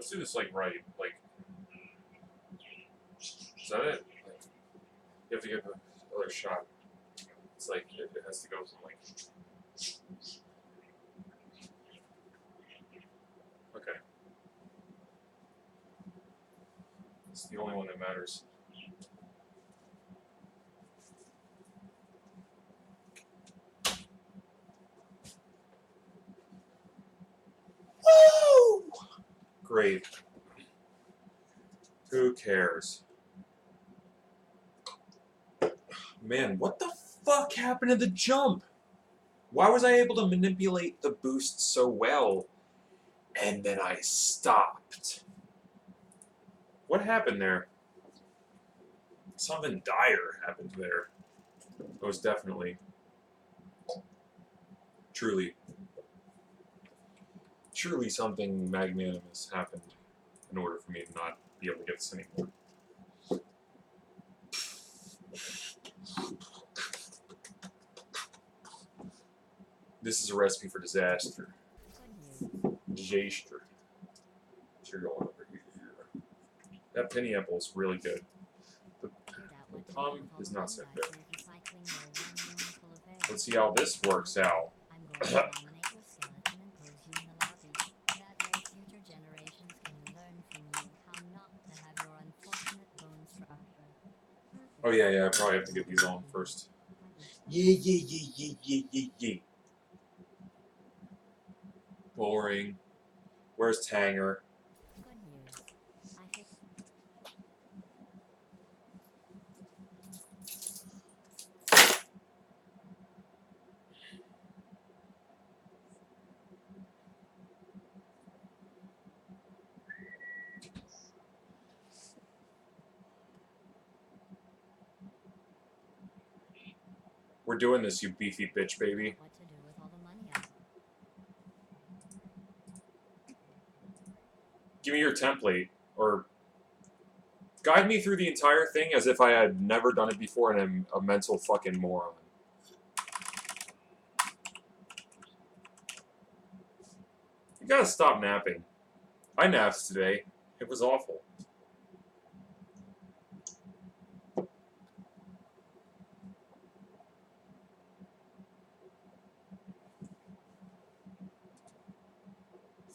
Let's do this like right. Like, is that it? Like, you have to get the other shot. It's like it has to go from like. Okay. It's the only one that matters. Woo! Great. Who cares? Man, what the fuck happened to the jump? Why was I able to manipulate the boost so well, and then I stopped? What happened there? Something dire happened there. Most definitely. Truly something magnanimous happened in order for me to not be able to get this anymore. This is a recipe for disaster. Disaster. You're going over here. That penny apple is really good. The plum is not so good. Let's see how this works out. Oh yeah, I probably have to get these on first. Yeah. Boring. Where's Tanger? We're doing this, you beefy bitch, baby. Give me your template, or guide me through the entire thing as if I had never done it before and I'm a mental fucking moron. You gotta stop napping. I napped today. It was awful.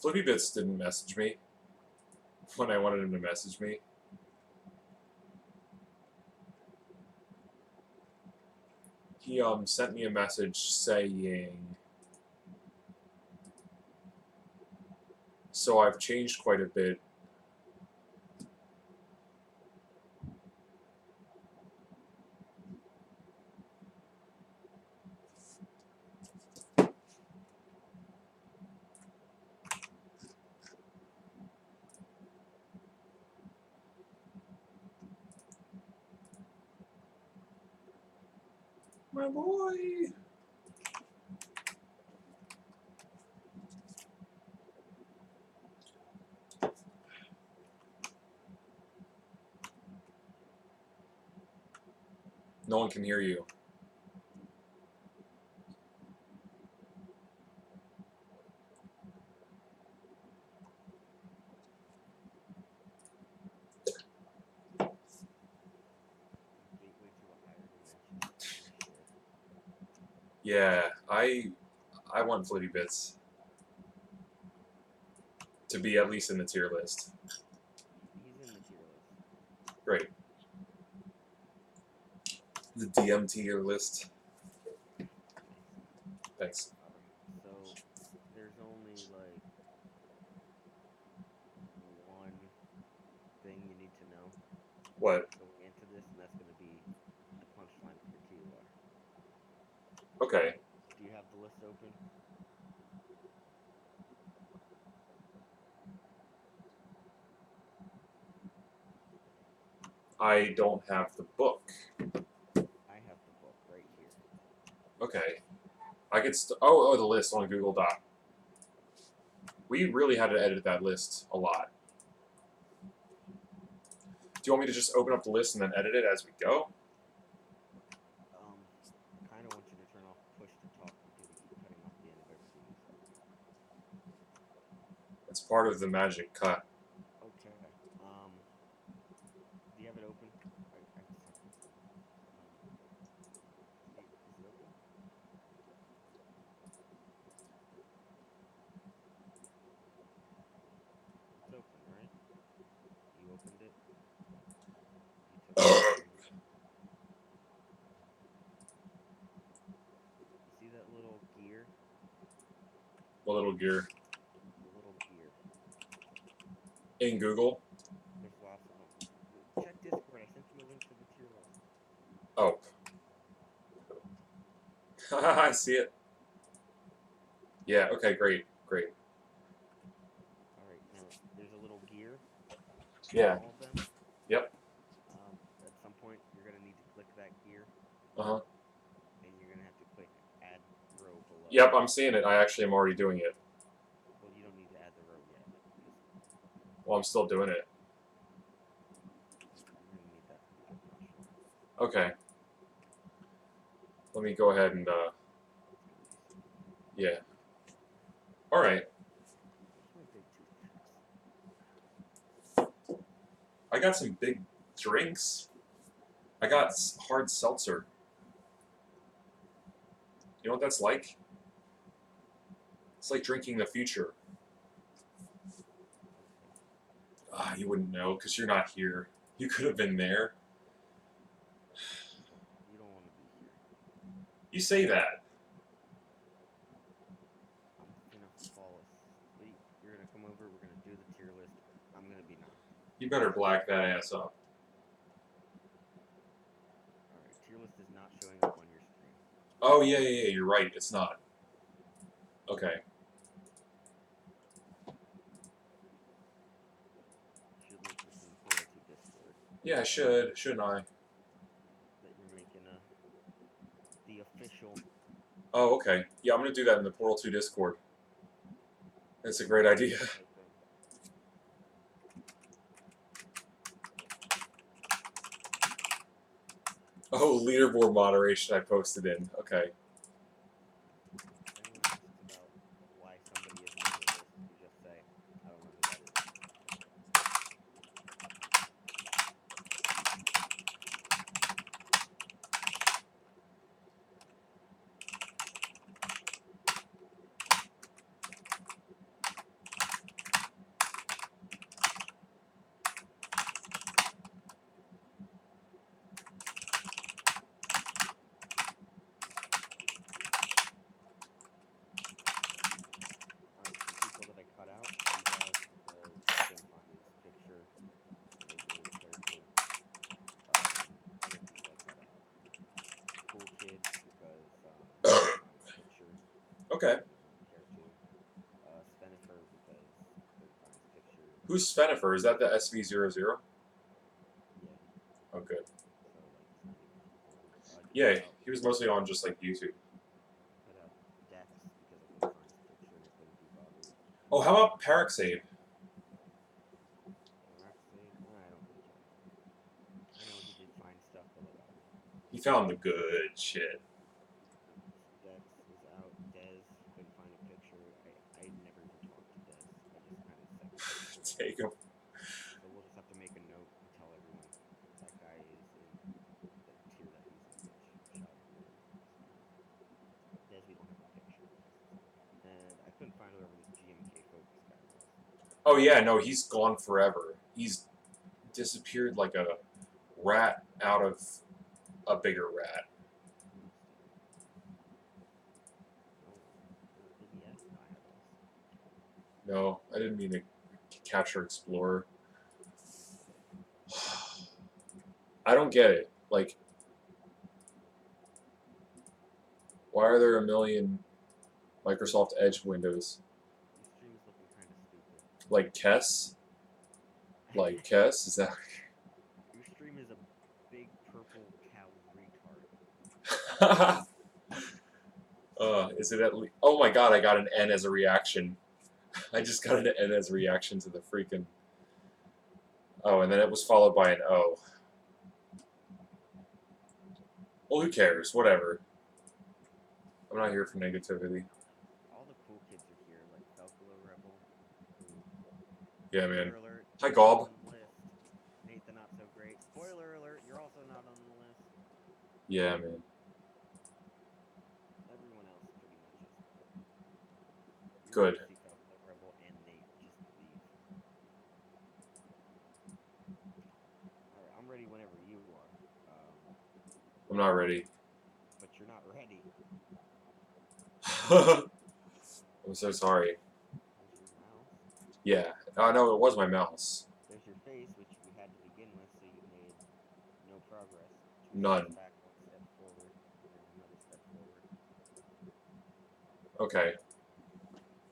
Flippy Bits didn't message me when I wanted him to message me. He sent me a message saying, so I've changed quite a bit. My boy! No one can hear you. Yeah, I want Flippy Bits to be at least in the tier list. He's in the tier list. Great. The DM tier list. Thanks. So, there's only, like, one thing you need to know. What? Going into this, and that's going to be the punchline for TUR. Okay. Do you have the list open? I don't have the book. I have the book right here. Okay. I could oh, the list on Google Doc. We really had to edit that list a lot. Do you want me to just open up the list and then edit it as we go? Kind of want you to turn off push to talk because you keep cutting off the end of everything you say. It's part of the magic cut. opened it. You took it. You see that little gear? What little gear? The little gear. In Google? There's lots of them. Check Discord. I sent you a link to the tier list. Oh. I see it. Yeah, okay, great. Alright, now there's a little gear. Yeah. All of them. Yep. At some point, you're going to need to click that gear. Uh-huh. And you're going to have to click add row below. Yep, I'm seeing it. I actually am already doing it. Well, you don't need to add the row yet. Well, I'm still doing it. You're going to need that for the punchline. Okay. Let me go ahead and, yeah. Alright. Where's my big toothpicks? I got some big drinks. I got hard seltzer. You know what that's like? It's like drinking the future. Ah, you wouldn't know because you're not here. You could have been there. You don't want to be here. You say that. I'm going to fall asleep. You're going to come over. We're going to do the tier list. I'm going to be knocked. You better black that ass up. Alright, tier list is not showing up on your screen. Oh, yeah, you're right. It's not. Okay. You should link this in the portal to Discord. Yeah, I should. Shouldn't I? That you're making the official. Oh, okay. Yeah, I'm going to do that in the Portal 2 Discord. That's a great idea. Oh, leaderboard moderation I posted in. Okay. If anyone asks about why somebody is on the list, you just say, I don't know who that is. People that I cut out, you guys, because I couldn't find his picture. It was really character. Other people I cut out. Cool kid, because I couldn't find his picture. Okay. Care to. Svenifer, because I couldn't find his picture. Who's Svenifer? Is that the SV00? Yeah. Oh, good. So, like, he's not even people. Yeah, he was mostly on just, like, YouTube. Cut out Dex, because I couldn't find his picture and I couldn't be bothered. Oh, how about Paraxade? I don't really care. I know he did find stuff, but like, He found the good shit. Dex is out. Dez couldn't find a picture. I never even talked to Dez. I just kind of said. Take him. So we'll just have to make a note and tell everyone that guy is in the tier that he's in. Shot. Dez, we don't have a picture. And I couldn't find whoever this GMK focus guy was. Oh, yeah, no, he's gone forever. He's disappeared like a rat out of a bigger rat. No, I didn't mean to capture Explorer. I don't get it. Like, why are there a million Microsoft Edge windows? Your stream is looking kind of stupid. Like Kess? Like Kess? Is that... Your stream is a big purple cow retard. Is it at least... Oh my god, I got an N as a reaction. I just got an N as a reaction to the freaking... Oh, and then it was followed by an O. Well, who cares? Whatever. I'm not here for negativity. All the cool kids are here, like Falcolo Rebel. Yeah, man. Alert, Hi, Gob. Nate the Not So Great. Spoiler alert, you're also not on the list. Yeah, man. Everyone else pretty much is. Good. See Falcolo Rebel and Nate just leave. I'm not ready. But you're not ready. I'm so sorry. There's your mouse. Yeah. I know it was my mouse. There's your face, which you had to begin with, so you made no progress. 2 None. steps back, 1 step forward, and then another step forward. Okay.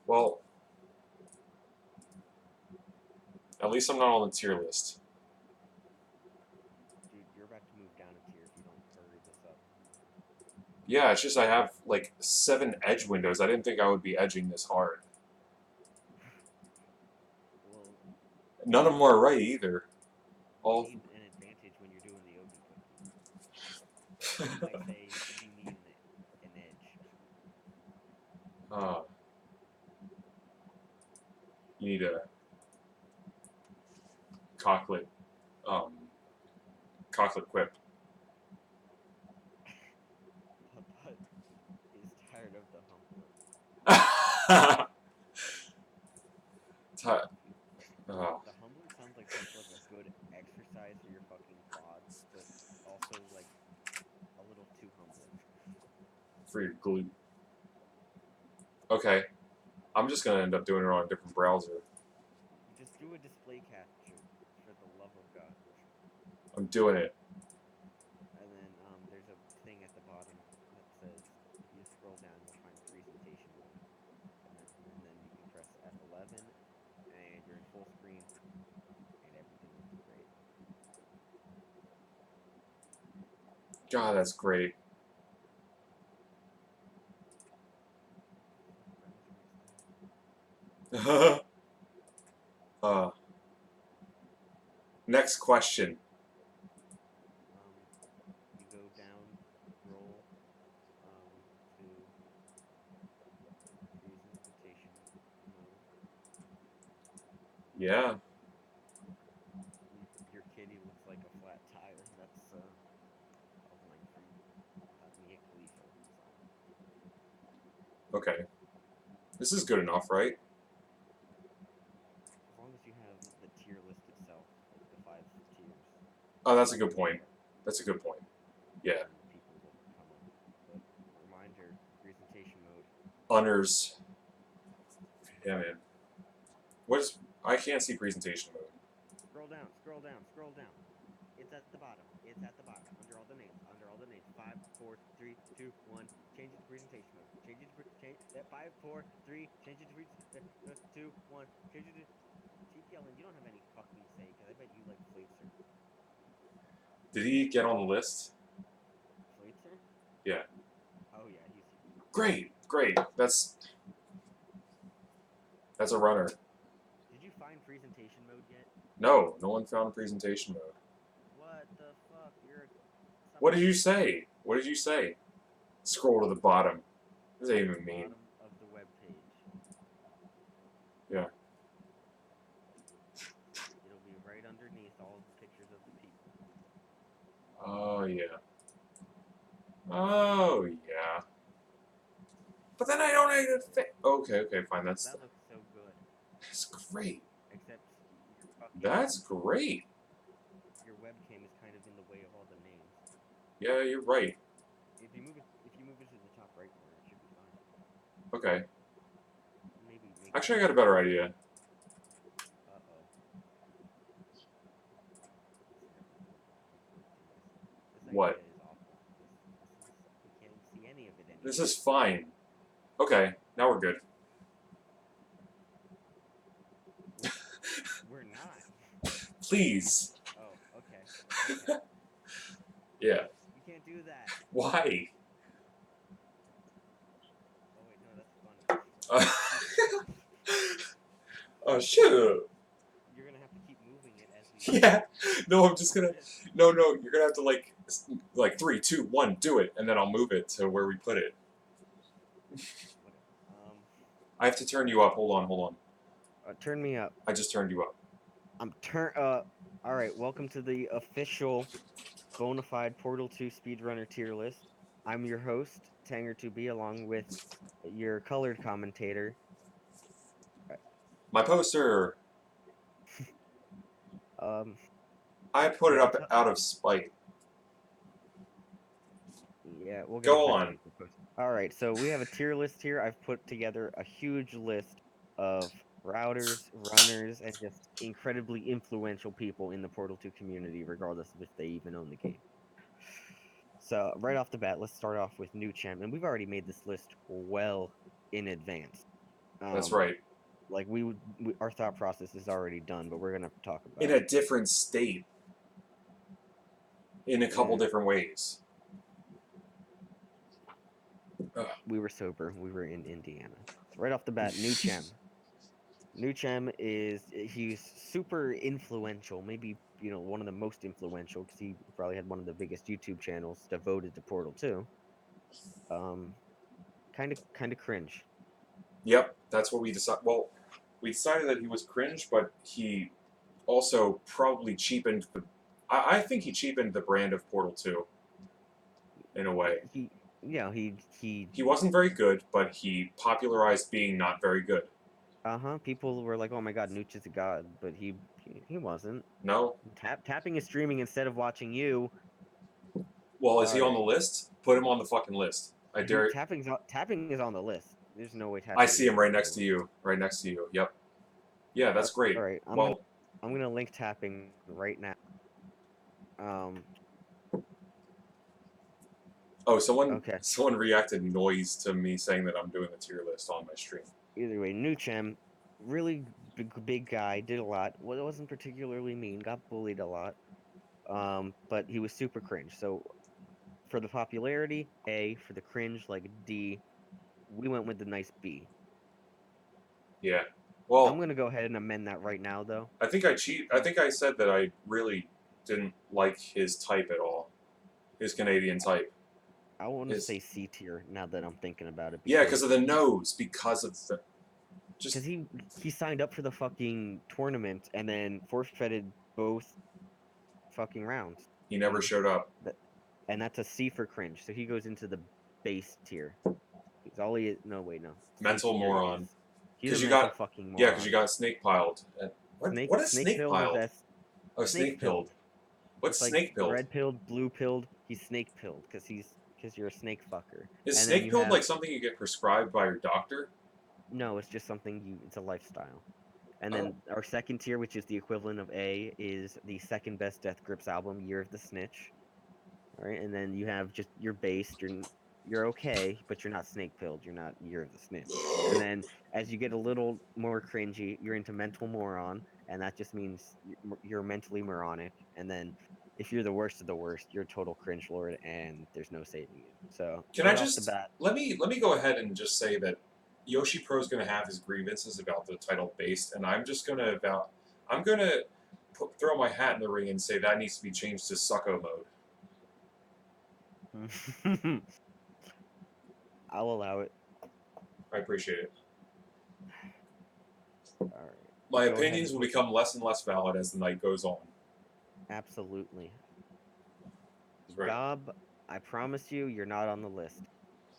Well, at least I'm not on the tier list. Dude, you're about to move down a tier if you don't hurry this up. Yeah, it's just I have like 7 edge windows. I didn't think I would be edging this hard. Well, None of them are right either. you All. need an advantage when you're doing the okie cookie. You might say you need an edge. uh, you need a cocklet, cocklet quip. Papa is tired of the humbler. The humbler sounds like such like a good exercise for your fucking quads, but also like a little too humbling. For your glute. Okay. I'm just gonna end up doing it on a different browser. Just do a display capture, for the love of God. I'm doing it. And then there's a thing at the bottom that says, if you scroll down, you'll find presentation mode. And then you can press F11, and you're in full screen, and everything looks great. God, that's great. uh, next question. You go down, scroll to presentation mode. Yeah. Your kitty looks like a flat tire. That's a line from Mia Khalifa song. Okay. This is good enough, right? As long as you have the tier list itself, like the 5 tiers. Oh, that's a good point. That's a good point. Yeah. And people will come up. But reminder, presentation mode. Honors. Yeah, man. What is? I can't see presentation mode. Scroll down, scroll down, scroll down. It's at the bottom. It's at the bottom. Under all the names. Under all the names. 5, 4, 3, 2, 1. Change it to presentation mode. Change it to change that 5, 4, 3. Change it to 2, 1. Change it to TPL. And you don't have any fucking say, because I bet you like Flaitzer. Did he get on the list? Flaitzer? Yeah. Oh yeah, he's Great, great. That's a runner. Did you find presentation mode yet? No, no one found presentation mode. What the fuck? What did you say? What did you say? Scroll to the bottom. What does that even mean? Bottom of the web page. Yeah. It'll be right underneath all of the pictures of the people. Oh yeah. Oh yeah. But then I don't even fit. Okay, fine. That looks so good. That's great. Except your fucking That's great. your webcam is kind of in the way of all the names. Yeah, you're right. If you move it to the top right corner, it should be fine. Okay. Maybe make Actually, I got a better idea. Uh-oh. This What? idea is awful. We can't see any of it anymore. This is fine. Okay, now we're good. We're not. Please. Oh, okay. Yeah. You can't do that. Why? Oh wait, no, that's funny. Oh, shut up. You're gonna have to keep moving it as we. Yeah. No, I'm just gonna. No, you're gonna have to like 3, 2, 1, do it, and then I'll move it to where we put it. I have to turn you up. Hold on. Turn me up. I just turned you up. All right. Welcome to the official bona fide Portal 2 speedrunner tier list. I'm your host, Tanger2B, along with your colored commentator. My poster. Um. I put it up out of spite. Yeah, we'll get Go back on. to the post. All right, so we have a tier list here. I've put together a huge list of routers, runners, and just incredibly influential people in the Portal 2 community, regardless of if they even own the game. So right off the bat, let's start off with New Champ, and we've already made this list well in advance. That's right. Like our thought process is already done, but we're gonna talk about In it. a different state. In a couple different ways. We were sober. We were in Indiana. So right off the bat, New Chem. New Chem he's super influential. Maybe one of the most influential because he probably had one of the biggest YouTube channels devoted to Portal 2. Kind of cringe. Yep, that's what we decided. Well, we decided that he was cringe, but he also probably cheapened the. I think he cheapened the brand of Portal 2 in a way. He He wasn't very good, but he popularized being not very good. People were like, "Oh my God, Nooch is a god," but he wasn't. No. Tapping is streaming instead of watching you. Well, is he on the list? Put him on the fucking list. I dare. Tapping is on the list. There's no way tapping. I see him right next to you. Right next to you. Yep. Yeah, that's great. All right. I'm gonna link tapping right now. Oh, someone Okay. Someone reacted noise to me saying that I'm doing the tier list on my stream. Either way, Nuchem, really big guy, did a lot. Well, wasn't particularly mean, got bullied a lot. But he was super cringe. So for the popularity, A. For the cringe, like D. We went with the nice B. Yeah. Well, I'm gonna go ahead and amend that right now, though. I think I said that I really didn't like his type at all. His Canadian type. I want to say C tier now that I'm thinking about it. Yeah, because of the nose. Because of the. Because he signed up for the fucking tournament and then forfeited both fucking rounds. He never showed up. And that's a C for cringe. So he goes into the base tier. He's all he is. No, wait, no. Mental moron. He's a mental fucking moron. Yeah, because you got snake piled. What is snake piled? Oh, snake pilled. What's snake pilled? Red pilled, blue pilled. He's snake pilled because you're a snake fucker. Is snake pilled like something you get prescribed by your doctor? No, it's just something it's a lifestyle. And then our second tier, which is the equivalent of A, is the second best Death Grips album, Year of the Snitch. All right, and then you have just your base. You're okay, but you're not snake pilled. You're not Year of the Snitch. And then as you get a little more cringy, you're into mental moron, and that just means you're mentally moronic. And then if you're the worst of the worst, you're a total cringe lord, and there's no saving you. So can I just let me go ahead and just say that Yoshi Pro's going to have his grievances about the title based, and I'm just going to throw my hat in the ring and say that needs to be changed to sucko mode. I'll allow it. I appreciate it. All right. My opinions will become less and less valid as the night goes on. Absolutely. Right. Gob, I promise you're not on the list.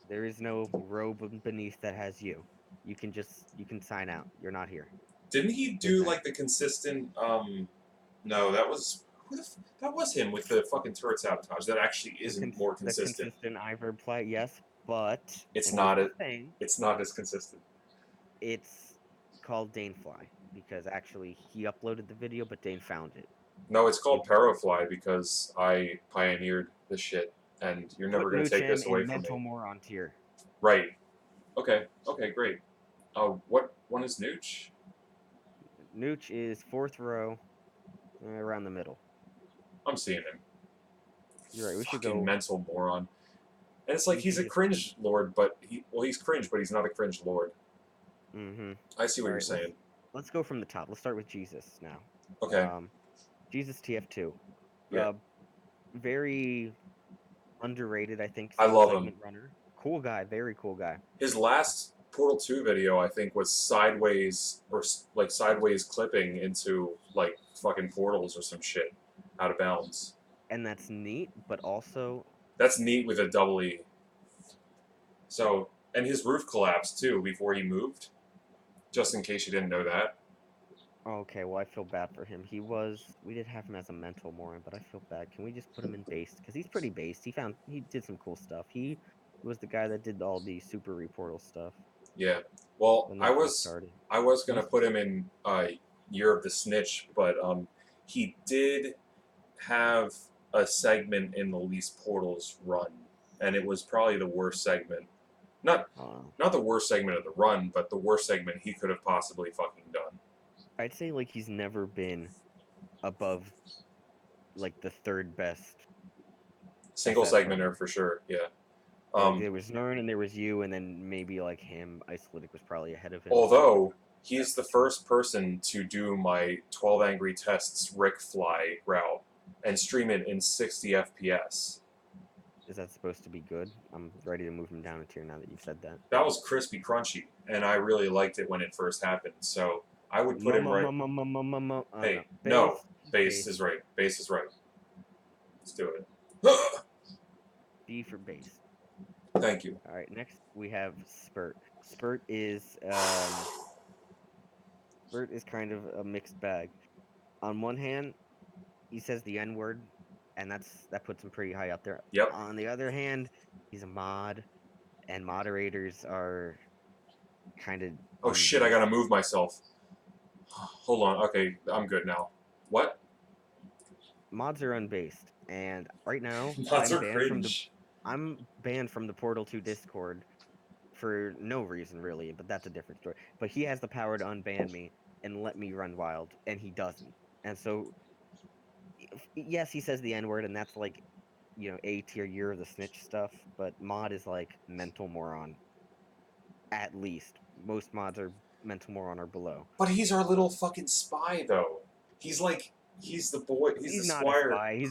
There is no robe beneath that has you. You can sign out. You're not here. Didn't he do like the consistent? No, that was him with the fucking turret sabotage. That actually isn't more consistent. The consistent Iver play, yes, but it's not as consistent. It's called Danefly because actually he uploaded the video, but Dane found it. No, it's called Parafly because I pioneered this shit, and you're never going to take this away from me. Mental moron tier. Right. Okay, great. What one is Nooch? Nooch is 4th row, around the middle. I'm seeing him. You're right. We should go. Mental moron. And it's like he's a cringe lord, but he's cringe, but he's not a cringe lord. Mm-hmm. I see what you're saying. Let's go from the top. Let's start with Jesus now. Okay. Jesus TF2. Yeah. Very underrated, I think. I love him. Runner. Cool guy. Very cool guy. His last Portal 2 video, I think, was sideways clipping into like fucking portals or some shit out of bounds. And that's neat, but also that's neat with a double E. So, and his roof collapsed too before he moved. Just in case you didn't know that. Okay, well, I feel bad for him. We did have him as a mental moron, but I feel bad. Can we just put him in based? Because he's pretty based. He did some cool stuff. He was the guy that did all the super reportal stuff. Yeah. Well, When I that first was started. I was gonna He's, put him in Year of the Snitch, but he did have a segment in the Least Portals run, and it was probably the worst segment. Not uh, not the worst segment of the run, but the worst segment he could have possibly fucking done. I'd say like he's never been above like the third best Single SS segmenter runner. for sure. Yeah. Like Um, there was Nern and there was you, and then maybe like him. Isolytic was probably ahead of him. Maybe although that he's the too. first person to do my 12 Angry Tests Rick Fly route and stream it in 60 FPS. Is that supposed to be good? I'm ready to move him down a tier now that you've said that. That was crispy crunchy, and I really liked it when it first happened. So I would put Mo him mo right. mo mo mo mo mo mo. No. Hey, no, Base. base Base. is right. Base is right. Let's do it. B for base. Thank you. All right. Next we have Spurt. Spurt is kind of a mixed bag. On one hand, he says the N word, and that puts him pretty high up there. Yep. On the other hand, he's a mod, and moderators are kind of Oh shit! I gotta unbased. move myself. Hold on. Okay, I'm good now. What? Mods are unbased, and right now Mods are cringe. I'm banned from the Portal 2 Discord for no reason really, but that's a different story. But he has the power to unban me and let me run wild, and he doesn't. And so, yes, he says the N word, and that's like, A tier Year of the Snitch stuff. But mod is like mental moron, at least. Most mods are mental moron or below. But he's our little fucking spy, though. He's like, he's the boy. He's the He's not a squire. spy.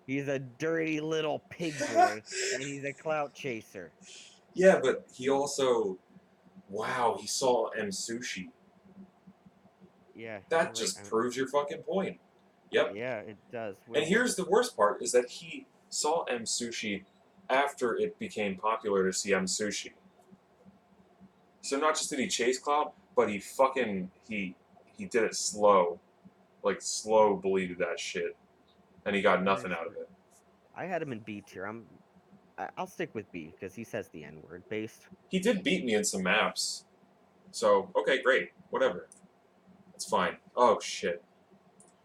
He's a dirty little pig boy, and he's a clout chaser. Yeah, but he also, wow, he saw M Sushi. Yeah, you're That right. just proves your fucking point. Yep. Yeah, it does. And here's the worst part: is that he saw M Sushi after it became popular to see M Sushi. So not just did he chase Cloud, but he did it slow, like slow bleeded that shit, and he got That is nothing out of true. it. I had him in B tier. I'll stick with B because he says the N word. Based. He did beat me in some maps, so okay, great, whatever, it's fine. Oh shit.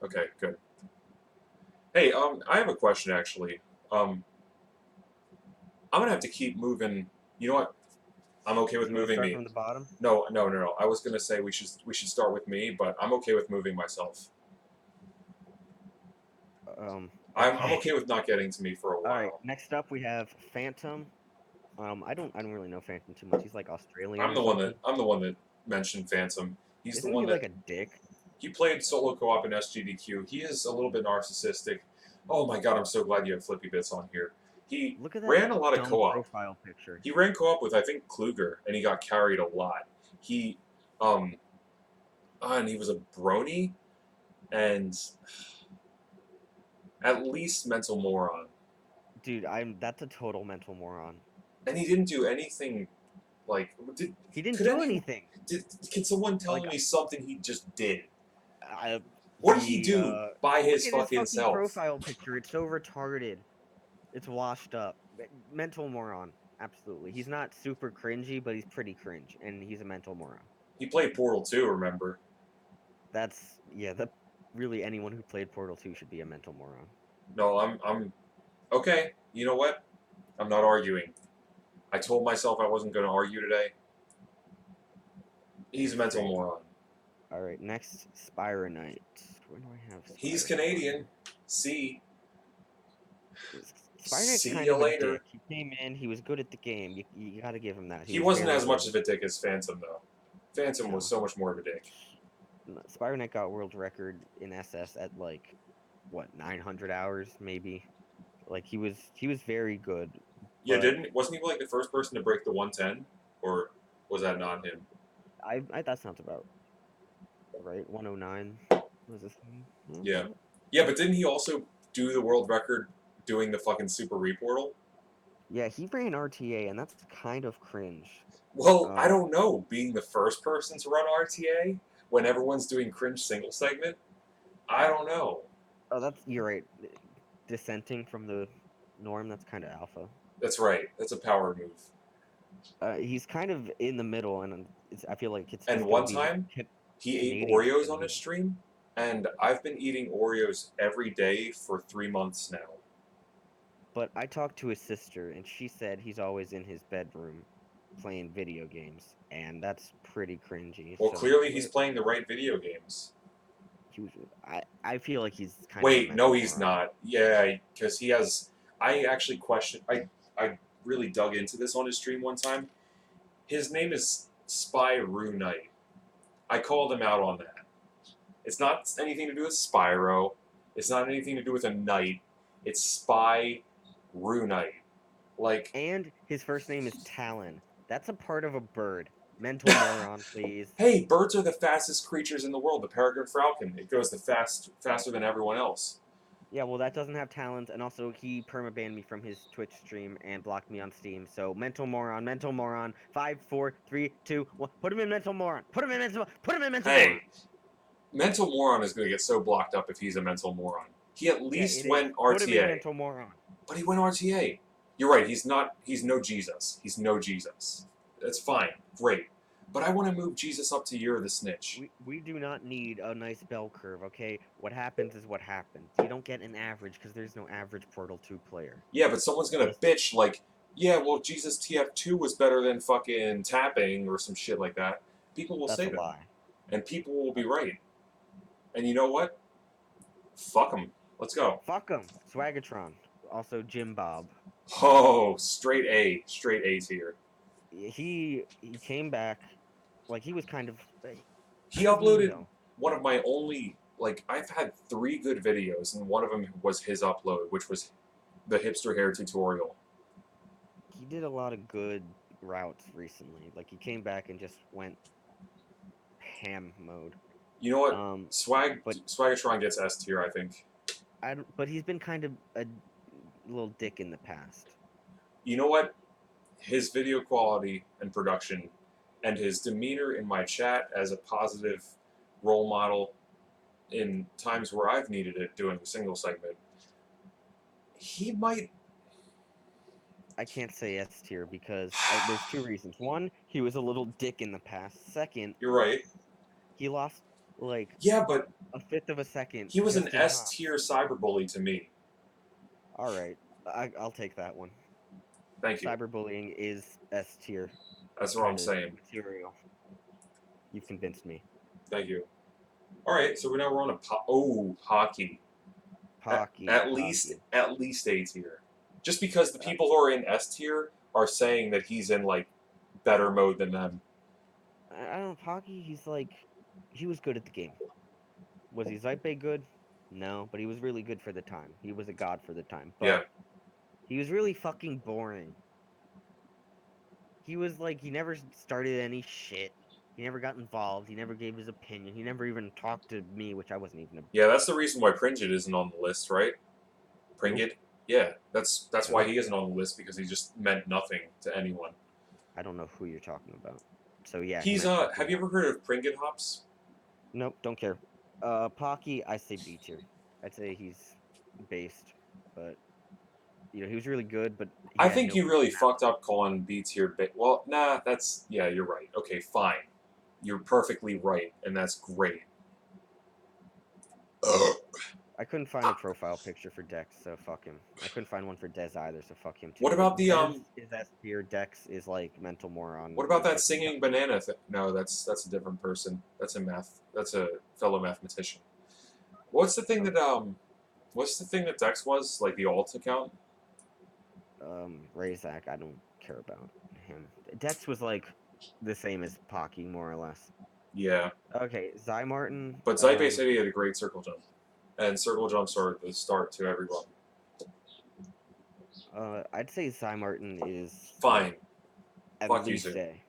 Okay, good. Hey, I have a question actually. Um, I'm gonna have to keep moving. You know what? I'm okay with You want to moving start me. from the bottom? No, no, no, no. I was gonna say we should start with me, but I'm okay with moving myself. I'm okay Okay. with not getting to me for a All right. while. Next up, we have Phantom. I don't really know Phantom too much. He's like Australian I'm or the one that something. I'm the one that mentioned Phantom. He's the Isn't he one like that a dick? he played solo co-op in SGDQ. He is a little bit narcissistic. Oh my god, I'm so glad you have Flippy Bits on here. He Look at that ran a lot of dumb co-op. profile picture. He ran co-op with I think Kluger, and he got carried a lot. He um and he was a brony and at least mental moron. Dude, that's a total mental moron. And he didn't do anything like He didn't could do any anything. did can someone tell Like me something he just did? I, What did he he do by look his at his fucking fucking self? profile picture. It's so retarded. It's washed up. Mental moron. Absolutely. He's not super cringy, but he's pretty cringe, and he's a mental moron. He played Portal 2, remember? That really anyone who played Portal 2 should be a mental moron. No, I'm okay. You know what? I'm not arguing. I told myself I wasn't going to argue today. He's a mental Same. moron. All right, next Spyronite. Where do I have He's Spyronite on Canadian. here? See, Spyronite's see kind you of a dick. later. He came in, he was good at the game. You got to give him that. He He was wasn't very as much good. of a dick as Phantom though. Phantom was No. so much more of a dick. Spyronite got world record in SS at like what 900 hours maybe. Like he was very good, Yeah, but wasn't he like the first person to break the 110, or was that not him? I that sounds about right. 109 was his name. Yeah, yeah, but didn't he also do the world record doing the fucking super reportal? Yeah, he ran RTA, and that's kind of cringe. Well, I Um, don't know. Being the first person to run RTA when everyone's doing cringe single segment. I don't know. Oh, you're right. Dissenting from the norm, that's kind of alpha. That's right. That's a power move. He's kind of in the middle, and I feel like it's And just gonna one be the time, he ate Canadian Oreos in on him. his stream, and I've been eating Oreos every day for 3 months now. But I talked to his sister, and she said he's always in his bedroom playing video games, and that's pretty cringy. Well, So clearly he's playing the right video games. I feel like he's kind of a Wait, no, mental he's moron. not. Yeah, because he has. I actually questioned. I really dug into this on his stream one time. His name is Spy Rue Knight. I called him out on that. It's not anything to do with Spyro. It's not anything to do with a knight. It's Spy Rue Knight. Like, And his first name is Talon. That's a part of a bird. Mental moron, please. hey, birds are the fastest creatures in the world. The peregrine falcon. It goes faster than everyone else. Yeah, well, that doesn't have talons, and also he permabanned me from his Twitch stream and blocked me on Steam. So mental moron, mental moron. 5, 4, 3, 2, 1. Put him in mental moron. Put him in mental. Put him in mental moron. Hey, mental moron is going to get so blocked up if he's a mental moron. He at least went RTA. Put him in mental moron. But he went RTA. You're right. He's not. He's no Jesus. He's no Jesus. That's fine. Great. But I want to move Jesus up to you're the snitch. We do not need a nice bell curve, okay? What happens is what happens. You don't get an average because there's no average Portal 2 player. Yeah, but someone's going to bitch like, yeah, well, Jesus TF2 was better than fucking tapping or some shit like that. People will say that. That's a lie. And people will be right. And you know what? Fuck them. Let's go. Fuck him. Swaggatron. Also Jim Bob. Oh, straight A tier. He came back, like he was kind of. He uploaded one of my only, like, I've had 3 good videos, and one of them was his upload, which was the hipster hair tutorial. He did a lot of good routes recently. Like he came back and just went ham mode. You know what? Swaggatron gets S tier, I think. But he's been kind of a little dick in the past. You know what? His video quality and production and his demeanor in my chat as a positive role model in times where I've needed it doing a single segment, he might... I can't say S tier because there's 2 reasons. One, he was a little dick in the past. Second, you're right. He lost, like, yeah, but a fifth of a second. He was an S tier cyberbully to me. Alright, I'll take that one. Thank you. Cyberbullying is S tier. That's what I'm saying. Material. You've convinced me. Thank you. Alright, so now we're on hockey. Hockey. At least A tier. Just because the people who are in S tier are saying that he's in, like, better mode than them. I don't know, hockey, he was good at the game. Was he Zype good? No, but he was really good for the time. He was a god for the time. But yeah. He was really fucking boring. He was like, he never started any shit. He never got involved. He never gave his opinion. He never even talked to me, which I wasn't even. Yeah, that's the reason why Pringit isn't on the list, right? Pringit? Nope. Yeah, that's why he isn't on the list, because he just meant nothing to anyone. I don't know who you're talking about. So yeah. He's have you ever heard of Pringit Hops? Nope, don't care. Pocky, I say B tier. I'd say he's based, but you know, he was really good, but I think you really fucked up calling B tier well, nah, yeah, you're right. Okay, fine. You're perfectly right, and that's great. I couldn't find a profile picture for Dex, so fuck him. I couldn't find one for Dez either, so fuck him too. What about the Dez is S tier, Dex is like mental moron. What about that singing banana thing? No, that's a different person. That's a fellow mathematician. What's the thing that Dex was? Like the alt account? Razak, I don't care about him. Dex was like the same as Pocky, more or less. Yeah. Okay, Zy Martin. But Zype said he had a great circle jump. And circle jumps are the start to every run. I'd say Zy Martin is fine. At Fuck least you, A.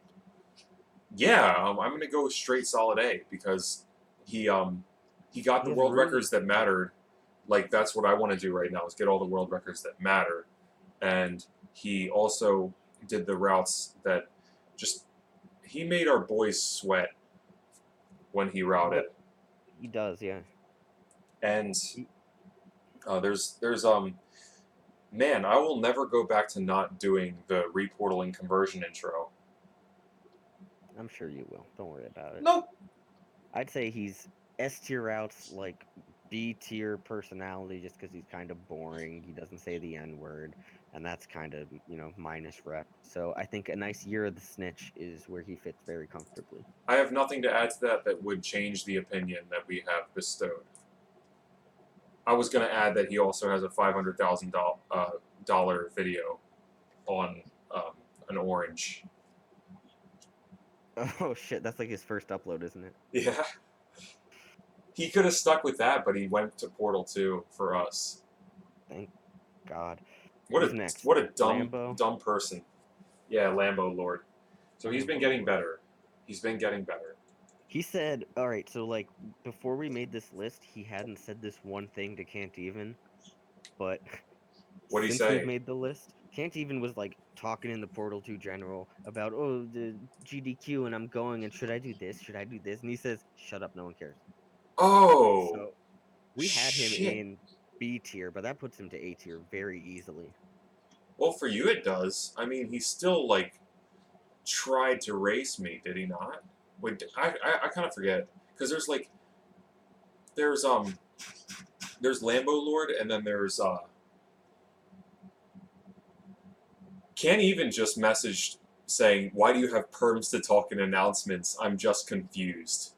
Yeah, I'm gonna go straight solid A because he got the world records that mattered. Like that's what I want to do right now is get all the world records that matter, and he also did the routes that he made our boys sweat. when he routed. He does, yeah. And He- there's man, I will never go back to not doing the reportaling conversion intro. I'm sure you will. Don't worry about it. Nope. I'd say he's S tier routes, like B tier personality, just because he's kind of boring. He doesn't say the N word, and that's kind of, minus rep. So I think a nice year of the snitch is where he fits very comfortably. I have nothing to add to that would change the opinion that we have bestowed. I was going to add that he also has a $500,000 video on an orange. Oh shit, that's like his first upload, isn't it? Yeah. He could have stuck with that, but he went to Portal 2 for us. Thank God. What Who's a next? what a dumb Lambo? dumb person. Yeah, Lambo Lord. So he's been Lambo getting Lord. better. He's been getting better. He said, all right, so like before we made this list, he hadn't said this one thing to Can't Even, but What'd he since we've say? made the list, Can't Even was like talking in the Portal 2 general about, oh, the GDQ and I'm going and should I do this? Should I do this? And he says, shut up, no one cares. Oh, So we had him shit. in B tier, but that puts him to A tier very easily. Well, for you it does. I mean, he still like tried to race me, did he not? Wait, I kind of forget because there's Lambo Lord and then there's Can't Even just messaged saying, "Why do you have perms to talk in announcements? I'm just confused."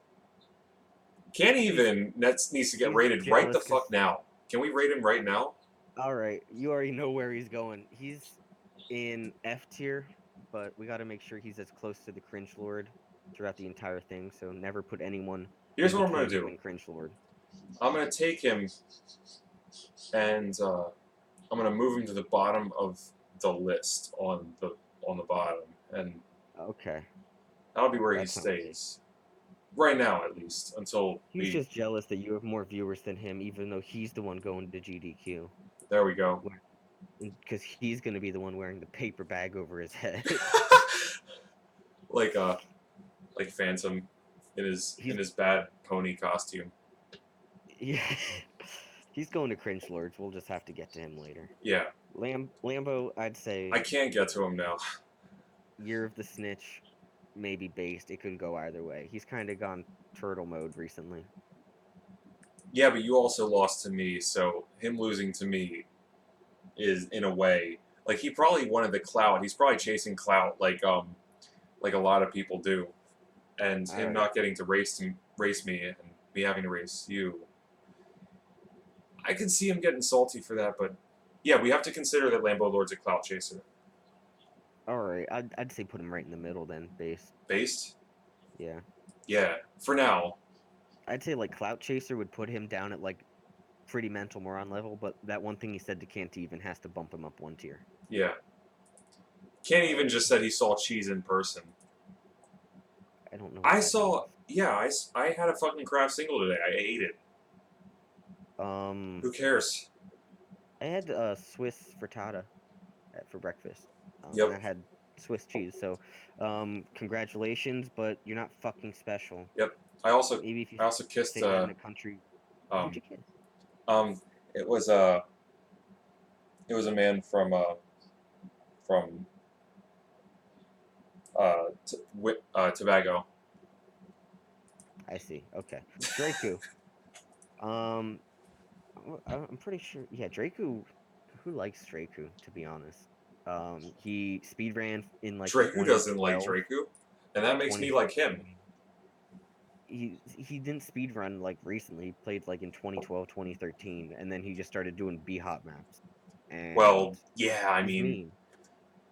Can't Even needs to get He's rated right the jealous 'cause- fuck now. Can we rate him right now? all right, you already know where he's going. He's in F tier, but we got to make sure he's as close to the Cringe Lord throughout the entire thing. So never put anyone Here's in what I'm between gonna him do. and Cringe Lord. I'm gonna take him and I'm gonna move him to the bottom of the list on the bottom, and Okay, that'll be where he that sounds stays. Right now, at least, until he's just jealous that you have more viewers than him, even though he's the one going to GDQ. There we go. Because he's going to be the one wearing the paper bag over his head. like Phantom in his bad pony costume. Yeah. He's going to Cringe Lords. We'll just have to get to him later. Yeah. Lambo, I'd say. I can't get to him now. Year of the Snitch, maybe based. It could go either way. He's kind of gone turtle mode recently. Yeah, but you also lost to me, so him losing to me is in a way like he probably wanted the clout. He's probably chasing clout like a lot of people do, and him not getting to race me and me having to race you. I can see him getting salty for that, but yeah, we have to consider that Lambo Lord's a clout chaser. All right, I'd say put him right in the middle then, based. Based? Yeah. Yeah, for now. I'd say like clout chaser would put him down at like pretty mental moron level, but that one thing he said to Can't Even has to bump him up one tier. Yeah. Can't Even just said he saw cheese in person. I don't know. I saw. Yeah, I had a fucking craft single today. I ate it. Who cares? I had Swiss frittata for breakfast. Yep. And I had Swiss cheese. So, congratulations, but you're not fucking special. Yep. I also kissed. Say that in a country. Who'd you kiss? It was a man from Tobago. I see. Okay, Draku. I'm pretty sure. Yeah, Draku. Who likes Draku? To be honest, he speed ran in like. Draku doesn't like 2012. Draku, and that makes me like him. He didn't speed run like recently. He played like in 2012, 2013, and then he just started doing B-hop maps. And well, yeah, I mean, mean.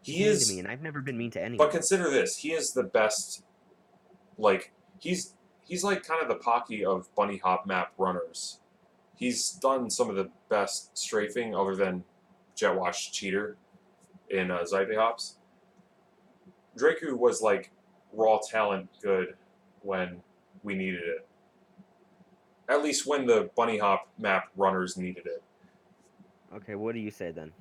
He mean is to me, and I've never been mean to anyone. But consider this: he is the best. Like he's like kind of the Pocky of bunny hop map runners. He's done some of the best strafing, other than Jetwash Cheater in Zype Hops. Draku was like raw talent good when we needed it. At least when the bunny hop map runners needed it. Okay, what do you say then?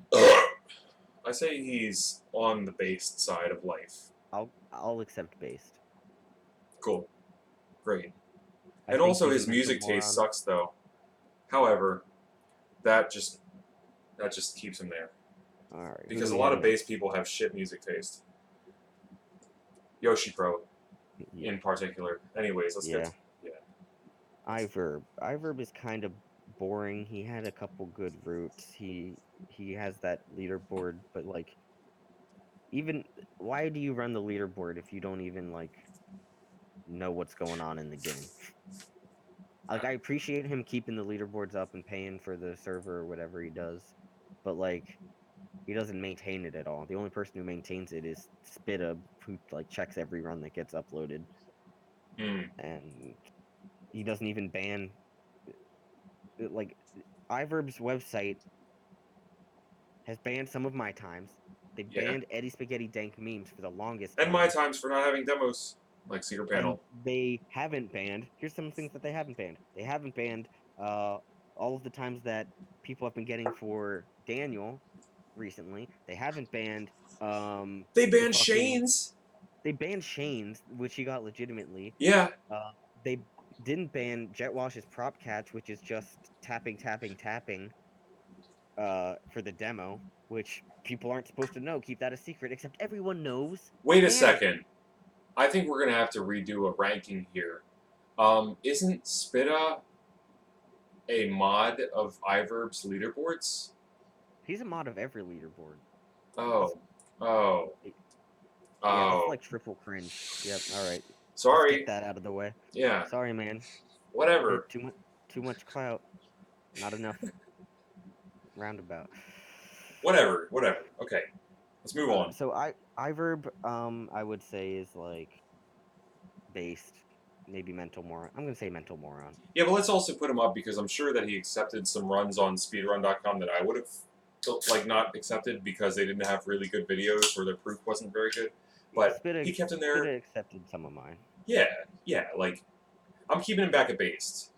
I say he's on the based side of life. I'll accept based. Cool. Great. I And think also, he's a his mental music taste moron. sucks, though. However, that just keeps him there All right, who do because a we lot have of bass next? people have shit music taste. Yoshi Pro, Yeah, in particular. Anyways, let's get. yeah. Iverb. Iverb is kind of boring. He had a couple good routes. He has that leaderboard, but like, even why do you run the leaderboard if you don't even like know what's going on in the game? Like, I appreciate him keeping the leaderboards up and paying for the server or whatever he does, but like, he doesn't maintain it at all. The only person who maintains it is Spitta, who like checks every run that gets uploaded, Hmm. and he doesn't even ban like Iverb's website has banned some of my times. They Yeah. banned Eddie Spaghetti Dank memes for the longest And my time. times for not having demos, like Secret And Panel. they haven't banned. Here's some things that they haven't banned. They haven't banned all of the times that people have been getting for Daniel recently. They haven't banned They the banned fucking. Shane's. They banned Shane's, which he got legitimately. Yeah. They didn't ban Jet Wash's prop catch, which is just tapping, tapping, tapping. For the demo, which people aren't supposed to know. Keep that a secret, except everyone knows. Wait a Ban it. second. I think we're gonna have to redo a ranking here. Isn't Spitta a mod of iVerb's leaderboards? He's a mod of every leaderboard. Oh. Oh. Yeah, this is Oh. like triple cringe. Yep. All right. Let's get Sorry. that out of the way. Yeah. Sorry, man. Whatever. Too much clout. Not enough roundabout. Whatever. Whatever. Okay. Let's move on. So Iverb, I would say is like based, maybe mental moron. I'm gonna say mental moron. Yeah, but let's also put him up because I'm sure that he accepted some runs on speedrun.com that I would have like not accepted because they didn't have really good videos or their proof wasn't very good. But he kept him there. Spitta accepted some of mine. Yeah, yeah. Like I'm keeping him back at based.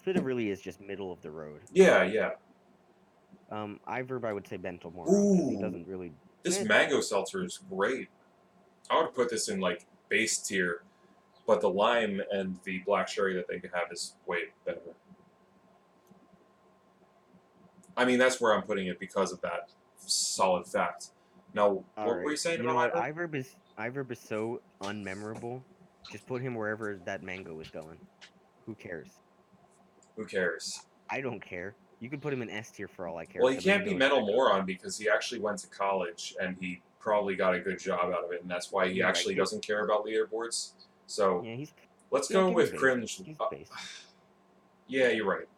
Spitta really is just middle of the road. Yeah, yeah. Iverb, I would say mental moron because he Ooh, doesn't really. this mango seltzer is great. I would put this in like base tier, but the lime and the black cherry that they have is way better. I mean, that's where I'm putting it because of that solid fact. Now, what were you saying You know about what? Iver? Iverb is so unmemorable. Just put him wherever that mango is going. Who cares? Who cares? I don't care. You could put him in S tier for all I care. Well, If he the can't be mango is mental that good. moron because he actually went to college and he probably got a good job out of it, and that's why he You're actually right. doesn't care about leaderboards. So Yeah, let's yeah. go Give me with base. cringe. He's base. Yeah, you're right.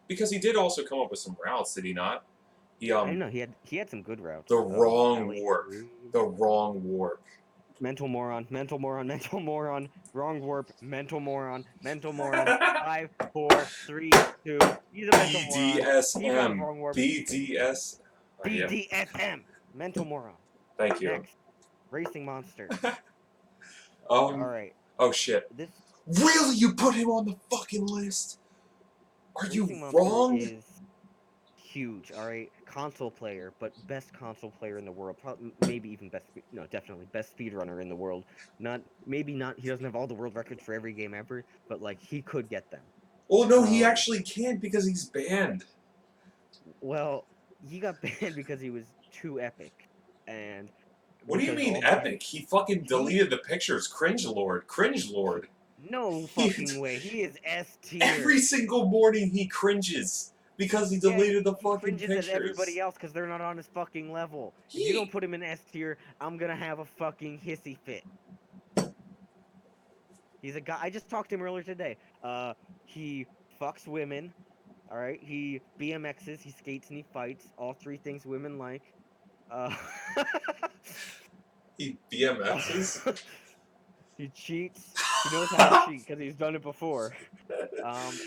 Because he did also come up with some routes, did he not? He I know he had some good routes. the wrong Alley warp, Three. the wrong warp. Mental moron, mental moron, mental moron, wrong warp, mental moron, mental moron. 5, 4, 3, 2. He's a mental moron. He got a BDSM. wrong warp. BDS. Yeah. BDSM. Mental moron. Thank you. Next, racing monster. All right, Oh shit. this Really? You put him on the fucking list? Are you racing monster wrong? is huge. All right, console player, but best console player in the world. Maybe even best. No, definitely best speedrunner in the world. Maybe not. He doesn't have all the world records for every game ever, but like he could get them. Well, no, he Um, actually can't because he's banned. Well, he got banned because he was too epic, and What do you because mean all the epic? He fucking deleted the pictures. Cringe lord. Cringe lord. no He, fucking way. He is S tier. every single morning he cringes because he deleted the he fucking cringes pictures. at everybody else because they're not on his fucking level. If you don't put him in S tier, I'm gonna have a fucking hissy fit. He's a guy. I just talked to him earlier today. He fucks women. All right. He BMXs. He skates and he fights. All three things women like. Uh, He BMXs? he cheats. He knows how to cheat because he's done it before.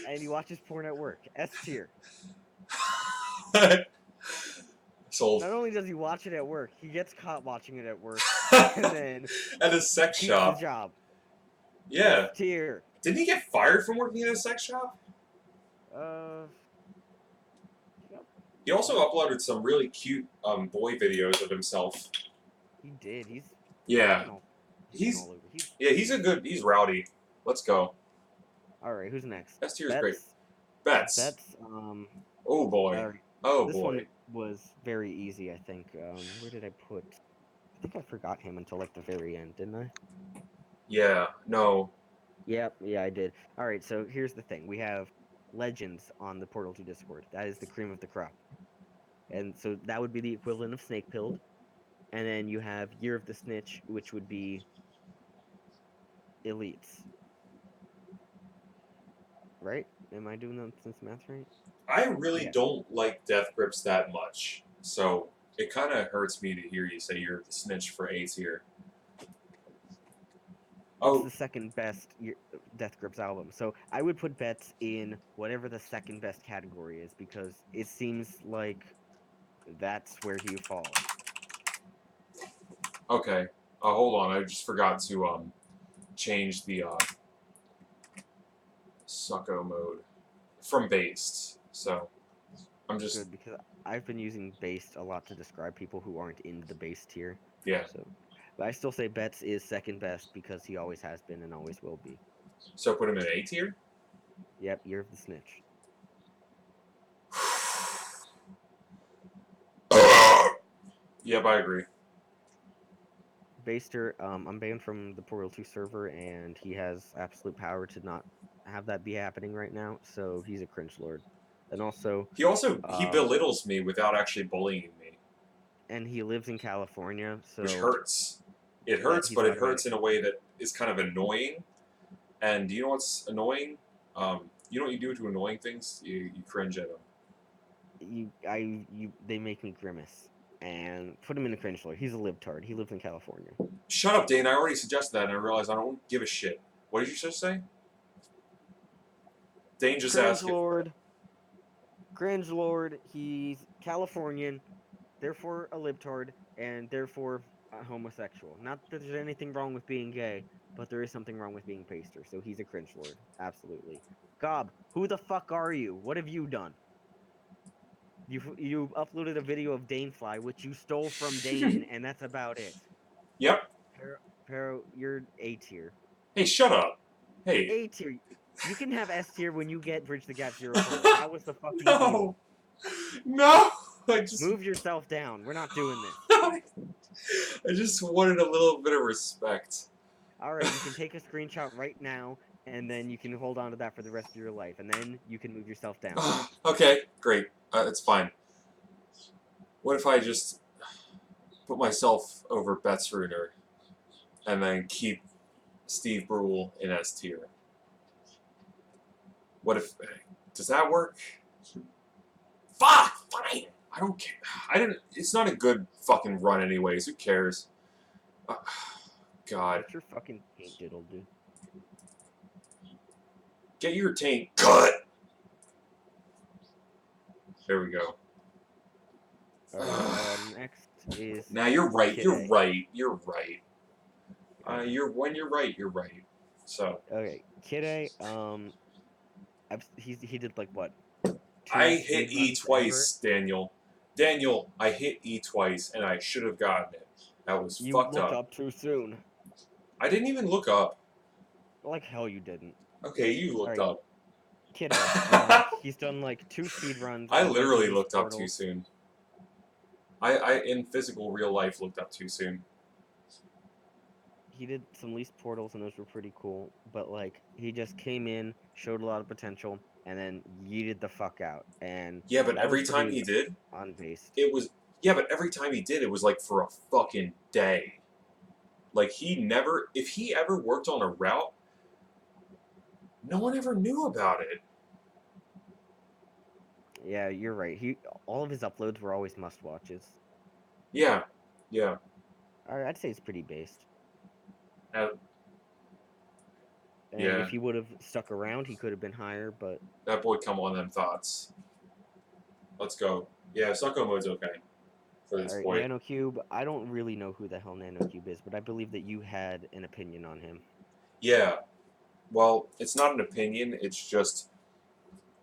And he watches porn at work. S tier. Sold. Not only does he watch it at work, he gets caught watching it at work, and then At a sex keeps shop. the job. Yeah. S tier. Didn't he get fired from working at a sex shop? Yep. He also uploaded some really cute boy videos of himself. He did. Yeah. He's all over. He's rowdy. Let's go. All right, who's next? S tier is great. Bets. Bets. Oh boy. All right. Oh This boy. one was very easy, I think. Where did I put? I think I forgot him until like the very end, didn't I? Yeah. No. Yep, yeah, I did. All right, so here's the thing. We have Legends on the Portal to Discord. That is the cream of the crop. And so that would be the equivalent of Snake Pilled. And then you have Year of the Snitch, which would be Elites. Right? Am I doing this math right? I really Yeah. don't like death grips that much, so it kind of hurts me to hear you say you're the snitch for A tier. It's the Oh, second best Death Grips album. So I would put Bets in whatever the second best category is because it seems like that's where he falls. okay. Hold on. I just forgot to change the sucko mode from based. So I'm just Good because I've been using based a lot to describe people who aren't in the base tier. yeah. So, but I still say Betts is second best because he always has been and always will be. So put him in A tier. Yep, Year of the Snitch. Yep, I agree. Baster, I'm banned from the Portal 2 server, and he has absolute power to not have that be happening right now. So he's a cringe lord, and also, He belittles me without actually bullying me, and he lives in California, which so hurts. It that hurts, he's but it hurts in automatic. a way that is kind of annoying. And do you know what's annoying? You know what you do to annoying things? You cringe at them. They make me grimace. And put him in a cringe lord. He's a libtard. He lives in California. Shut up, Dane. I already suggested that, and I realized I don't give a shit. What did you just say? Dane just Cringe asked it. lord. Cringe lord. He's Californian, therefore a libtard, and therefore a homosexual. Not that there's anything wrong with being gay, but there is something wrong with being paster. So he's a cringe lord. Absolutely. Gob, who the fuck are you? What have you done? You uploaded a video of Danefly, which you stole from Dane, and that's about it. Yep. Pero, you're A tier. Hey, shut up. You're Hey. A tier. You can have S tier when you get Bridge the Gap Zero portal. That was the fucking deal. No. No. I just. Move yourself down. We're not doing this. I just wanted a little bit of respect. Alright, you can take a screenshot right now, and then you can hold on to that for the rest of your life, and then you can move yourself down. Okay, great. It's fine. What if I just put myself over Betts Runer and then keep Steve Brule in S tier? What if... Does that work? Fuck! Fine! I don't care. I didn't... It's not a good fucking run anyways. Who cares? God. What's your fucking paint diddle, dude? Get your taint cut! There we go. Alright, next is... Now you're right. Kid You're A. right. You're right. Okay. When you're right, you're right. So Okay, Kid A, he did like what? I 2 hit speed E runs ever? twice, Daniel. Daniel, I hit E twice, and I should have gotten it. That was You fucked looked up. up too soon. I didn't even look up. Like hell you didn't. Okay, you looked Alright, up. Kid A, he's done like 2 speed runs I of like literally these looked up too portals. soon. I in physical real life looked up too soon. He did some leased portals and those were pretty cool, but like he just came in, showed a lot of potential, and then yeeted the fuck out. And Yeah, but that was every time pretty he did, unbased. it was but every time he did, it was like for a fucking day. Like he never, if he ever worked on a route, no one ever knew about it. Yeah, you're right. All of his uploads were always must watches. Yeah, yeah. I'd say it's pretty based. Uh, And yeah, if he would have stuck around, he could have been higher, but that boy come on them thoughts. Let's go. Yeah, Sucko mode's okay for this alright, boy. Nanocube, I don't really know who the hell Nanocube is, but I believe that you had an opinion on him. Yeah, well, it's not an opinion, it's just,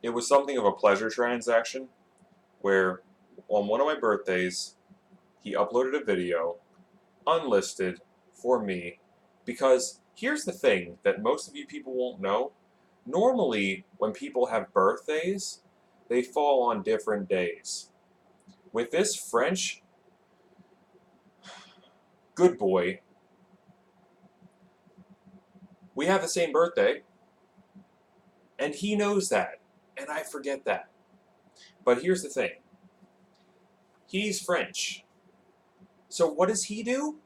it was something of a pleasure transaction where on one of my birthdays, he uploaded a video, unlisted, for me, because here's the thing that most of you people won't know. normally when people have birthdays, they fall on different days. With this French good boy, we have the same birthday, and he knows that, and I forget that. But here's the thing. He's French. So what does he do?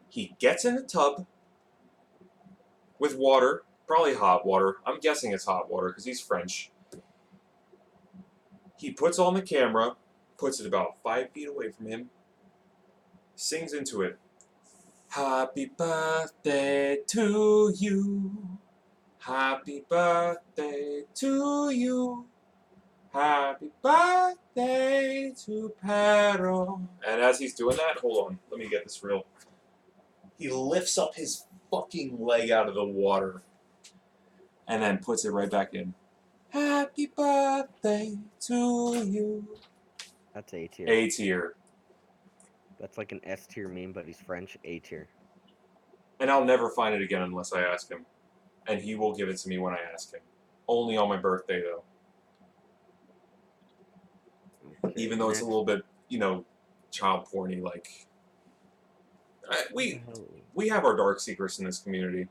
He gets in a tub with water, probably hot water. I'm guessing it's hot water because he's French. He puts on the camera, puts it about 5 feet away from him, sings into it. Happy birthday to you. Happy birthday to you. Happy birthday to Pero. And as he's doing that, hold on, let me get this real. He lifts up his fucking leg out of the water and then puts it right back in. Happy birthday to you. That's A tier. A tier. That's like an S tier meme, but he's French. A tier. And I'll never find it again unless I ask him. And he will give it to me when I ask him. Only on my birthday, though. Okay, Even though it's a next. little bit, child porny, like. We have our dark secrets in this community.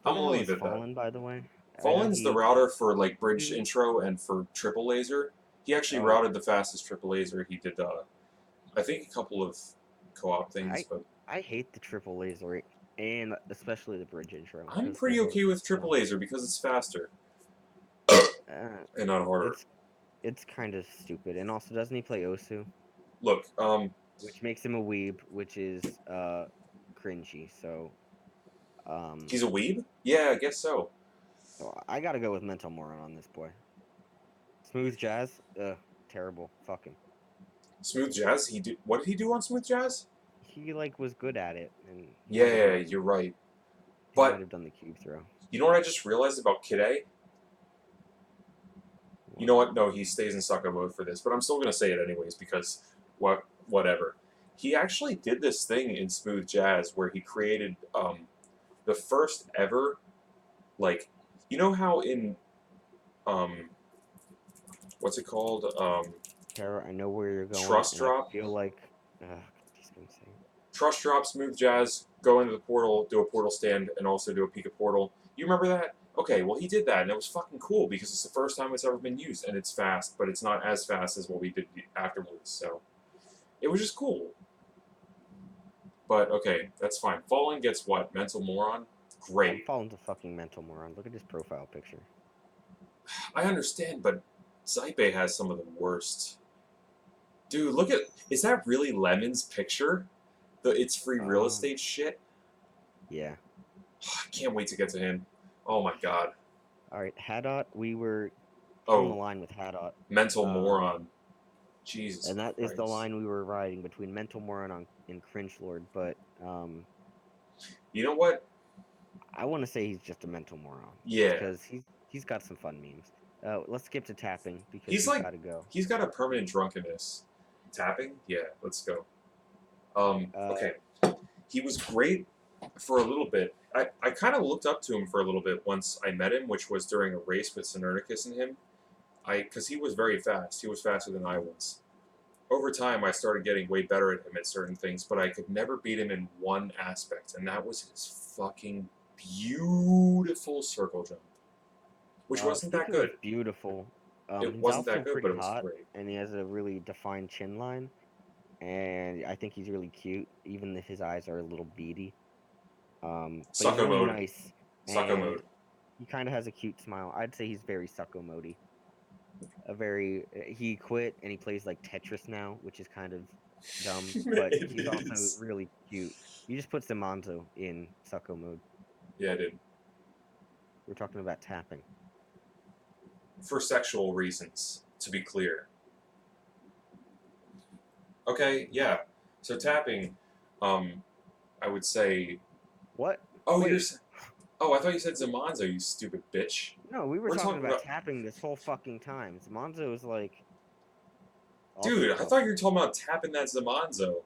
I'm gonna leave it at that. Fallen, by the way. Fallen's the router for like bridge intro and for triple laser. He actually routed the fastest triple laser. He did, I think, a couple of co-op things, but I hate the triple laser and especially the bridge intro. I'm pretty okay with triple laser because it's faster and not harder. It's kind of stupid, and also doesn't he play Osu? Look, which makes him a weeb, which is cringy. So, he's a weeb? Yeah, I guess so. So I gotta go with Mental Moron on this boy. Smooth Jazz, terrible. Fuck him. Smooth Jazz? What did he do on Smooth Jazz? He was good at it, and yeah, you're right. He might have done the cube throw. You know what I just realized about Kid A? You know what? No, he stays in sucker mode for this, but I'm still gonna say it anyways because whatever. He actually did this thing in Smooth Jazz where he created the first ever, like, you know how in what's it called? Tara, I know where you're going. Trust drop. I feel like he's gonna say Trust drop, Smooth Jazz, go into the portal, do a portal stand, and also do a Pika portal. You remember that? Okay, well he did that, and it was fucking cool because it's the first time it's ever been used, and it's fast, but it's not as fast as what we did afterwards. So it was just cool. But okay, that's fine. Fallen gets what? Mental Moron? Great. Fallen's a fucking mental moron. Look at his profile picture. I understand, but Zype has some of the worst. Dude, look at... Is that really Lemon's picture? The It's Free Real Estate shit? Yeah. I can't wait to get to him. Oh my god. Alright, Hadot, we were on the line with Hadot. Mental Moron. Jesus And that Christ. is the line we were riding between Mental Moron and Cringe Lord, but you know what? I want to say he's just a mental moron. Yeah. Because he's got some fun memes. Let's skip to tapping because he's like, gotta go. He's got a permanent drunkenness. Tapping? Yeah, let's go. Okay. He was great for a little bit. I kind of looked up to him for a little bit once I met him, which was during a race with Sinerticus and him. Because he was very fast. He was faster than I was. Over time, I started getting way better at him at certain things, but I could never beat him in one aspect, and that was his fucking beautiful circle jump. Which wasn't that good. Beautiful. It wasn't that good, but it was great. And he has a really defined chin line. And I think he's really cute, even if his eyes are a little beady. Sucko mode. Nice. Sucko mode. He kind of has a cute smile. I'd say he's very sucko mode-y. He quit and he plays like Tetris now, which is kind of dumb, but he's also really cute. You just put Simanzo in sucko mode. Yeah, I did. We're talking about tapping. For sexual reasons, to be clear. Okay, yeah. So tapping, I would say... What? Oh, I thought you said Zamanzo, you stupid bitch. No, we're talking about tapping this whole fucking time. Zamanzo is like... Dude, I thought you were talking about tapping that Zamanzo.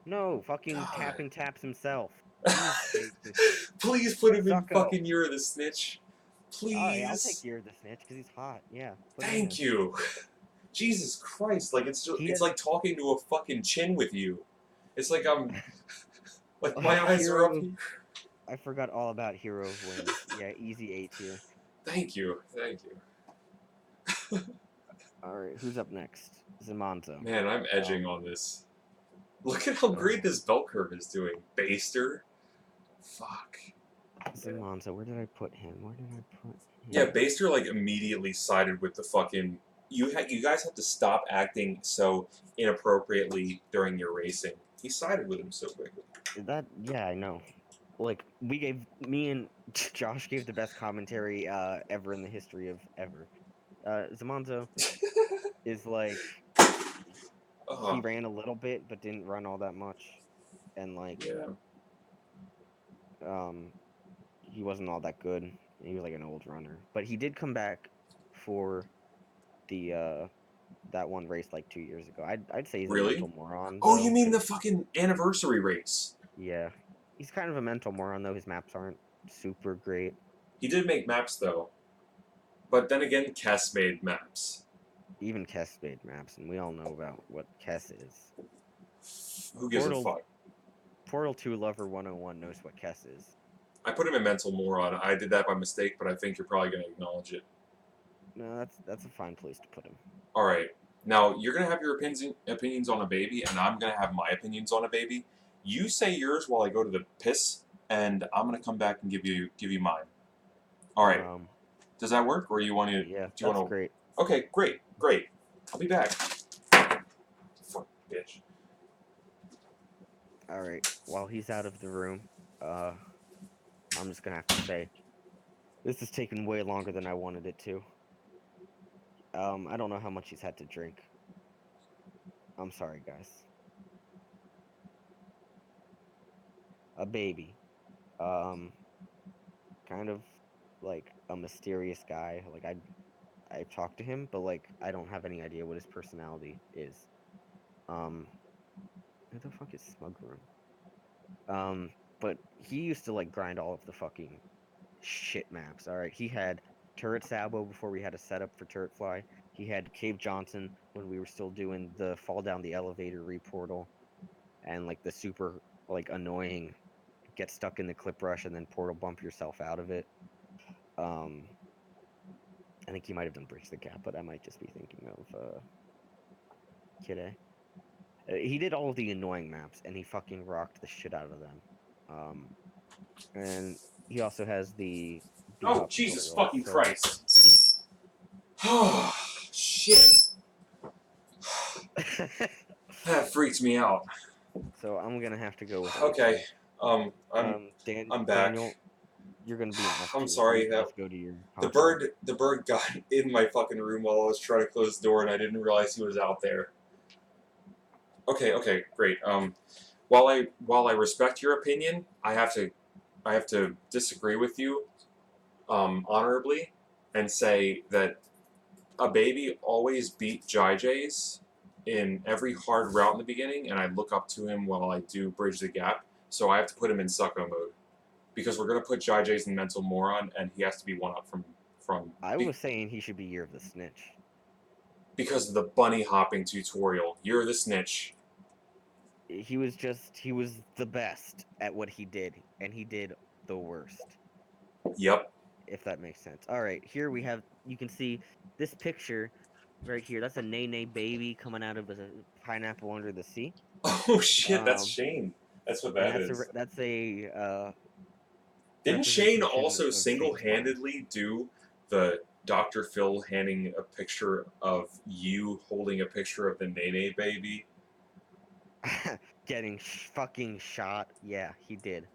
No, fucking tapping taps himself. hate this shit. Please put him in Suck up. fucking Year of the Snitch. Alright, I'll take Please. Year of the Snitch because he's hot. Yeah. Put him in Thank there. you. Jesus Christ, like it's He it's has like talking to a fucking chin with you. It's like I'm like my eyes are up Hero. here. I forgot all about Hero wins. Yeah, easy A tier. Thank you. Thank you. Alright, who's up next? Zamanzo. Man, I'm edging on this. Look at how great this bell curve is doing. Baster. Fuck. Zamanzo, where did I put him? Where did I put him? Yeah, Baster like immediately sided with the fucking. You guys have to stop acting so inappropriately during your racing. He sided with him so quickly. Yeah, I know. Like me and Josh gave the best commentary ever in the history of ever. Zamanzo is like he ran a little bit but didn't run all that much, and like Yeah. he wasn't all that good. He was like an old runner, but he did come back for the that one race like 2 years ago. I'd say he's a Really? mental moron. Oh, Though, you mean the 'cause- fucking anniversary race? yeah, he's kind of a mental moron though. His maps aren't super great. He did make maps though. But then again, Kess made maps. Even Kess made maps, and we all know about what Kess is. Who gives a fuck? Portal 2 Lover 101 knows what Kess is. I put him in mental moron. I did that by mistake, but I think you're probably going to acknowledge it. No, that's a fine place to put him. All right. Now, you're going to have your opinions on a baby, and I'm going to have my opinions on a baby. You say yours while I go to the piss, and I'm going to come back and give you mine. All right. Does that work, or you want to? Yeah, do you that's great. Okay, great. I'll be back. Fuck, bitch. All right. While he's out of the room, I'm just gonna have to say, this has taken way longer than I wanted it to. I don't know how much he's had to drink. I'm sorry, guys. A baby. Kind of like a mysterious guy. Like I've talked to him, but like I don't have any idea what his personality is. Who the fuck is Smug Room? But he used to like grind all of the fucking shit maps. All right, he had Turret Sabo before we had a setup for Turret Fly. He had Cave Johnson when we were still doing the fall down the elevator reportal, and like the super like annoying get stuck in the clip rush and then portal bump yourself out of it. I think he might have done Bridge the Gap, but I might just be thinking of Kid A. He did all of the annoying maps, and he fucking rocked the shit out of them. And he also has the Oh, Jesus fucking Christ. Oh, shit. That freaks me out. So I'm gonna have to go with. Okay. I'm back. Daniel, you're gonna be. I'm sorry. Let's go to your. The bird got in my fucking room while I was trying to close the door, and I didn't realize he was out there. Okay, great. While I respect your opinion, I have to disagree with you, honorably, and say that a baby always beat JJ's in every hard route in the beginning, and I look up to him while I do Bridge the Gap, so I have to put him in sucko mode. Because we're going to put JJ's in mental moron, and he has to be one up from... I was saying he should be Year of the Snitch. Because of the bunny hopping tutorial. You're the snitch. He was the best at what he did, and he did the worst. Yep. If that makes sense. Alright, here we have, you can see this picture right here. That's a Nene baby coming out of a pineapple under the sea. Oh shit, that's Shane. That's what that is. That's a Didn't Shane also single-handedly do the Dr. Phil handing a picture of you holding a picture of the Nene baby? Getting fucking shot. Yeah, he did.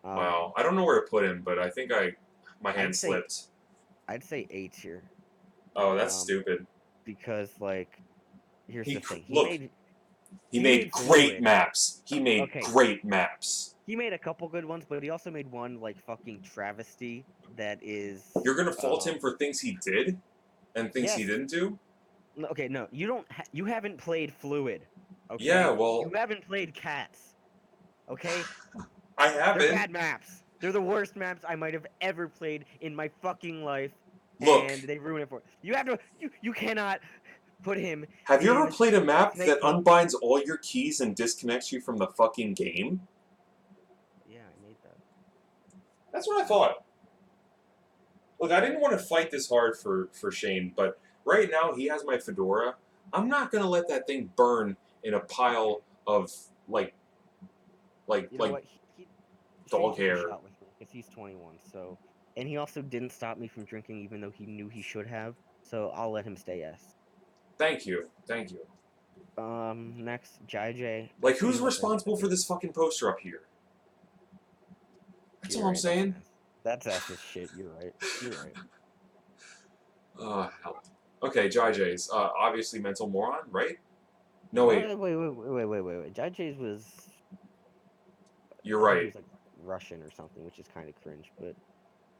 Wow. I don't know where to put him, but I think my hand slipped. I'd say A tier. Oh, that's stupid. Because, like, here's the thing. He made great maps. He made great maps. He made a couple good ones, but he also made one, like, fucking travesty that is... You're gonna fault him for things he did? And things he didn't do? Okay, no. You haven't played Fluid. Okay? Yeah, well... You haven't played Cats. Okay? I They're haven't. bad maps. They're the worst maps I might have ever played in my fucking life, Look, and they ruin it for you. Have to. You cannot put him have you ever in played a map that Snake. unbinds all your keys and disconnects you from the fucking game? Yeah, I made that. That's what I thought. Look, I didn't want to fight this hard for Shane, but right now he has my fedora. I'm not gonna let that thing burn in a pile of like You know what? dog Shane took a hair. shot with me because he's 21. So, and he also didn't stop me from drinking, even though he knew he should have. So I'll let him stay S. Thank you, thank you. Next, JJ. Like, That's who's pretty much responsible for this fucking poster up here? That's all I'm saying. That's S's shit. You're right. You're right. Hell. Okay, JJ's obviously mental moron, right? No, wait, Wait. JJ's was. you're I think he right. was like Russian or something, which is kind of cringe. But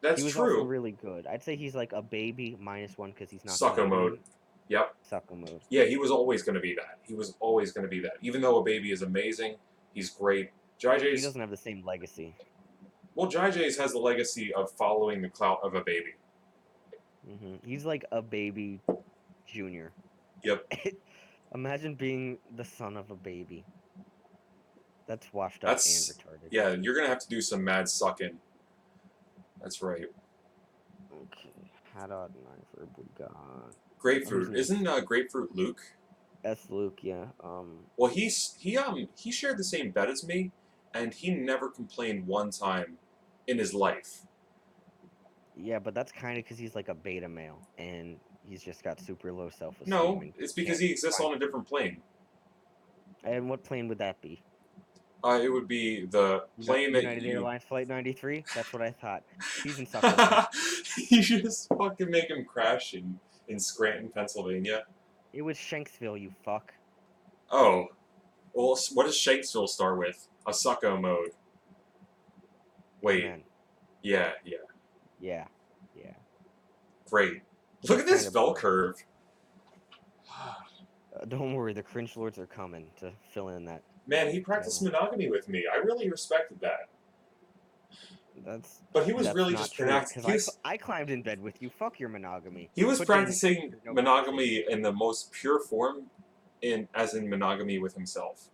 That's he was also true. really good. I'd say he's like a baby -1 because he's not Sucko Canadian. mode. Yep. Sucko mode. Yeah, he was always going to be that. He was always going to be that. Even though a baby is amazing, he's great. He JJ's. doesn't have the same legacy. Well, JJ's has the legacy of following the clout of a baby. He's like a baby junior. Yep. Imagine being the son of a baby. That's washed up That's and retarded. yeah. You're gonna have to do some mad sucking. That's right. Okay. Hadad 9 for Bugan. Grapefruit. Isn't Grapefruit Luke? S Luke, yeah. Well, he shared the same bed as me, and he never complained one time in his life. Yeah, but that's kind of because he's like a beta male, and he's just got super low self-esteem. No, and it's because can't he exists find- on a different plane. And what plane would that be? It would be the plane that United you. Airlines Flight 93? That's what I thought. He's in Sucko. You should just fucking make him crash in Scranton, Pennsylvania. It was Shanksville, you fuck. Oh. Well, what does Shanksville start with? A sucko mode. Wait. Amen. Yeah. Yeah. Great. Look at this bell curve. Don't worry, the cringe lords are coming to fill in that. Man, he practiced monogamy with me. I really respected that. But he was really just practicing. I climbed in bed with you. Fuck your monogamy. He was practicing monogamy in the most pure form, as in monogamy with himself.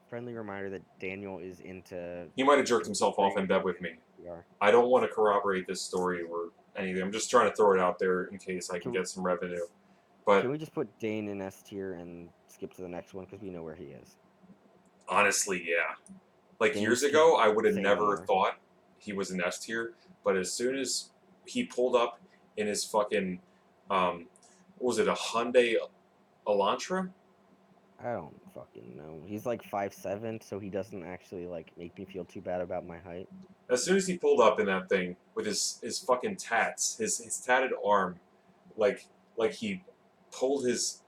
Friendly reminder that Daniel is into. He might have jerked himself off in bed with me. I don't want to corroborate this story or anything. I'm just trying to throw it out there in case I can get some revenue. But can we just put Dane in S tier and skip to the next one because we know where he is? Honestly, yeah. Like years ago, I would have never thought he was an S tier. But as soon as he pulled up in his fucking, what was it, a Hyundai Elantra? I don't fucking know. He's like 5'7", so he doesn't actually like make me feel too bad about my height. As soon as he pulled up in that thing with his fucking tats, his tatted arm, like he pulled his.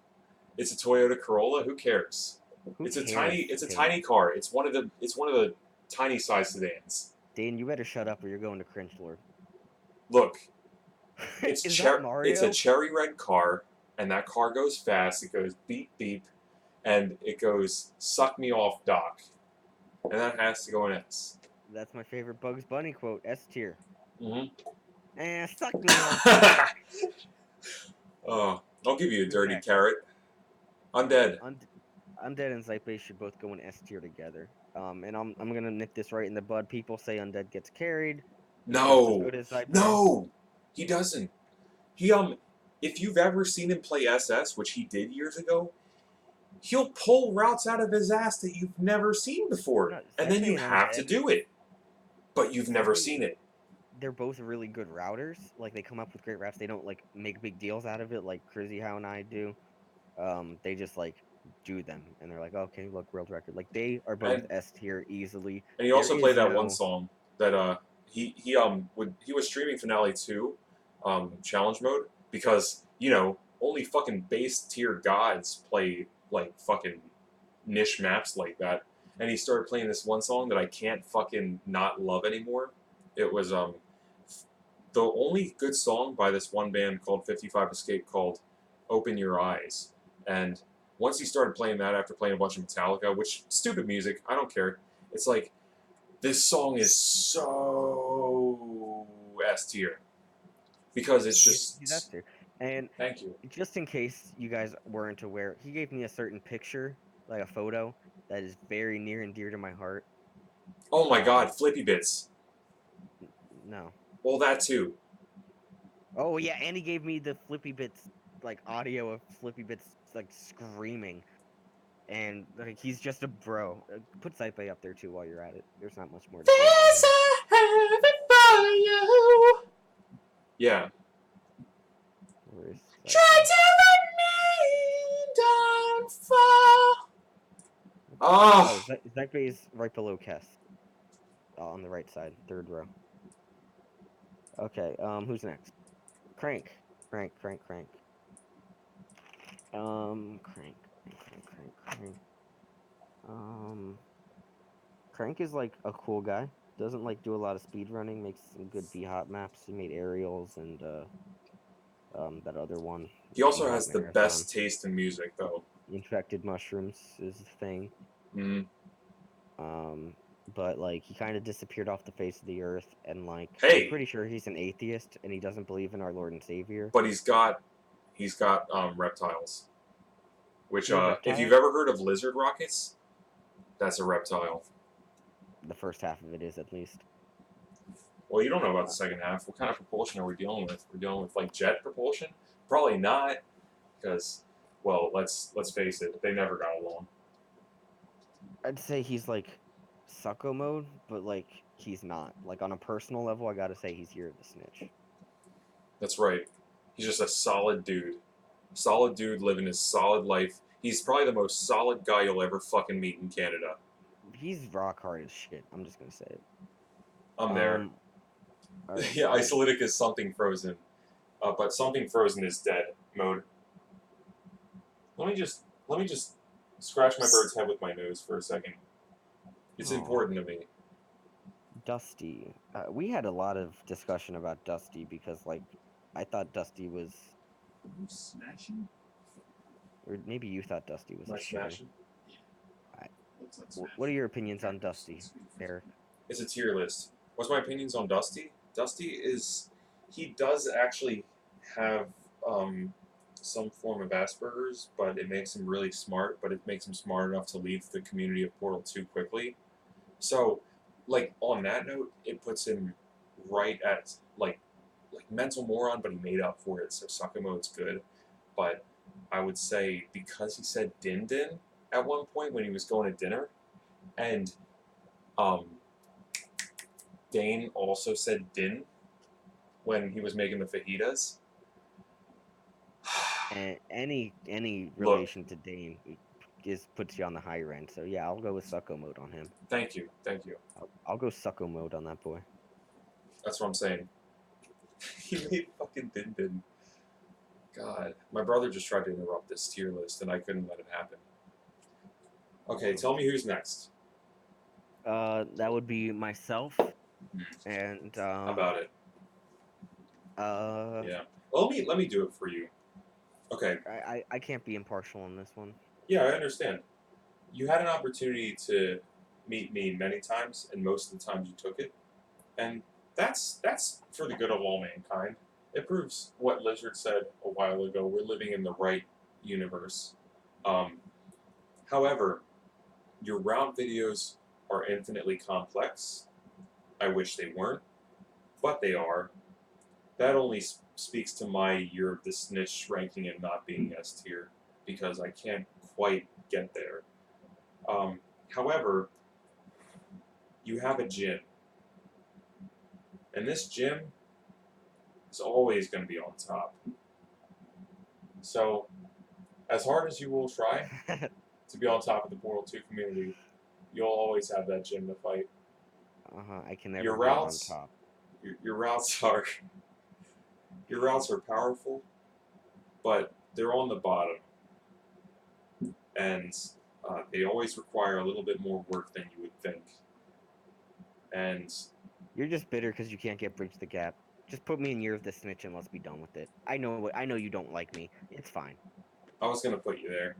It's a Toyota Corolla. Who cares? It's a tiny car. It's one of the tiny size sedans. Dane, you better shut up or you're going to cringe lord. Look, it's Is that Mario? It's a cherry red car, and that car goes fast. It goes beep beep, and it goes suck me off, Doc, and that has to go in S. That's my favorite Bugs Bunny quote. S tier. Suck me off. I'll give you a dirty carrot. Undead. Undead and Zeitbase should both go in S tier together. And I'm gonna nip this right in the bud. People say Undead gets carried. No, he doesn't. If you've ever seen him play SS, which he did years ago, he'll pull routes out of his ass that you've never seen before, and then you have to do it. But you've never seen it. They're both really good routers. Like, they come up with great routes. They don't, like, make big deals out of it like Crizzy How and I do. They just, like, do them. And they're like, okay, look, world record. Like, they are both S tier easily. And he also played that one song that he was streaming Finale 2 challenge mode because, only fucking base tier gods play, like, fucking niche maps like that. And he started playing this one song that I can't fucking not love anymore. It was the only good song by this one band called 55 Escape called Open Your Eyes. And once he started playing that after playing a bunch of Metallica, which, stupid music, I don't care. It's like, This song is so S tier because it's He's S just. tier. And Thank you. just in case you guys weren't aware, he gave me a certain picture, like a photo, that is very near and dear to my heart. Oh my God, Flippy Bits. No. Well, that too. Oh yeah, and he gave me the Flippy Bits like audio of Flippy Bits like screaming, and like he's just a bro. Put Saipai up there too while you're at it. There's not much more to say about There's him. a heaven for you. Yeah. Where's Try Saipai? to let me down fall. Oh, Oh, Saipai right below Kess, on the right side, third row. Okay, who's next? Crank, Crank. Crank. Crank is like a cool guy. Doesn't like do a lot of speed running. Makes some good B hop maps. He made aerials and that other one, he B also hop has the marathon. best taste in music, though. Infected mushrooms is the thing. Mm. Um, but like he kind of disappeared off the face of the earth, and like I'm Hey, pretty sure he's an atheist and he doesn't believe in our Lord and Savior. but he's got reptiles. Which He has if you've reptiles. ever heard of lizard rockets, that's a reptile. The first half of it is at least. Well, you don't know about the second half. What kind of propulsion are we dealing with? We're dealing with like jet propulsion? Probably not, because, well, let's face it, they never got along. I'd say he's like sucko mode, but like he's not. Like on a personal level, I gotta say he's Year of the Snitch. That's right. He's just a solid dude. Solid dude living his solid life. He's probably the most solid guy you'll ever fucking meet in Canada. He's rock hard as shit. I'm just gonna say it. I'm there. Um, all right, Yeah, who's Isolytic is something frozen, but something frozen is dead mode. Let me just scratch my bird's head with my nose for a second. It's Aw, important to me. Dusty. We had a lot of discussion about Dusty because like I thought Dusty was, Are you smashing? or maybe you thought Dusty was Am a I shitter. smashing? I, Looks like what are smashing. your opinions on Dusty, Eric? It's a tier list. What's my opinions on Dusty? Dusty is he does actually have some form of Asperger's, but it makes him really smart. But it makes him smart enough to leave the community of Portal 2 quickly. So, like on that note, it puts him right at like mental moron, but he made up for it. So Sakamoto's good, but I would say because he said din din at one point when he was going to dinner, and um, Dane also said din when he was making the fajitas. And any Look, relation to Dane is puts you on the higher end. So yeah, I'll go with sucko mode on him. thank you. I'll go sucko mode on that boy. That's what I'm saying. He made fucking din din. God, my brother just tried to interrupt this tier list, and I couldn't let it happen. Okay, tell me who's next. That would be myself, and How about it? uh, Yeah. Well, let me do it for you. Okay. I can't be impartial on this one. Yeah, I understand. You had an opportunity to meet me many times, and most of the times you took it, and that's for the good of all mankind. It proves what Lizard said a while ago. We're living in the right universe. Um, however, your route videos are infinitely complex. I wish they weren't, but they are. That only speaks to my Year of the Snitch ranking and not being S tier because I can't quite get there. However, you have a gym, and this gym is always going to be on top. So, as hard as you will try to be on top of the Portal 2 community, you'll always have that gym to fight. I can never Your be on routes, top. your routes are your routes are powerful, but they're on the bottom, and they always require a little bit more work than you would think. And You're just bitter because you can't get Bridge the Gap. Just put me in Year of the Snitch and let's be done with it. I know you don't like me. It's fine. I was gonna put you there.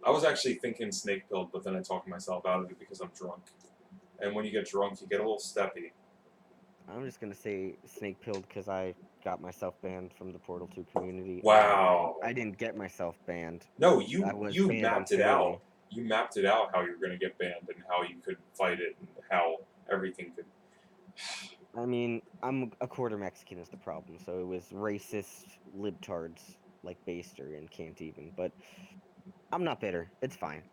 I was actually thinking snake pilled, but then I talked myself out of it because I'm drunk. And when you get drunk, you get a little steppy. I'm just gonna say snake pilled because I got myself banned from the Portal 2 community. Wow. I didn't get myself banned. No, I you was you banned mapped it unfairly. out. You mapped it out how you're gonna get banned and how you could fight it and how everything could. I mean, I'm a quarter Mexican is the problem, so it was racist libtards like Baster and Can't Even. But I'm not bitter. It's fine.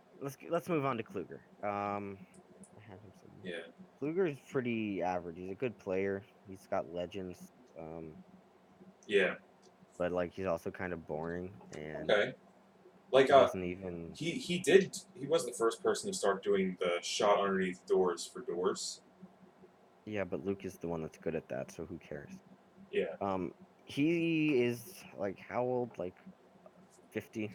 Let's move on to Kluger. I have him somewhere. Yeah. Kluger is pretty average. He's a good player. He's got legends. Yeah. But like he's also kind of boring and Okay. Like he doesn't even. he was the first person to start doing the shot underneath doors for doors. Yeah, but Luke is the one that's good at that, so who cares? Yeah. He is like how old? Like 50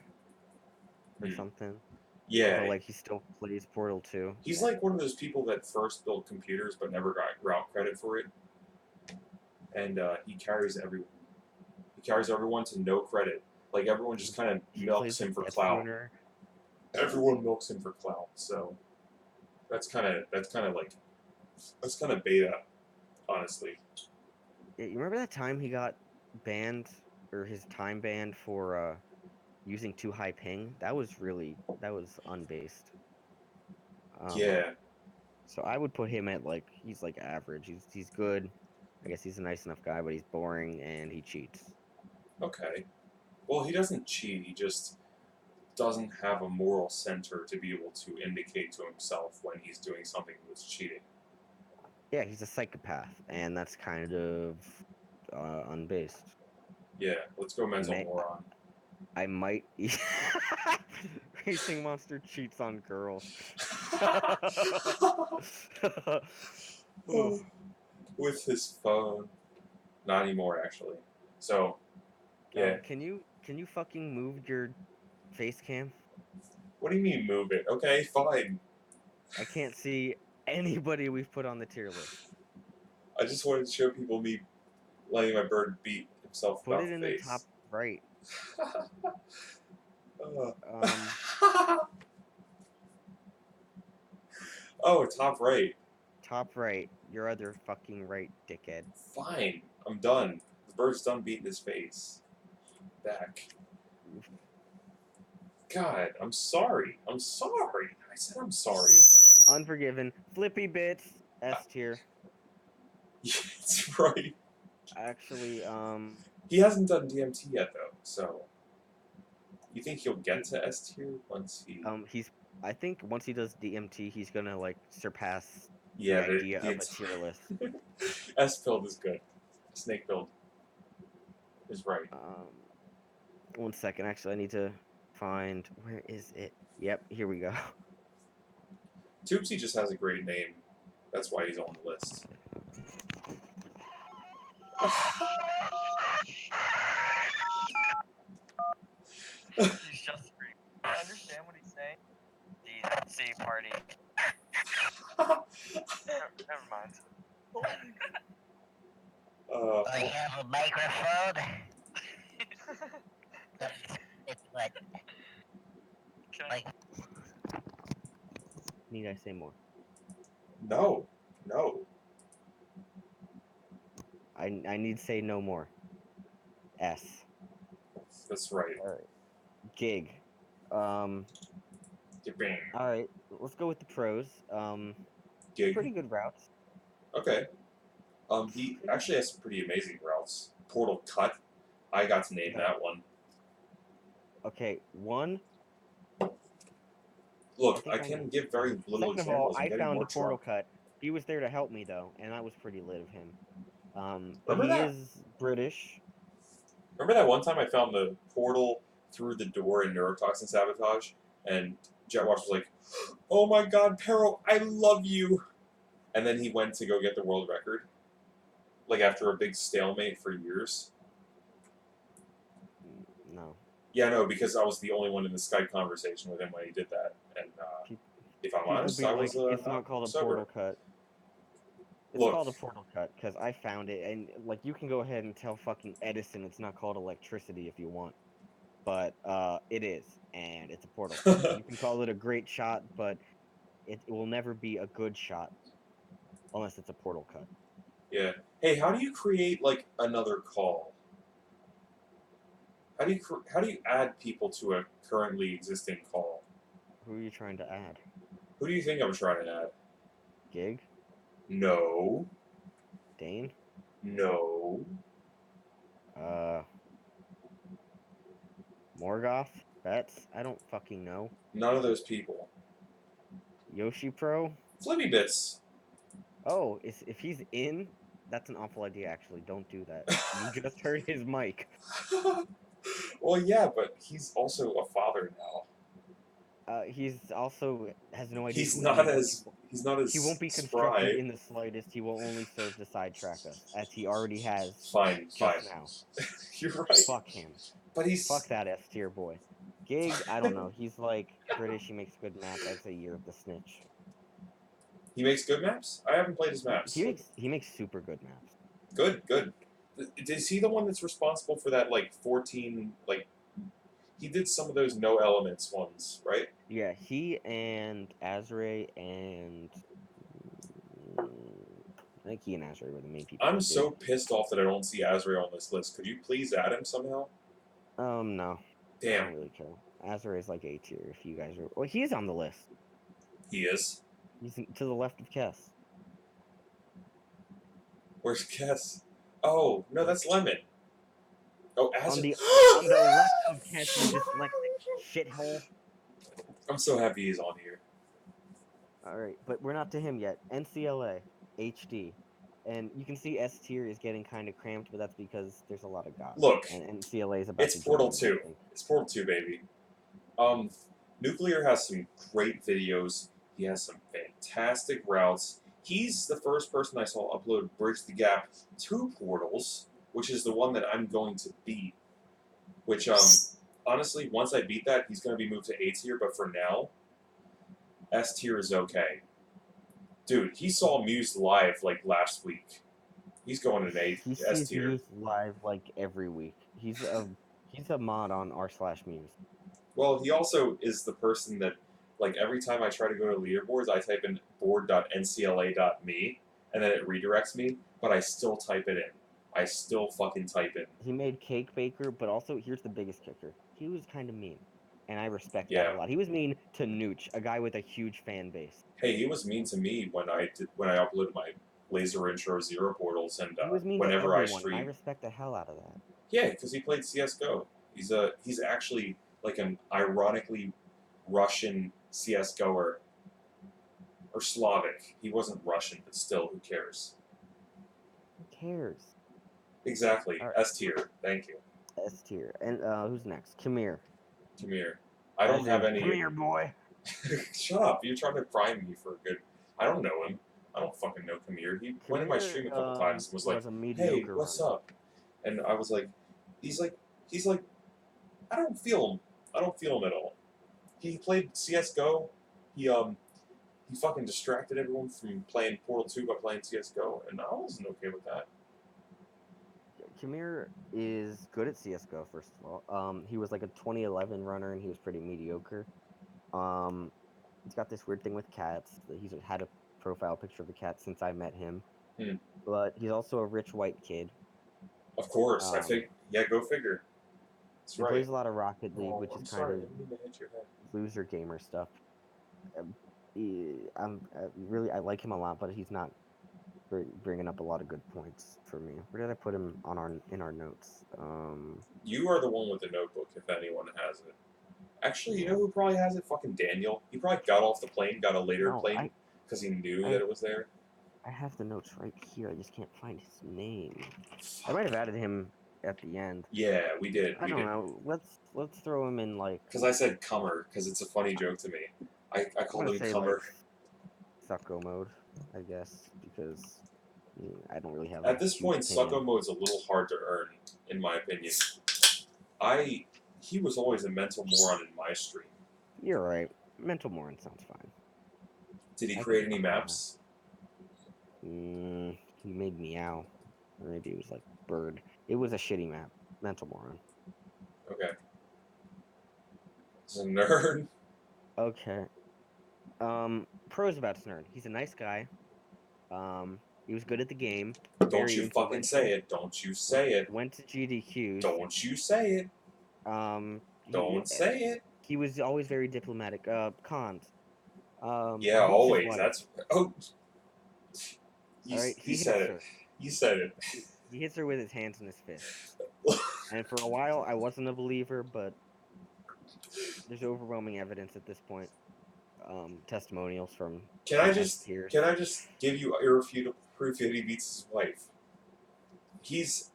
or Hmm. something. Yeah. But like he still plays Portal 2. He's like one of those people that first built computers but never got route credit for it, and he carries everyone. He carries everyone to no credit. Like everyone just kind of He milks plays him with for Death clout. Runer. Everyone milks him for clout. So that's kind of beta, honestly. Yeah, you remember that time he got banned or his time banned for using too high ping? That was unbased. Yeah. So I would put him at like he's like average. He's good. I guess he's a nice enough guy, but he's boring and he cheats. Okay. Well, he doesn't cheat. He just doesn't have a moral center to be able to indicate to himself when he's doing something that's cheating. Yeah, he's a psychopath, and that's kind of unbased. Yeah. Let's go mental May moron. I might Racing Monster cheats on girls. Oof. With his phone. Not anymore, actually. So, yeah. Can you fucking move your face cam? What do you mean move it? Okay, fine. I can't see anybody we've put on the tier list. I just wanted to show people me letting my bird beat himself Put about it in the the face. top right. Uh. Oh, top right. Top right. Your other fucking right, dickhead. Fine. I'm done. The bird's done beating his face. Back. God, I'm sorry. I'm sorry. I said I'm sorry. Unforgiven. Flippy bits. S tier. Yeah, that's right. Actually, He hasn't done DMT yet, though, so. You think he'll get to S tier once he. he's. I think once he does DMT, he's gonna like surpass Yeah, the idea the of a tier list. S build is good. Snake build is right. 1 second. Actually, I need to find where is it. Yep, here we go. Tubesy just has a great name. That's why he's on the list. He's just screaming. I understand what he's saying. DMC party. Never mind. I have a microphone. It's what? Like, Need I say more? No, no. I need to say no more. S. That's right. All right. Gig. Bang. All right. Let's go with the pros. Gig. Pretty good routes. Okay. He actually has some pretty amazing routes. Portal Cut. I got to name that one. Okay, one. Look, I can give very little Second of all, examples. I'm I getting found more the portal drunk. cut. He was there to help me though, and that was pretty lit of him. But Remember he that? is British. Remember that one time I found the portal through the door in Neurotoxin Sabotage, and Jetwatch was like, "Oh my God, Peril, I love you," and then he went to go get the world record, like after a big stalemate for years. No. Yeah, no, because I was the only one in the Skype conversation with him when he did that, and if I'm People honest, be I like, was it's not called a sober. portal cut. It's Look, called a portal cut because I found it, and like you can go ahead and tell fucking Edison it's not called electricity if you want, but it is, and it's a portal. You can call it a great shot, but it will never be a good shot. unless it's a portal cut. Yeah. Hey, how do you create like another call? How do you add people to a currently existing call? Who are you trying to add? Who do you think I'm trying to add? Gig? No. Dane? No. Morgoth? Betts? I don't fucking know. None of those people. Yoshi Pro? Flippy Bits. Oh, if he's in, that's an awful idea, actually. Don't do that. You just heard his mic. Well, yeah, but he's also a father now. He's also has no idea He's who not any of as people. he's not as He won't be spry. constructed in the slightest. He will only serve to sidetrack us, as he already has Fine, just fine. now. You're right. Fuck him. But he's Fuck that S tier boy. Gig, I don't know. He's like British. He makes good maps. I'd say Year of the Snitch. he makes good maps. I haven't played his maps. He makes super good maps. Good, good. Is he the one that's responsible for that like 14 like? He did some of those no elements ones, right? Yeah, he and Azray and I think he and Azray were the main people. I'm that so did. pissed off that I don't see Azrael on this list. Could you please add him somehow? No. I Damn, don't really care. Azray is like A tier. If you guys are, well, he is on the list. he is. He's to the left of Kess. Where's Kess? Oh no, that's Lemon. Oh, On Azrael. the left of Kess, you dyslexic shithole. I'm so happy he's on here. All right, but we're not to him yet. NCLA, HD, and you can see S tier is getting kind of cramped, but that's because there's a lot of gods. Look, and NCLA is about it's to Portal join, 2. It's Portal 2, baby. Nuclear has some great videos. He has some fantastic routes. He's the first person I saw upload Bridge the Gap 2 Portals, which is the one that I'm going to beat. Which, honestly, once I beat that, he's going to be moved to A tier, but for now, S tier is okay. Dude, he saw Muse live, like, last week. He's going to an He S sees tier. Muse live like every week. He's a mod on r/Muse. Well, he also is the person that, like, every time I try to go to leaderboards, I type in board.ncla.me, and then it redirects me, but I still type it in. I still fucking type in. He made Cake Baker, but also here's the biggest kicker. He was kind of mean, and I respect that Yeah. a lot. He was mean to Nooch, a guy with a huge fan base. Hey, he was mean to me when I uploaded my Laser Intro Zero Portals, and He was mean whenever to I everyone, and I stream. respect the hell out of that. Yeah, because he played CS:GO. He's actually like an ironically Russian CS:GOer. Or Slavic. He wasn't Russian, but still, who cares? Who cares? Exactly. All right. S tier. Thank you. S tier. And who's next? Kamir. Come here. I don't have any. Come here, boy. Shut up. You're trying to prime me for a good. I don't know him. I don't fucking know Kamir. He went in my stream a couple times and was like, a hey, mediocre what's runner. up? And I was like, he's like, I don't feel him. I don't feel him at all. He played CS:GO. He fucking distracted everyone from playing Portal 2 by playing CS:GO, and I wasn't okay with that. Kamir is good at CS:GO. First of all, he was like a 2011 runner, and he was pretty mediocre. He's got this weird thing with cats. He's had a profile picture of a cat since I met him. But he's also a rich white kid. Of course, I think. Yeah, go figure. That's he right. plays a lot of Rocket League, which I'm is sorry. kind I didn't mean to hit your head. of loser gamer stuff. I like him a lot, but he's not bringing up a lot of good points for me. Where did I put him in our notes? You are the one with the notebook, if anyone has it. Actually, you know who probably has it? Fucking Daniel. He probably got off the plane, got a later plane, because he knew that it was there. I have the notes right here. I just can't find his name. I might have added him at the end. Yeah, we did. I don't know. Let's throw him in like. Because I said Cummer, because it's a funny joke to me. I called him Cummer. Like, Sucko mode, I guess, because I don't really have. At this point, Sucko mode's a little hard to earn, in my opinion. He was always a mental moron in my stream. You're right. Mental moron sounds fine. Did he create any maps? He made Meow. Or maybe it was like Bird. It was a shitty map. Mental moron. Okay. He's a nerd. Okay. Pros about Snerd. He's a nice guy. He was good at the game. Don't very you fucking say it. Don't you say it. Went to GDQs. Don't you say it. Don't say it. He was always very diplomatic. Cons. Yeah, Beats his always. wife. That's oh. You, All right, you hits said it. her. You said it. He hits her with his hands and his fists. And for a while, I wasn't a believer, but there's overwhelming evidence at this point. Testimonials from Can I my just peers. give you irrefutable proof that he beats his wife? He's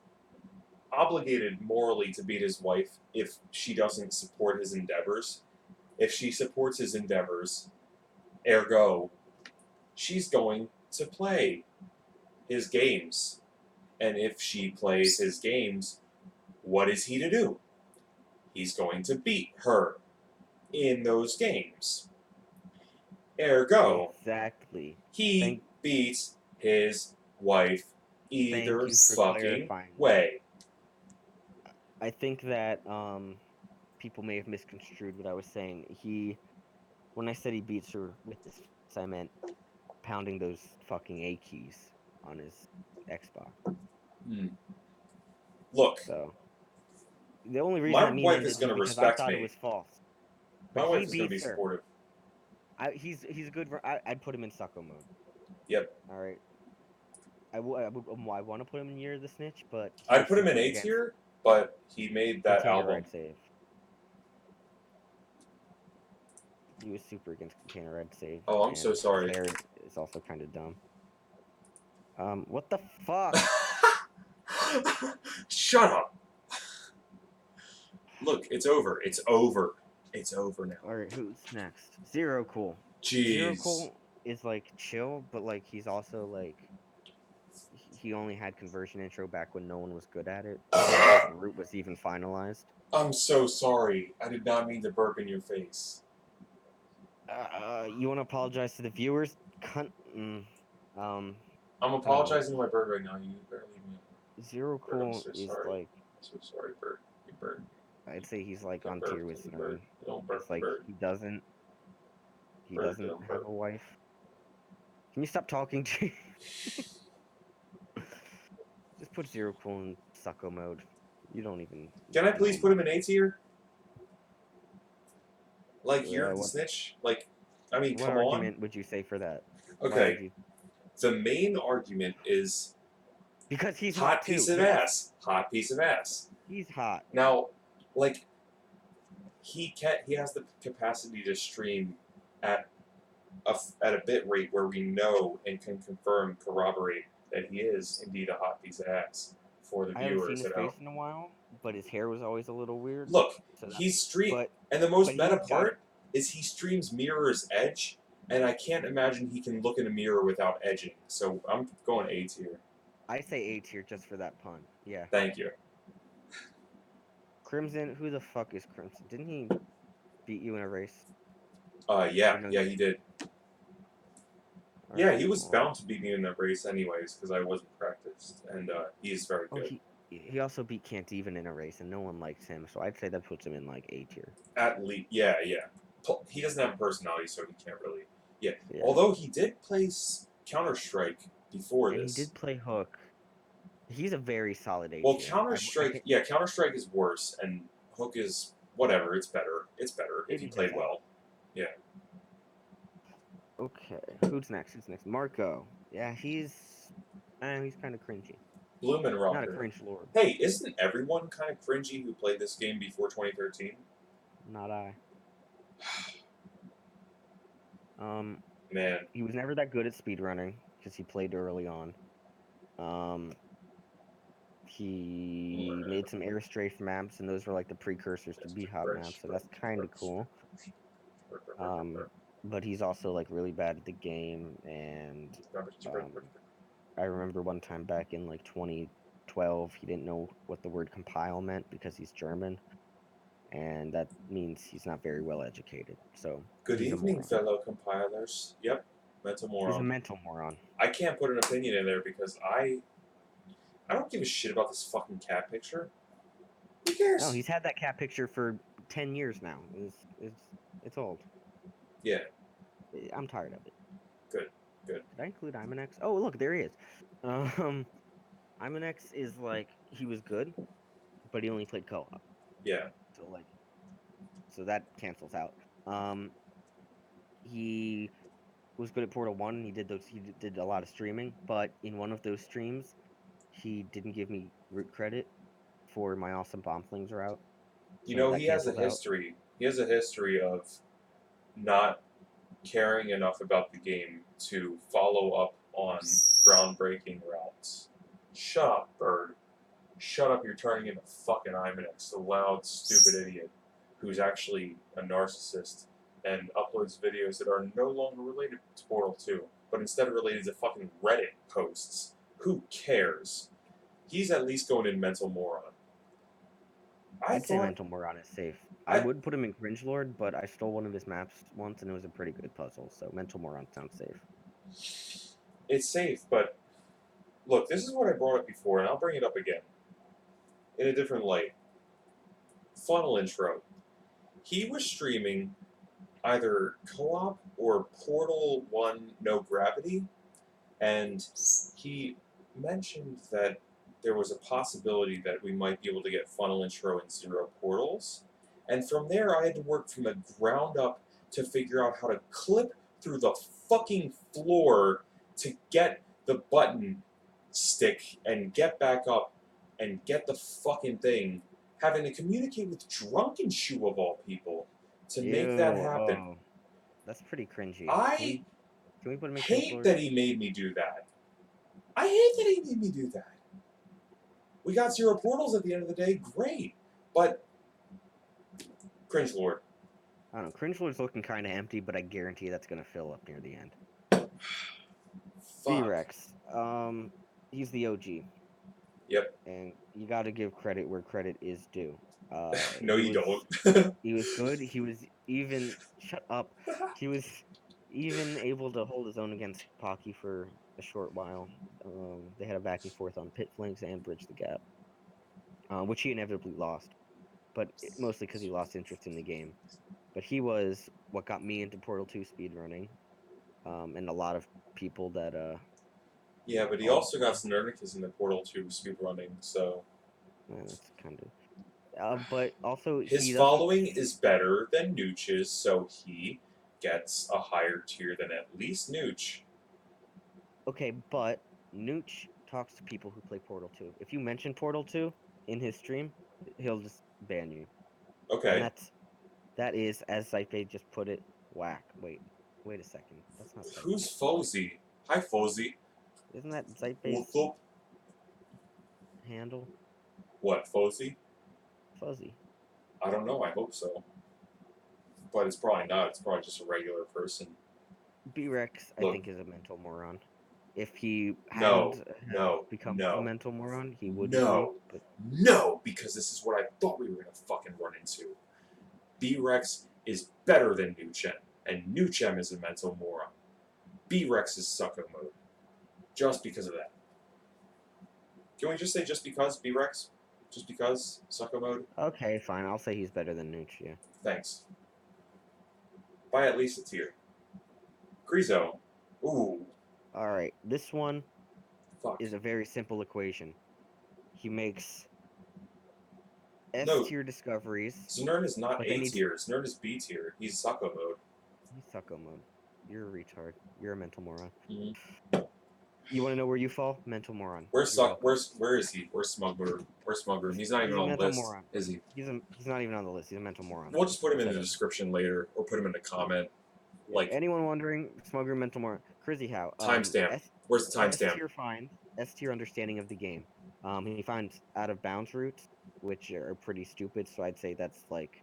obligated morally to beat his wife if she doesn't support his endeavors. If she supports his endeavors, ergo, she's going to play his games. And if she plays his games, what is he to do? He's going to beat her in those games. Ergo, Exactly. he beats his wife either fucking way. I think that people may have misconstrued what I was saying. When I said he beats her with this, I meant pounding those fucking A keys on his Xbox. Look, So the only reason my that meme wife ended is going to was because respect I thought me. it was false. My But wife he is going to be beats her. supportive. He's a good. I'd put him in sucko mode. Yep. All right. I want to put him in Year of the Snitch, but I'd put him in A tier, but he made that Container album. Red Save. He was super against Container Red Save. Oh, I'm so sorry. Hair is also kind of dumb. What the fuck? Shut up. Look, it's over. It's over. It's over now. Alright, who's next? Zero Cool. Jeez. Zero Cool is like chill, but like he's also like he only had conversion intro back when no one was good at it. The route was even finalized. I'm so sorry. I did not mean to burp in your face. You want to apologize to the viewers? I'm apologizing to my bird right now. You better leave me alone. Zero Bird, I'm Cool so is sorry. like I'm so sorry, bird. You bird. I'd say he's like Don't on burp, tier with don't burp. Snurn. Don't burp, It's like bird. he doesn't Bird, don't have burp. a wife. Can you stop talking to? Just put Zero Cool in sucko mode. You don't even. Can I please put him in A tier? Like, Yeah, you're the what- snitch? Like, I mean, What come argument would you say for that? Why would Okay. you- The main argument is Because he's hot too. piece of Yes, ass. Hot piece of ass. He's hot. Now, like, he has the capacity to stream at a bit rate where we know and can corroborate that he is indeed a hot piece of ass for the I haven't seen viewers his at home. face in a while, but his hair was always a little weird. Look, So that- he's stream, but- and the most but meta he's got- part is he streams Mirror's Edge, and I can't imagine he can look in a mirror without edging. So I'm going A tier. I say A tier just for that pun. Yeah. Thank you. Crimson, who the fuck is Crimson? Didn't he beat you in a race? Yeah, he did. Yeah, Alright, he was well- bound to beat me in that race anyways because I wasn't practiced, and he's very Oh, good. he also beat Can't Even in a race, and no one likes him. So I'd say that puts him in like A tier. At least, yeah. He doesn't have a personality, so he can't really. Yeah. Yeah. Although he did play Counter-Strike before And this. he did play Hook. He's a very solid A tier. Well, Counter-Strike, Counter-Strike is worse, and Hook is whatever. It's better. It's better if he played well. Yeah. Okay, who's next? Marco. Yeah, he's kind of cringy. Bloomin' Rocker. Not a cringe lord. Hey, isn't everyone kind of cringy who played this game before 2013? Not I. Man. He was never that good at speedrunning because he played early on. He made some air strafe maps, and those were like the precursors to B-Hop maps, so that's kind of cool. But he's also like really bad at the game, and I remember one time back in like 2012, he didn't know what the word compile meant because he's German, and that means he's not very well educated. So Good he's a evening, moron. fellow compilers. Yep, mental moron. He's a mental moron. I can't put an opinion in there because I don't give a shit about this fucking cat picture. Who cares? No, he's had that cat picture for 10 years now. It's old. Yeah. I'm tired of it. Good. Did I include Imanex? Oh, look, there he is. Imanex is like he was good, but he only played co-op. Yeah. So that cancels out. He was good at Portal 1. He did a lot of streaming, but in one of those streams, he didn't give me root credit for my awesome bomb flings route. You So know, that he has a cancels out. history. He has a history of not caring enough about the game to follow up on groundbreaking routes. Shut up, bird. Shut up, you're turning into fucking Imanex, the loud, stupid idiot who's actually a narcissist and uploads videos that are no longer related to Portal 2, but instead related to fucking Reddit posts. Who cares? He's at least going in mental moron. I'd say Mental Moron is safe. I would put him in Cringe Lord, but I stole one of his maps once and it was a pretty good puzzle, so Mental Moron sounds safe. It's safe, but look, this is what I brought up before, and I'll bring it up again in a different light. Funnel intro. He was streaming either co-op or Portal 1 No Gravity, and he mentioned that there was a possibility that we might be able to get funnel intro in Zero Portals. And from there, I had to work from the ground up to figure out how to clip through the fucking floor to get the button stick and get back up and get the fucking thing, having to communicate with Drunken Shoe of all people to make that happen. Oh, that's pretty cringy. I Can we put him in Cringe hate Lord? that he made me do that. I hate that he made me do that. We got Zero Portals at the end of the day, great. But Cringe Lord. I don't know. Cringe Lord's looking kind of empty, but I guarantee that's going to fill up near the end. V-Rex. He's the OG. Yep. And you got to give credit where credit is due. No, you don't. He was good. He was even. Shut up. He was even able to hold his own against Pocky for a short while. They had a back and forth on pit flanks and bridge the gap, which he inevitably lost, but mostly because he lost interest in the game. But he was what got me into Portal 2 speedrunning, and a lot of people that. Yeah, but he also got Nernicus in the Portal 2 speedrunning, so. That's kind of. But also his following is better than Nooch's, so he gets a higher tier than at least Nooch. Okay, but Nooch talks to people who play Portal 2. If you mention Portal 2 in his stream, he'll just ban you. Okay. And that is, as Zype just put it, whack. Wait a second. That's not Zype. Who's Fozzy? Hi, Fozzy. Isn't that Zype's What's up? handle? What, Fozzy? Fuzzy. I don't know, I hope so. But it's probably not. It's probably just a regular person. B-Rex, I think, is a mental moron. If he No, become a mental moron, he would be. But... No, because this is what I thought we were going to fucking run into. B-Rex is better than Nuchem, and Nuchem is a mental moron. B-Rex is sucko mode. Just because of that. Can we just say just because, B-Rex? Just because, sucko mode? Okay, fine. I'll say he's better than Nooch, yeah. Thanks. By at least a tier. Grizo. Ooh. Alright, this one is a very simple equation. He makes S-tier discoveries. Znern is not A tier. Znern is B tier. He's sucko mode. He's sucko mode. You're a retard. You're a mental moron. Mm-hmm. You want to know where you fall? Mental moron. Where is he? Where's Smuggler? Where's Smuggler? He's not even on the list. Moron. Is he? He's not even on the list. He's a mental moron. We'll just put him in the description later, or put him in the comment. Like anyone wondering, Smuggler mental moron. Crizzy how? Timestamp. Where's the timestamp? S-tier find. S-tier understanding of the game. He finds out of bounds routes, which are pretty stupid. So I'd say that's like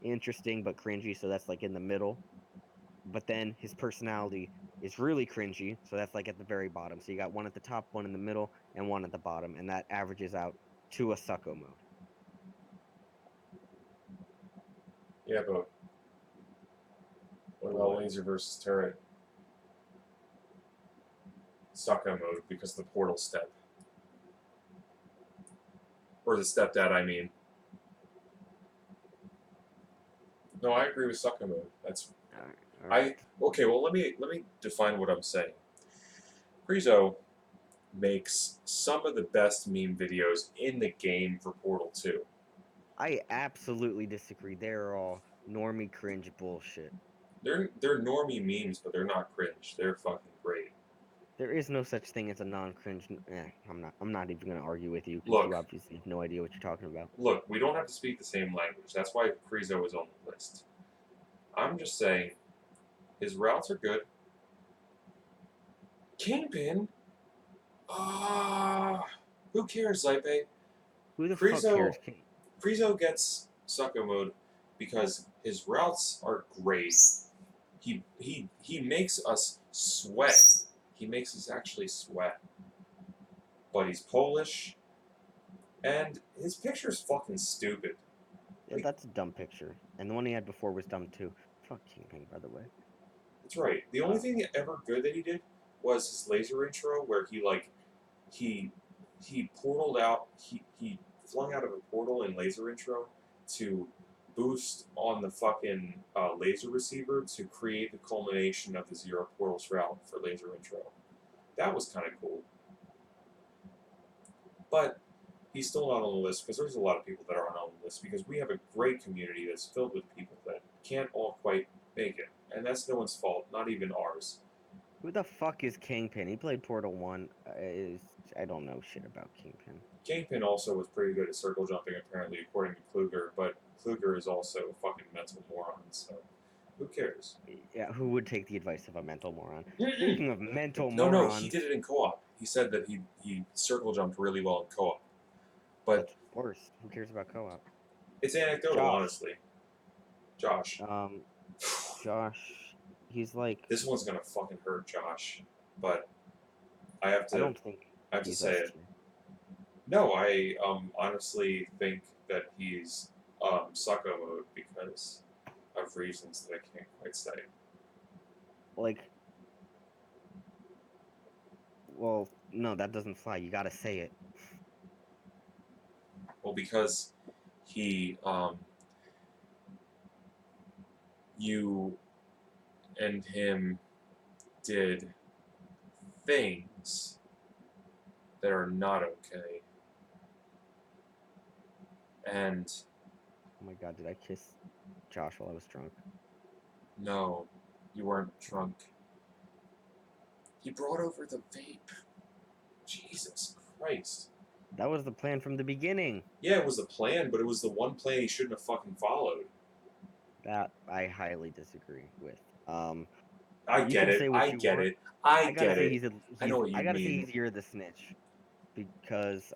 interesting but cringy. So that's like in the middle. But then his personality is really cringy, so that's like at the very bottom. So you got one at the top, one in the middle, and one at the bottom, and that averages out to a sucko mode. Yeah, but what about laser versus turret? Sucko mode because of the portal step. Or the stepdad, I mean. No, I agree with sucko mode. That's... All right. Okay, well let me define what I'm saying. Krizo makes some of the best meme videos in the game for Portal 2. I absolutely disagree. They're all normie cringe bullshit. They're normie memes, but they're not cringe. They're fucking great. There is no such thing as a non-cringe. I'm not even gonna argue with you because Look. you obviously have no idea what you're talking about. Look, we don't have to speak the same language. That's why Krizo is on the list. I'm just saying, his routes are good. Kingpin? Who cares, Zype? Who the fuck cares? Krizo gets sucker mode because his routes are great. He makes us sweat. He makes us actually sweat. But he's Polish, and his picture's fucking stupid. Yeah, that's a dumb picture. And the one he had before was dumb too. Fuck Kingpin, by the way. That's right. The only thing ever good that he did was his laser intro, where he portaled out. He flung out of a portal in laser intro to boost on the fucking laser receiver to create the culmination of the Zero Portals route for laser intro. That was kind of cool. But he's still not on the list because there's a lot of people that aren't on the list because we have a great community that's filled with people that can't all quite make it. And that's no one's fault, not even ours. Who the fuck is Kingpin? He played Portal 1. I don't know shit about Kingpin. Kingpin also was pretty good at circle jumping, apparently, according to Kluger, but Kluger is also a fucking mental moron, so who cares? Yeah, who would take the advice of a mental moron? Speaking of mental No, morons... he did it in co-op. He said that he circle jumped really well in co-op. But that's worse. Who cares about co-op? It's anecdotal, honestly. Josh. Josh, he's like... This one's gonna fucking hurt Josh, but I have to say it. No, I honestly think that he's sucko mode because of reasons that I can't quite say. Like, well, no, that doesn't fly. You gotta say it. Well, because he, you and him did things that are not okay. And... Oh my god, did I kiss Josh while I was drunk? No, you weren't drunk. He brought over the vape. Jesus Christ. That was the plan from the beginning. Yeah, it was the plan, but it was the one plan he shouldn't have fucking followed. That I highly disagree with. I get it. I get it. I get it. I know what you mean. I gotta say you're the snitch. Because,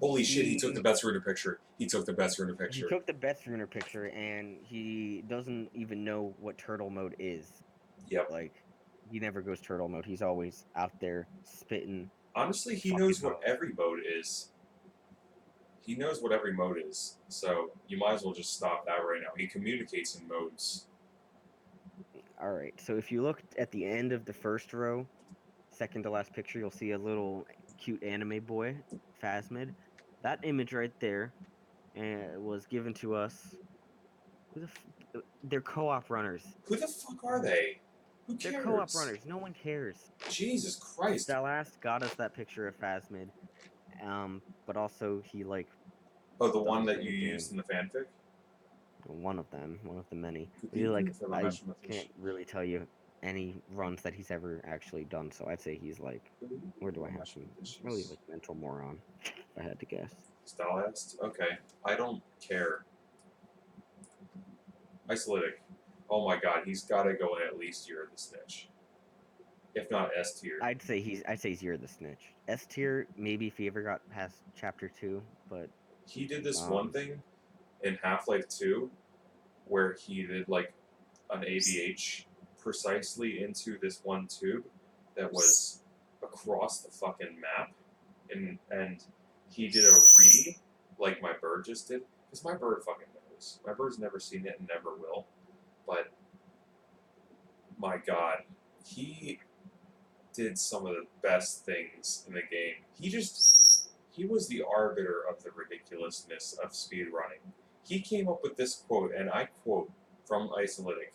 holy shit, he took the best Ruiner picture. He took the best Ruiner picture. He took the best Ruiner picture, and he doesn't even know what turtle mode is. Yep. Like, he never goes turtle mode. He's always out there spitting. Honestly, he knows what every mode is. He knows what every mode is. So, you might as well just stop that right now. He communicates in modes. Alright, so if you look at the end of the first row, second to last picture, you'll see a little cute anime boy, Phasmid. That image right there was given to us. They're co-op runners. Who the fuck are they? Who cares? They're co-op runners. No one cares. Jesus Christ. Dallas got us that picture of Phasmid. But also he like... Oh, the one that you used in the fanfic? One of them. One of the many. He like, I can't really tell you any runs that he's ever actually done, so I'd say he's like... Where do I have him? Really like mental moron, if I had to guess. Stylist? Okay. I don't care. Isolytic. Oh my god, he's gotta go in at least Year of the Snitch. If not S tier. I'd say he's Year of the Snitch. S tier, maybe if he ever got past chapter 2, but... He did this one thing in Half-Life 2 where he did like an ABH precisely into this one tube that was across the fucking map, and he did a like my bird just did, because my bird fucking knows. My bird's never seen it and never will, but my god, he did some of the best things in the game. He was the arbiter of the ridiculousness of speedrunning. He came up with this quote, and I quote from Isolytic.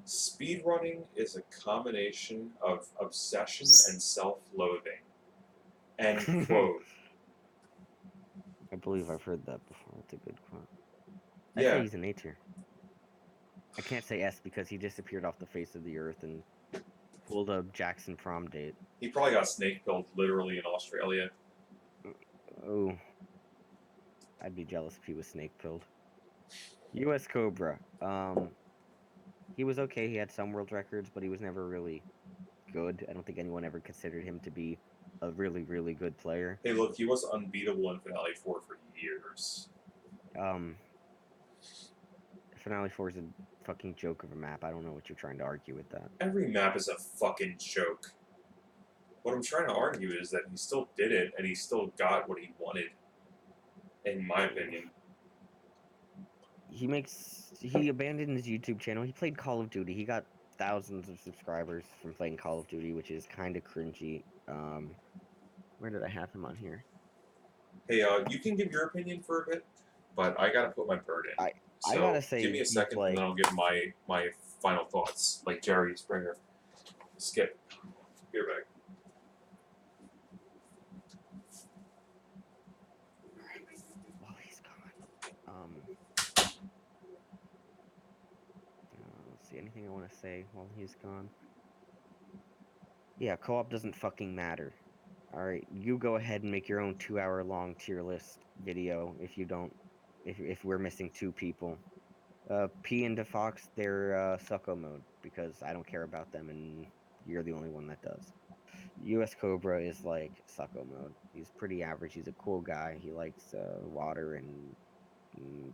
Speedrunning is a combination of obsession and self-loathing. End quote. I believe I've heard that before. That's a good quote. I Yeah. say he's a nature. I can't say S because he disappeared off the face of the earth and pulled a Jackson prom date. He probably got snake pilled literally in Australia. Oh. I'd be jealous if he was snake pilled. US Cobra. He was okay. He had some world records, but he was never really good. I don't think anyone ever considered him to be a really, really good player. Hey, look, he was unbeatable in Finale 4 for years. Finale 4 is a fucking joke of a map. I don't know what you're trying to argue with that. Every map is a fucking joke. What I'm trying to argue is that he still did it, and he still got what he wanted, in my opinion. He abandoned his YouTube channel. He played Call of Duty. He got thousands of subscribers from playing Call of Duty, which is kind of cringy. Where did I have him on here? Hey, you can give your opinion for a bit, but I gotta put my bird in. I gotta say, give me a second, and then I'll give my final thoughts, like Jerry Springer. Skip. Be right back. While he's gone. Let's see, anything I want to say while he's gone? Yeah, co-op doesn't fucking matter. Alright, you go ahead and make your own 2-hour-long tier list video if you don't, if we're missing 2 people. P and DeFox, they're sucko mode, because I don't care about them and you're the only one that does. US Cobra is like sucko mode. He's pretty average, he's a cool guy, he likes water and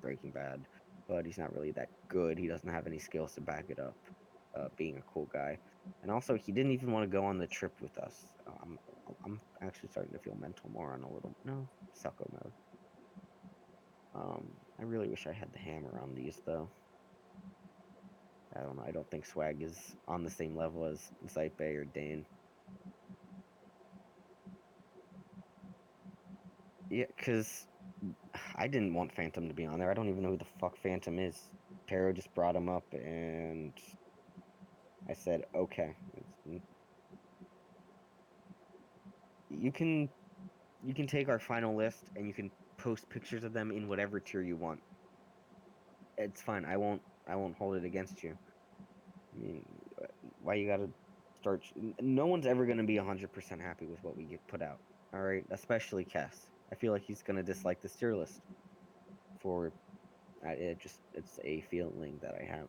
Breaking Bad, but he's not really that good, he doesn't have any skills to back it up, being a cool guy. And also, he didn't even want to go on the trip with us. I'm actually starting to feel mental more on a little, no, sucko mode. I really wish I had the hammer on these, though. I don't know, I don't think Swag is on the same level as Zype or Dane. Yeah, because I didn't want Phantom to be on there. I don't even know who the fuck Phantom is. Pero just brought him up, and I said, okay. You can take our final list, and you can post pictures of them in whatever tier you want. It's fine. I won't hold it against you. I mean, why you gotta start? No one's ever gonna be 100% happy with what we get put out. All right, especially Cass. I feel like he's gonna dislike this tier list. It's a feeling that I have.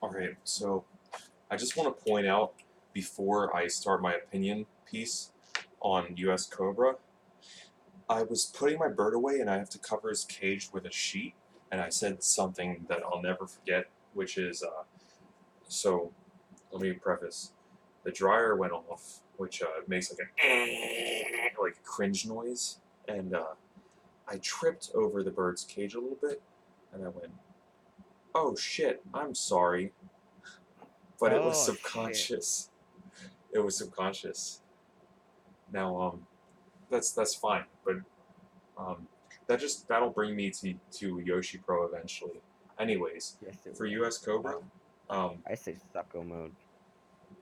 Alright, so I just want to point out before I start my opinion piece on US Cobra, I was putting my bird away and I have to cover his cage with a sheet, and I said something that I'll never forget, which is, so let me preface. The dryer went off, which makes like a cringe noise, and I tripped over the bird's cage a little bit, and I went, "Oh shit, I'm sorry," but it was subconscious. Shit. It was subconscious. Now, that's fine, but that'll bring me to Yoshi Pro eventually. Anyways, yes, for US Cobra, I say sucko mode.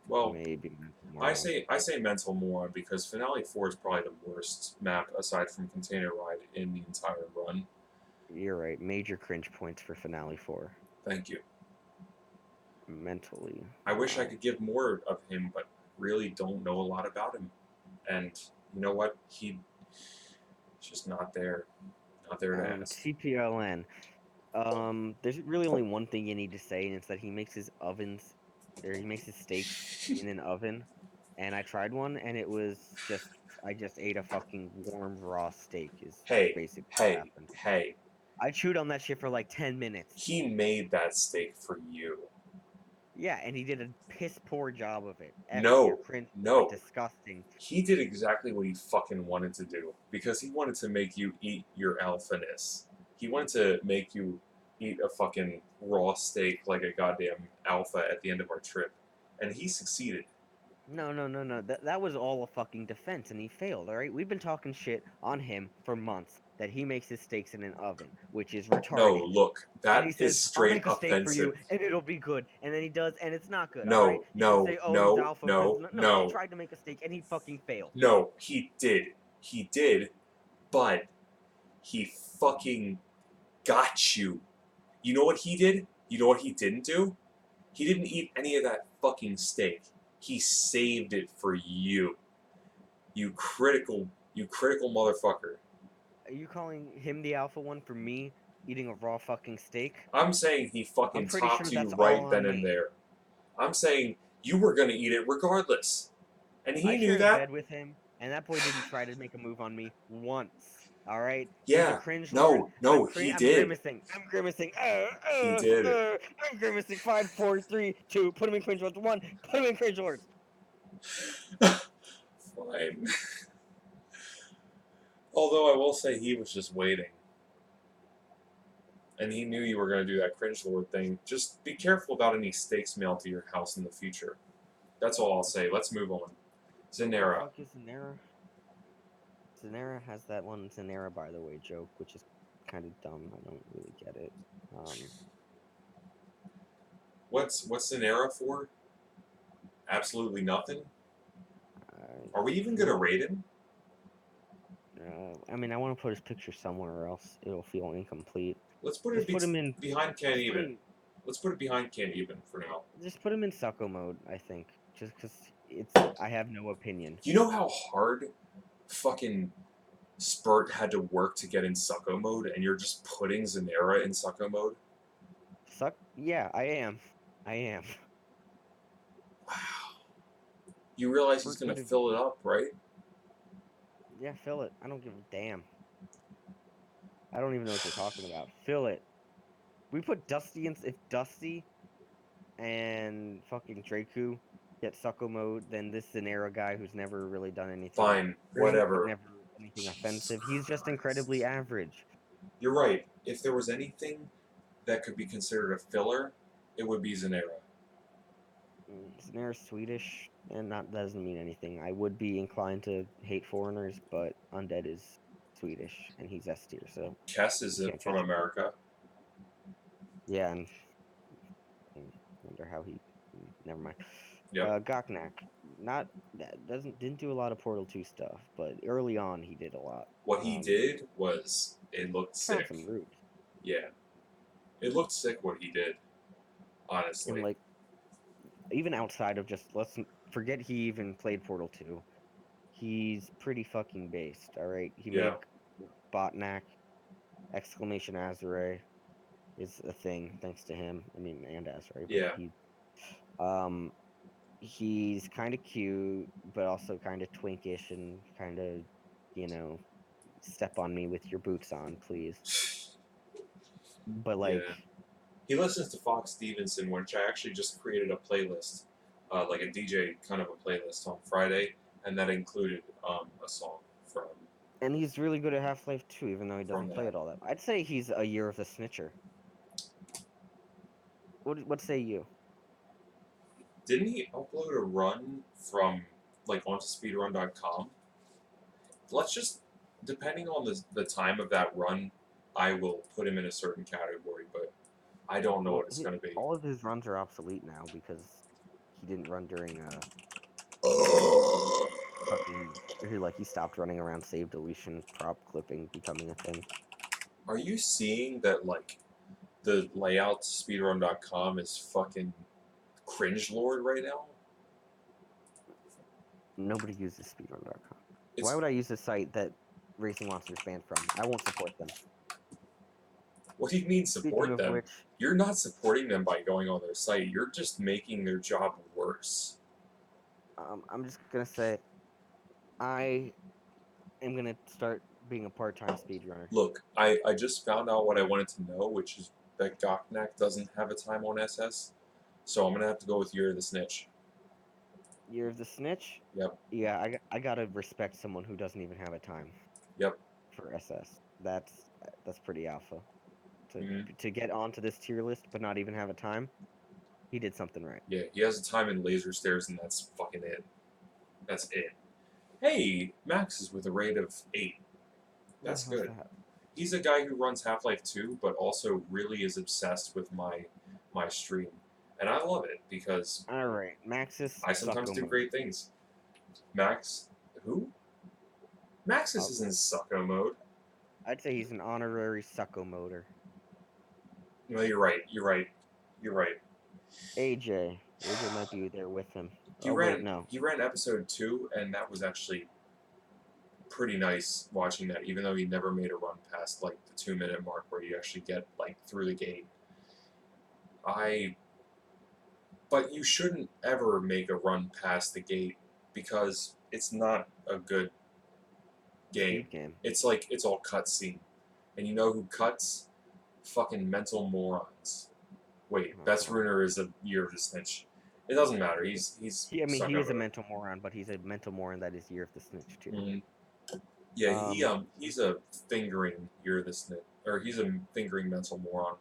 Well, maybe I say mental more because Finale 4 is probably the worst map aside from Container Ride in the entire run. You're right. Major cringe points for Finale 4. Thank you. Mentally. I wish I could give more of him, but really don't know a lot about him. And you know what? He's just not there. Not there to ask. TPLN. There's really only one thing you need to say, and it's that he makes his ovens, or he makes his steaks in an oven. And I tried one, and it was just, I just ate a fucking warm raw steak. Basically what happened. Hey. I chewed on that shit for like 10 minutes. He made that steak for you. Yeah, and he did a piss poor job of it. No. Disgusting. He did exactly what he fucking wanted to do because he wanted to make you eat your alphaness. He wanted to make you eat a fucking raw steak like a goddamn alpha at the end of our trip, and he succeeded. No, no, no, no. That was all a fucking defense, and he failed. All right, we've been talking shit on him for months that he makes his steaks in an oven, which is No, retarded. look, And he that is says, "I'll straight make a steak for you, offensive. and it'll be good." And then he does, and it's not good. All right. No, You can no, say, "Oh, he's no, alpha," because no, no, he no, tried to make a steak, and he fucking failed. no, he did. He did, but he fucking got you. You know what he did? You know what he didn't do? He didn't eat any of that fucking steak. He saved it for you. You critical motherfucker. Are you calling him the alpha one for me eating a raw fucking steak? I'm saying he I'm fucking pretty sure topped you that's all right then on and me. there. I'm saying you were gonna eat it regardless. And he I knew shared a bed that. with him, and that boy didn't try to make a move on me once. All right, he's a Yeah. cringe lord. No, no, he I'm did. grimacing. I'm grimacing. He did. I'm grimacing. 5, 4, 3, 2. Put him in cringe lords. 1. Put him in cringe lords. Fine. Although I will say he was just waiting. And he knew you were going to do that cringe lord thing. Just be careful about any steaks mailed to your house in the future. That's all I'll say. Let's move on. Zanera. Fuck is Zanera? Zanera has that one Zanera, by the way, joke, which is kind of dumb. I don't really get it. What's Zanera for? Absolutely nothing? Are we even going to rate him? I mean, I want to put his picture somewhere, or else it'll feel incomplete. Let's put Just it put him in. behind Can't Even. Let's put it behind Can't Even for now. Just put him in sucko mode, I think. Just because I have no opinion. You know how hard fucking Spurt had to work to get in sucko mode, and you're just putting Zanera in sucko mode? Yeah, I am. Wow. You realize he's Spurt going to could've- fill it up, right? Yeah, fill it. I don't give a damn. I don't even know what you're talking about. Fill it. We put Dusty in. If Dusty and fucking Draku get sucko mode, then this Zanera guy who's never really done anything. Fine, whatever. Never anything offensive. He's just incredibly average. You're right. If there was anything that could be considered a filler, it would be Zanera. Zanera's Swedish, and that doesn't mean anything. I would be inclined to hate foreigners, but Undead is Swedish, and he's S tier, so... Kess is from America. Yeah, and I wonder how he... Never mind. Yep. Goknak, didn't do a lot of Portal 2 stuff, but early on he did a lot. What he did was, it looked sick. Some root. Yeah. It looked sick what he did, honestly. And, like, even outside of just, let's forget he even played Portal 2, he's pretty fucking based, alright? He made Botnak, exclamation Azure is a thing, thanks to him. I mean, and Azure. Yeah. He's kind of cute, but also kind of twinkish and kind of, step on me with your boots on, please. But, like... Yeah. He listens to Fox Stevenson, which I actually just created a playlist, like a DJ kind of a playlist on Friday, and that included a song from... And he's really good at Half-Life 2, even though he doesn't play it all that. I'd say he's a Year of the Snitcher. What say you? Didn't he upload a run from, like, onto speedrun.com? Let's just, depending on the time of that run, I will put him in a certain category, but I don't know what it's going to be. All of his runs are obsolete now because he didn't run during he stopped running around save deletion, prop clipping becoming a thing. Are you seeing that, like, the layout to speedrun.com is fucking cringe lord right now? Nobody uses speedrun.com. Why would I use a site that Racing Monsters banned from? I won't support them. What do you mean support them? Which, you're not supporting them by going on their site. You're just making their job worse. I'm just gonna say, I am gonna start being a part-time speedrunner. Look, I just found out what I wanted to know, which is that Goknak doesn't have a time on SS, so I'm gonna have to go with Year of the Snitch. Year of the Snitch? Yep. Yeah, I gotta respect someone who doesn't even have a time. Yep. For SS. That's pretty alpha. To get onto this tier list but not even have a time, he did something right. Yeah, he has a time in Laser Stairs, and that's fucking it. That's it. Hey, Max is with a rate of 8. That's How's good. that? He's a guy who runs Half-Life 2, but also really is obsessed with my stream. And I love it because All right, Max's I sometimes sucko do mode. great things. Max, who? Maxis Oh. is in sucko mode. I'd say he's an honorary sucko moder. No, you're right. You're right. You're right. AJ. AJ might be there with him. He Oh wait, ran. no. He ran episode 2, and that was actually pretty nice watching that. Even though he never made a run past like the 2-minute mark where you actually get like through the gate. But you shouldn't ever make a run past the gate because it's not a good game. Speed game. It's like it's all cutscene, and you know who cuts? Fucking mental morons. Wait, best ruiner is a Year of the Snitch. It doesn't matter. He's He stuck is over a it. mental moron, but he's a mental moron that is Year of the Snitch too. Mhm. Yeah, he's a fingering Year of the Snitch, or he's a fingering mental moron.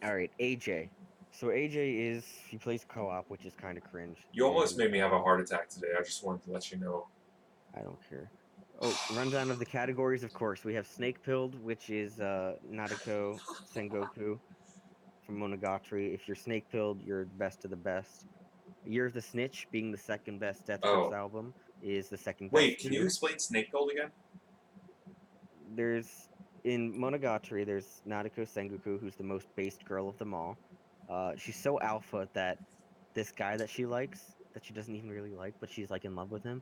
All right, AJ. So AJ he plays co-op, which is kind of cringe. You almost and, made me have a heart attack today. I just wanted to let you know. I don't care. Oh, rundown of the categories, of course. We have Snake Pilled, which is Nadeko Sengoku from Monogatari. If you're Snake Pilled, you're best of the best. Year of the Snitch, being the second best Death Grips Oh, album, is the second wait, best can you tier. explain Snake Gold again? In Monogatari, there's Nadeko Sengoku, who's the most based girl of them all. She's so alpha that this guy that she likes, that she doesn't even really like, but she's like in love with him,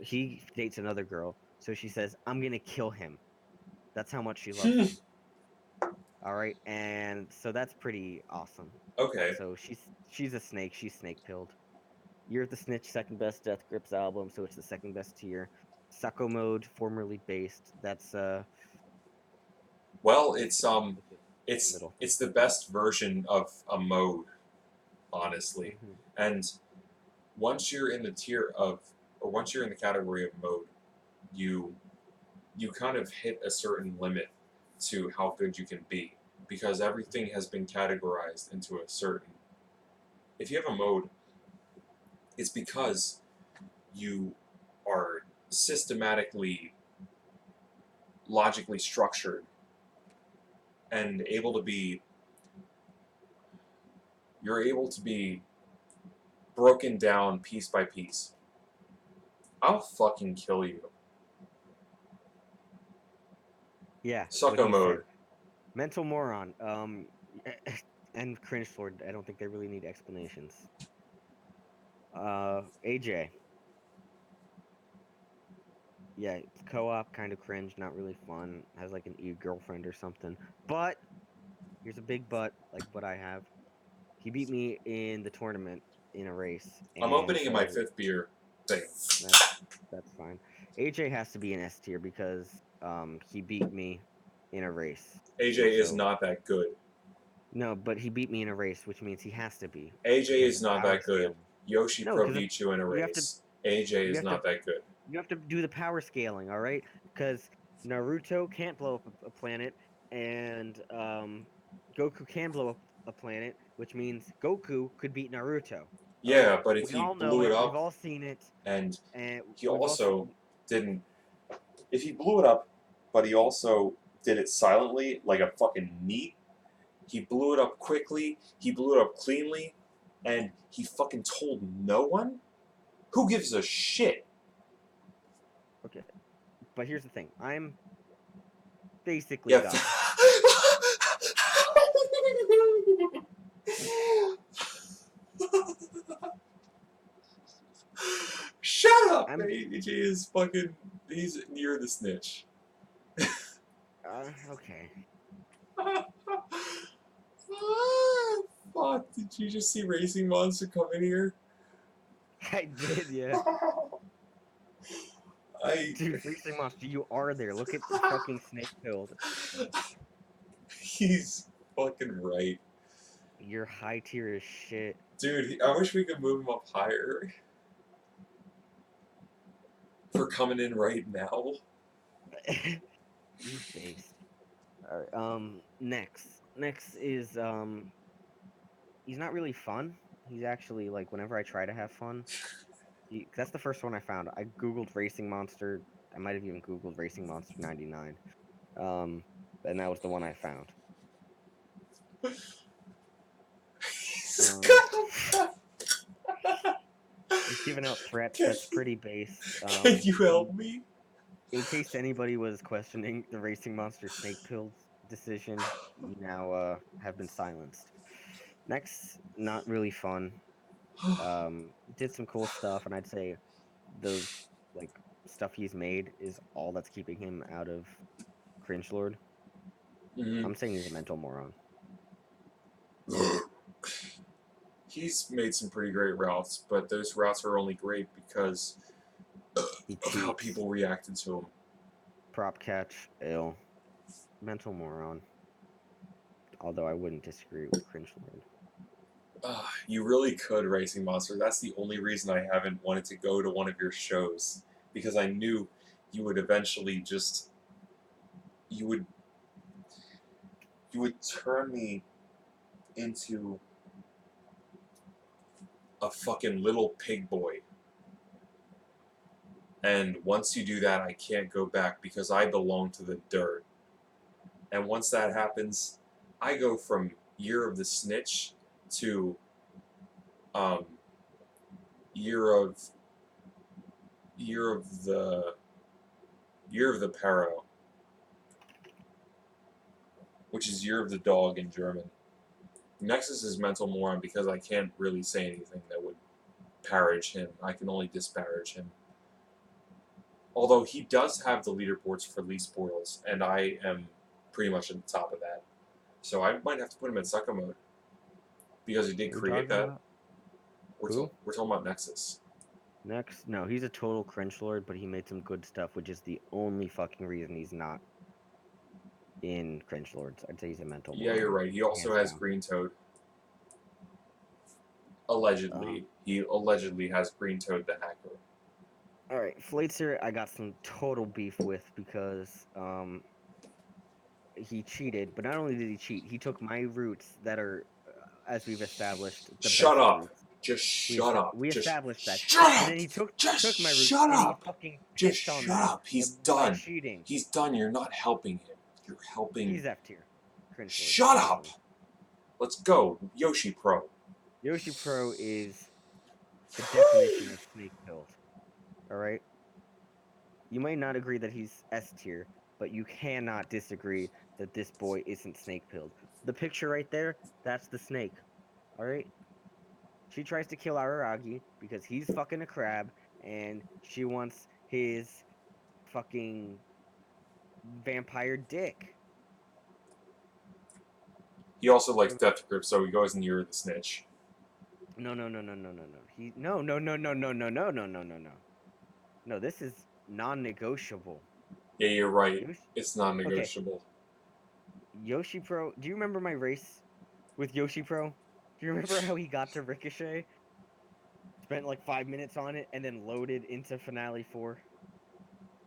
he dates another girl. So she says, "I'm gonna kill him." That's how much she loves him. All right, and so that's pretty awesome. Okay. So she's a snake. She's snake pilled. Year of the Snitch, second best Death Grips album, so it's the second best tier. Sucko Mode, formerly based. That's Well, it's it's middle. it's the best version of a mode, honestly. Mhm. And once you're in the tier of, or once you're in the category of mode, you kind of hit a certain limit to how good you can be because everything has been categorized into a certain. If you have a mode, it's because you are systematically, logically structured and you're able to be broken down piece by piece. I'll fucking kill you. Yeah. what Sucko he mode. said. Mental moron. And cringe for. I don't think they really need explanations. AJ. Yeah, it's co-op, kind of cringe, not really fun. Has like an girlfriend or something. But here's a big but, like what I have. He beat me in the tournament in a race, I'm and opening in my so 5th beer thing. that's fine. AJ has to be an S tier because he beat me in a race. AJ And is so not that good. no, but he beat me in a race, which means he has to be. AJ Because is of not power that good. scaling. Yoshi No, Pro because beat you in a you have to race. AJ you is have to not that good. you have to do the power scaling, all right? Because Naruto can't blow up a planet, and Goku can blow up a planet, which means Goku could beat Naruto. All right, Yeah, but if we he all know blew it it. We've up, all seen it, and and he we've all also seen. didn't. If he blew it up, but he also did it silently, like a fucking neat. He blew it up quickly. He blew it up cleanly, and he fucking told no one. Who gives a shit? Okay, but here's the thing: I'm basically Yeah. God. Shut up! I'm AJ is fucking. He's near the snitch. okay. Fuck, did you just see Racing Monster come in here? I did, yeah. Dude, Racing Monster, you are there. Look at the fucking snake build. He's fucking right. You're high tier as shit. Dude, I wish we could move him up higher. For coming in right now. You based. Alright, Next is, he's not really fun. He's actually, like, whenever I try to have fun, That's the first one I found. I googled Racing Monster. I might have even googled Racing Monster 99. And that was the one I found. He's giving out threats. That's pretty base. Can you help me? In case anybody was questioning the Racing Monster Snake Pills decision, you now have been silenced. Next, not really fun. Did some cool stuff, and I'd say the like stuff he's made is all that's keeping him out of Cringe Lord. I'm saying he's a mental moron. He's made some pretty great routes, but those routes are only great because of how people reacted to him. Prop catch, ill. Mental moron. Although I wouldn't disagree with Cringe Lord. You really could, Racing Monster. That's the only reason I haven't wanted to go to one of your shows. Because I knew you would eventually just... You would turn me into a fucking little pig boy. And once you do that, I can't go back because I belong to the dirt. And once that happens, I go from Year of the Snitch to Year of the Parrow, which is Year of the Dog in German. Nexus is mental moron because I can't really say anything that would parage him. I can only disparage him. Although he does have the leaderboards for least spoils, and I am pretty much at the top of that. So I might have to put him in sucker mode. Because he did create that. We're talking about Nexus. No, he's a total Cringe Lord, but he made some good stuff, which is the only fucking reason he's not in Cringe Lords. I'd say he's a mental moron. Yeah, you're right. He also has Green Toad. Allegedly. He allegedly has Green Toad the hacker. Alright, Flaitzer, I got some total beef with because he cheated, but not only did he cheat, he took my routes that are, as we've established, the Shut best up. routes. Just shut up. We established that. Shut up. And then he took my routes shut and up. he fucking Just pissed on shut them up. He's by done. cheating. He's done. You're not helping him. You're helping. He's F tier. Shut up. Let's go. Yoshi Pro. Yoshi Pro is the definition of snake pilled. Alright? You might not agree that he's S tier, but you cannot disagree that this boy isn't snake pilled. The picture right there, that's the snake. Alright? She tries to kill Araragi because he's fucking a crab, and she wants his fucking vampire dick. He also likes Death Grip, so he goes near the snitch. No. No, this is non-negotiable. Yeah, you're right. It's non-negotiable. Okay. Yoshi Pro, do you remember my race with Yoshi Pro? Do you remember how he got to Ricochet? Spent like 5 minutes on it and then loaded into Finale 4?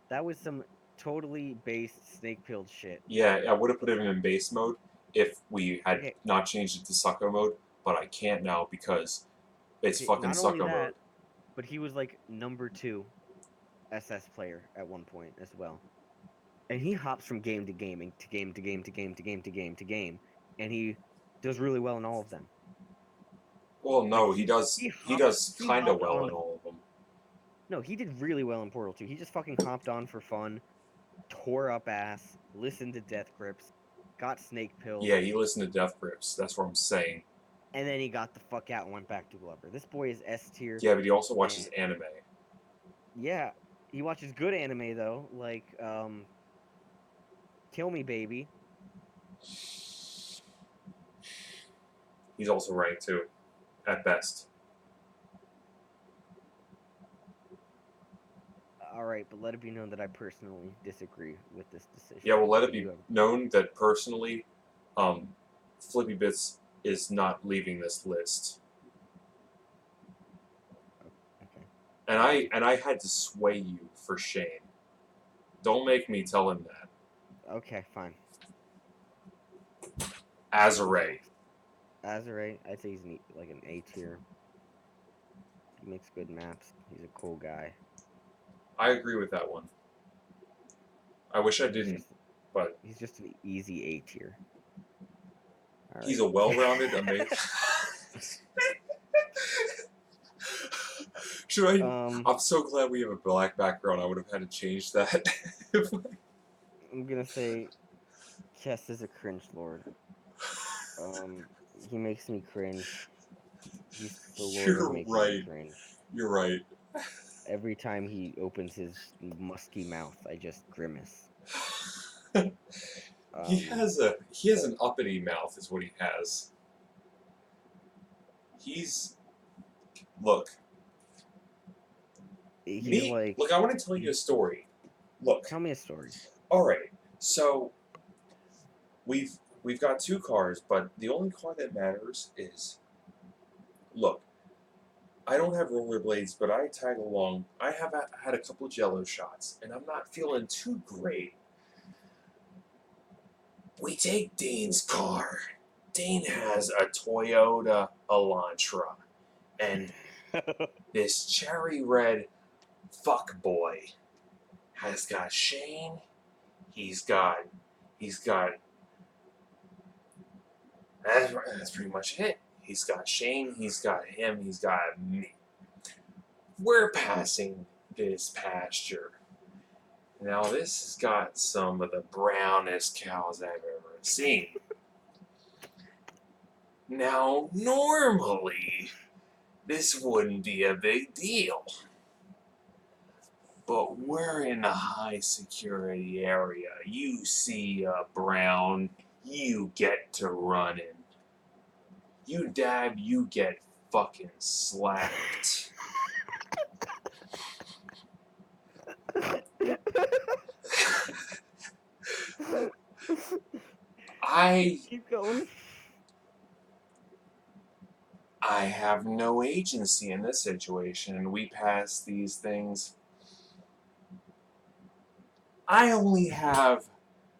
That was some totally based snake-pilled shit. Yeah, I would have put him in base mode if we had not changed it to sucker mode, but I can't now because it's fucking sucker mode. But he was like number 2 SS player at one point as well. And he hops from game to game to game to game to game to game to game to game, and he does really well in all of them. Well, no, he does kind of well in all of them. No, he did really well in Portal 2. He just fucking hopped on for fun, tore up ass, listened to Death Grips, got snake pilled. Yeah, he listened to Death Grips. That's what I'm saying. And then he got the fuck out and went back to Glover. This boy is S tier. Yeah, but he also watches anime. Yeah, he watches good anime though, like Kill Me Baby. He's also ranked 2, at best. Alright, but let it be known that I personally disagree with this decision. Yeah, well, let it be known that personally, Flippy Bits is not leaving this list. Okay. And I had to sway you for Shane. Don't make me tell him that. Okay, fine. Azure. I'd say he's like an A tier. He makes good maps. He's a cool guy. I agree with that one. I wish I didn't, but He's just an easy A tier. All he's right. a well-rounded, amazing. Should I? I'm so glad we have a black background. I would have had to change that. I'm gonna say, Chess is a cringe lord. He makes me cringe. He's the lord of You're making right. me cringe. You're right. Every time he opens his musky mouth, I just grimace. He has an uppity mouth, is what he has. Look. He's like. Look, I want to tell you a story. Look. Tell me a story. All right. So we've got 2 cars, but the only car that matters is. Look, I don't have rollerblades, but I tag along. I have had a couple Jello shots, and I'm not feeling too great. We take Dane's car. Dane has a Toyota Elantra, and this cherry red fuckboy has got Shane. He's got. That's pretty much it. He's got Shane. He's got him. He's got me. We're passing this pasture. Now this has got some of the brownest cows I've ever seen. Now normally this wouldn't be a big deal. But we're in a high security area. You see a brown, you get to running. You dab, you get fucking slapped. Keep going. I have no agency in this situation, and we pass these things. I only have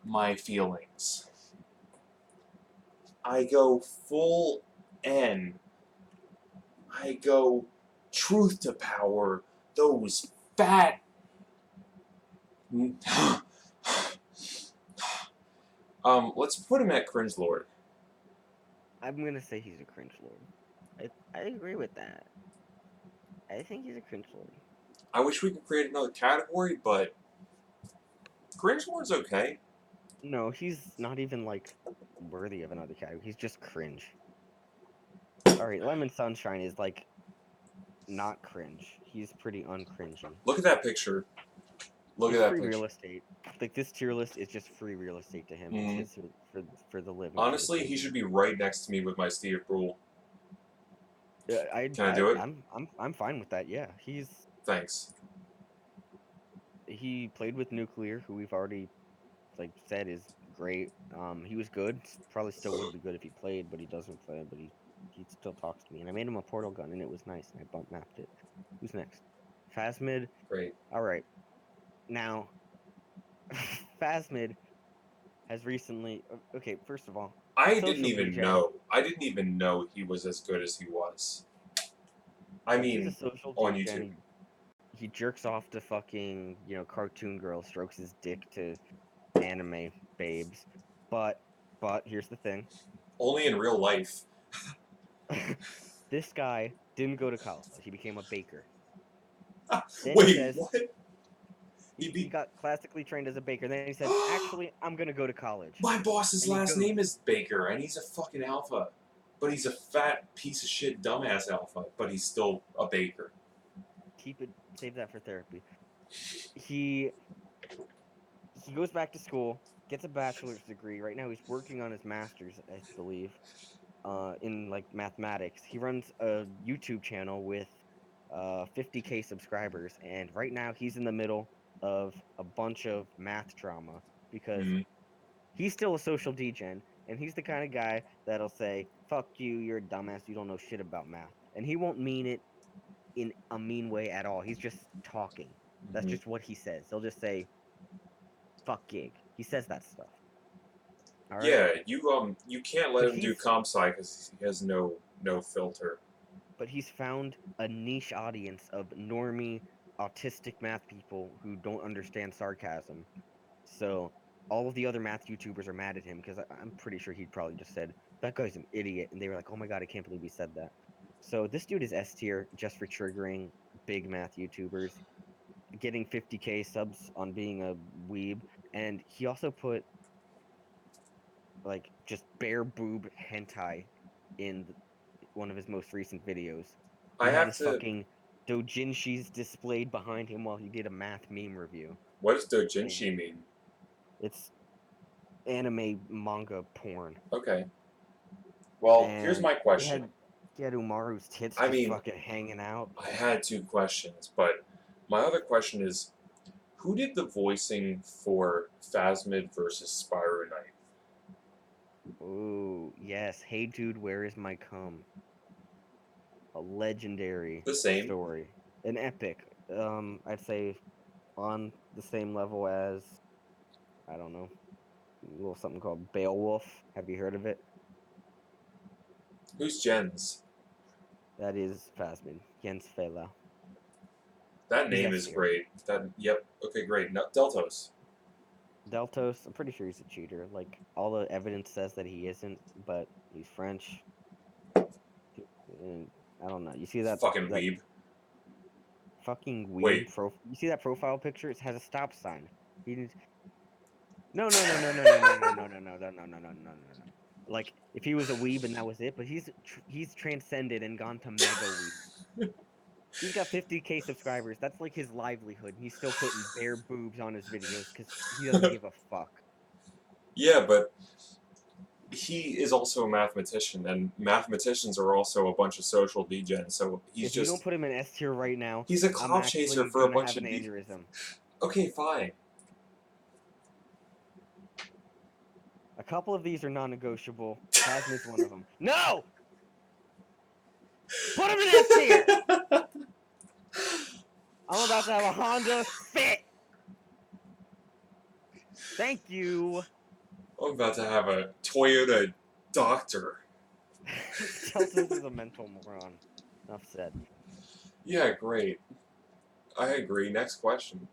my feelings. I go full N. I go truth to power. Those fat. Let's put him at cringe lord. I'm gonna say he's a cringe lord. I agree with that. I think he's a cringe lord. I wish we could create another category, but cringe lord's okay. No, he's not even like worthy of another category. He's just cringe. All right, Lemon Sunshine is like not cringe. He's pretty uncringy. Look at that picture. Look It's at that free picture. real estate. Like this tier list is just free real estate to him. Mhm. It's just for the living. Honestly, he should be right next to me with my Steve Brule. Can I do it? I'm fine with that. Yeah, Thanks. he played with Nuclear, who we've already like said is great. He was good. Probably still would be good if he played, but he doesn't play. But he still talks to me, and I made him a portal gun, and it was nice. And I bump mapped it. Who's next? Phasmid. Great. All right. Now, Phasmid has recently. Okay, first of all, I social didn't even DJ. know. I didn't even know he was as good as he was. I He's a mean, social on DJ. YouTube. He jerks off to fucking cartoon girls, strokes his dick to anime babes, but here's the thing. Only in real life. This guy didn't go to college. He became a baker. Then Wait, he says, what? he got classically trained as a baker. Then he said, actually, I'm going to go to college. My boss's And he last goes- name is Baker, and he's a fucking alpha. But he's a fat piece of shit dumbass alpha, but he's still a baker. Save that for therapy. He goes back to school, gets a bachelor's degree. Right now he's working on his master's, I believe, in like mathematics. He runs a YouTube channel with 50K subscribers, and right now he's in the middle of a bunch of math drama because he's still a social degen, and he's the kind of guy that'll say, fuck you, you're a dumbass, you don't know shit about math. And he won't mean it in a mean way at all. He's just talking. That's just what he says. He'll just say, fuck gig. He says that stuff. All right? Yeah, you can't let But him do comp sci because he has no filter. but he's found a niche audience of normie, autistic math people who don't understand sarcasm. So all of the other math YouTubers are mad at him because I'm pretty sure he'd probably just said, "That guy's an idiot," and they were like, "Oh my god, I can't believe he said that." So this dude is S tier just for triggering big math YouTubers, getting 50K subs on being a weeb, and he also put like just bare boob hentai in one of his most recent videos. I He had have his to. fucking doujinshis displayed behind him while he did a math meme review. What does doujinshi mean? It's anime manga porn. Okay. Well, here's And my question. he had Umaru's tits I just mean, fucking hanging out. I had 2 questions, but my other question is, who did the voicing for Phasmid versus Spyro Knight? Ooh, yes. Hey dude, where is my cum? A legendary The same. story. An epic. I'd say on the same level as, I don't know, a little something called Beowulf. Have you heard of it? Who's Jens? That is Phasmid. Jens Fela. That He's name S is tier. great. Yep. Okay, great. No, Deltos. Deltos, I'm pretty sure he's a cheater. Like, all the evidence says that he isn't, but he's French. And I don't know. You see that Fucking weeb. fucking Wait. weeb you see that profile picture? It has a stop sign. He needs... No. Like, if he was a weeb and that was it, but he's transcended and gone to mega weeb. He's got 50K subscribers. That's like his livelihood. And he's still putting bare boobs on his videos because he doesn't give a fuck. Yeah, but he is also a mathematician, and mathematicians are also a bunch of social degens. So he's If just. you don't put him in S tier right now, He's a I'm clout chaser actually for a gonna bunch have of an people. aneurysm. Okay, fine. A couple of these are non-negotiable. Phasmid's one of them. No! Put him in S tier! I'm about to have a Honda Fit! Thank you! I'm about to have a Toyota Doctor. Deltos is a mental moron. Enough said. Yeah, great. I agree. Next question.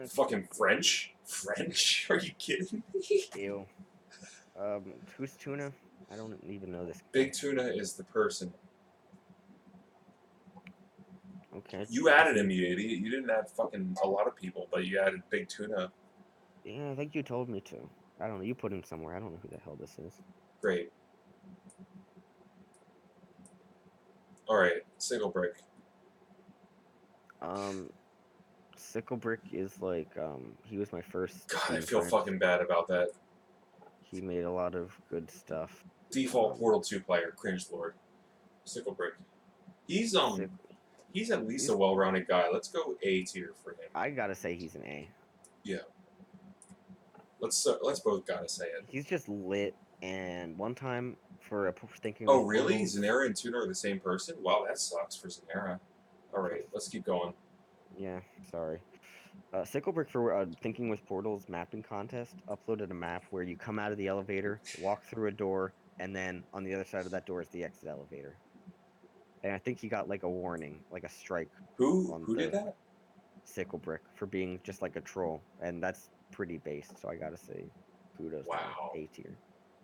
Fucking French? French? Are you kidding me? Ew. Who's Tuna? I don't even know this guy. Big Tuna is the person. Okay. You added him, you idiot. You didn't add fucking a lot of people, but you added Big Tuna. Yeah, I think you told me to. I don't know. You put him somewhere. I don't know who the hell this is. Great. Alright, Single Brick. Sickle Brick is like, he was my first. God, I Steam feel friend. fucking bad about that. He made a lot of good stuff. Default Portal 2 player, Cringe Lord. Sickle Brick. He's at least a well-rounded guy. Let's go A tier for him. I gotta say he's an A. Yeah. Let's both gotta say it. He's just lit, and one time for thinking. Oh really? Zanera and Tuna are the same person? Wow, that sucks for Zanera. Alright, let's keep going. Yeah, sorry. Sickle Brick for Thinking with Portals mapping contest uploaded a map where you come out of the elevator, walk through a door, and then on the other side of that door is the exit elevator. And I think he got like a warning, like a strike. Who did that? Sickle Brick for being just like a troll, and that's pretty based. So I gotta say, kudos. Wow. To A tier.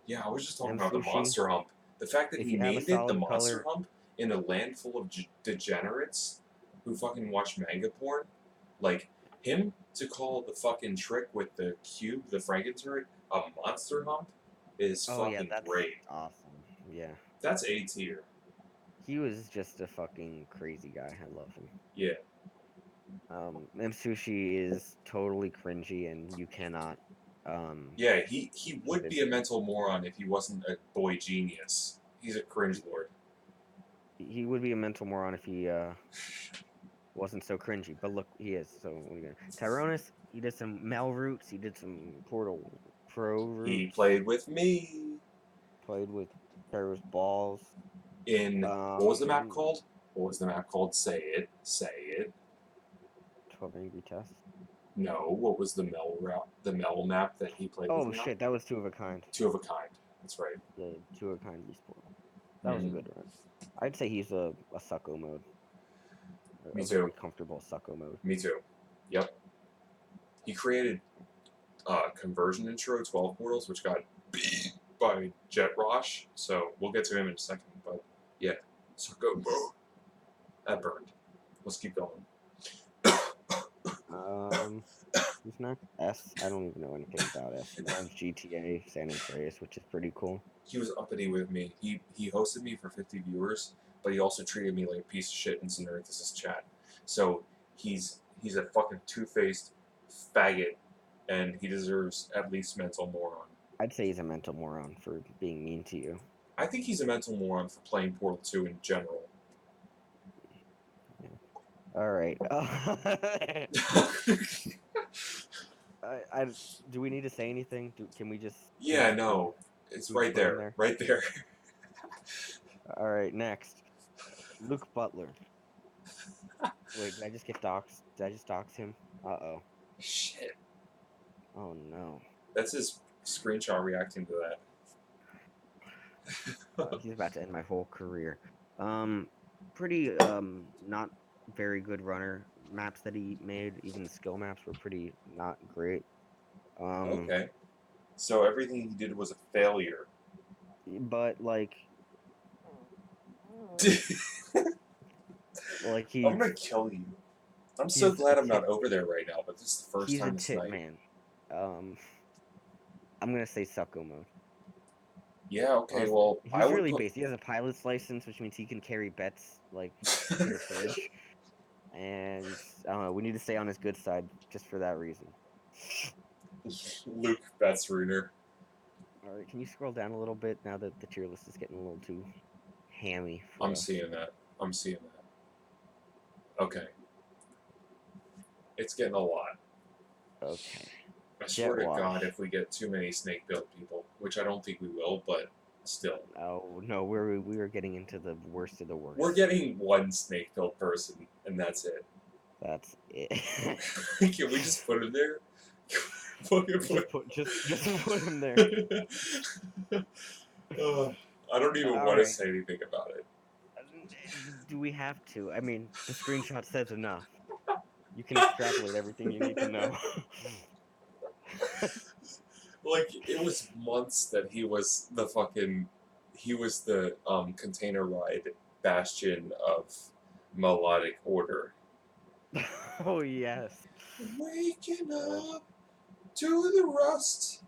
Yeah, I was just talking M about the Sushi. Monster Hump. The fact that If he you have a named it the solid Monster color- Hump in a land full of degenerates who fucking watch manga porn, like him to call the fucking trick with the cube, the Franken-turret, a Monster Hump is fucking that's great. awesome. Yeah. That's A tier. He was just a fucking crazy guy. I love him. Yeah. M Sushi is totally cringy, and you cannot. Yeah, he would be a mental moron if he wasn't a boy genius. He's a cringe lord. He would be a mental moron if he wasn't so cringy. But look, he is. So what are you gonna? Tyronus, he did some Mel routes. He did some Portal Pro routes. He played with me Played with Pharaoh's balls. in what was the map called? What was the map called? Say it. Say it. 12 Angry Tests. No, what was the Mel map that he played with Oh me on? shit, that was Two of a Kind. Two of a Kind. That's right. The Two of a Kind respawn. That was a good run. I'd say he's a sucko mode. Me A too. very comfortable sucko mode. Me too. Yep. He created conversion intro 12 portals, which got beat by Jet Rosh. So we'll get to him in a second. But yeah, Sucko mode. That burned. Let's keep going. Who's next? S. I don't even know anything about S. Loves GTA San Andreas, which is pretty cool. He was uppity with me. He hosted me for 50 viewers, but he also treated me like a piece of shit in Synthesis chat. So he's a fucking two-faced faggot, and he deserves at least mental moron. I'd say he's a mental moron for being mean to you. I think he's a mental moron for playing Portal 2 in general. All right. Do we need to say anything? Can we just? Yeah, no. It's Can we right put him there. Right there. All right, next. Luke Butler. Wait, did I just get doxxed? Did I just dox him? Uh-oh. Shit. Oh, no. That's his screenshot reacting to that. He's about to end my whole career. Pretty, not very good runner. Maps that he made, even the skill maps, were pretty not great. Okay. So everything he did was a failure. But, like... like, he... I'm gonna kill you. I'm so glad I'm not over there right now, but this is the first time this He's a night. tit man. I'm gonna say sucko mode. Yeah, okay, well, He's I would really put... basic. He has a pilot's license, which means he can carry bets, like, to the fridge. And, I don't know, we need to stay on his good side, just for that reason. Luke Betzruner. Alright, can you scroll down a little bit now that the tier list is getting a little too hammy for I'm us? seeing that. Okay. It's getting a lot. Okay. I swear to Jet God, Wash. if we get too many snake-billed people, which I don't think we will, but still. Oh, no, we are getting into the worst of the worst. We're getting one snake-billed person, and that's it. That's it. Can we just put him there? Just put him there. I don't even want to say anything about it. Do we have to? I mean, the screenshot says enough. You can extrapolate everything you need to know. Like, it was months that he was the container ride bastion of melodic order. Oh, yes. Waking up to the rust.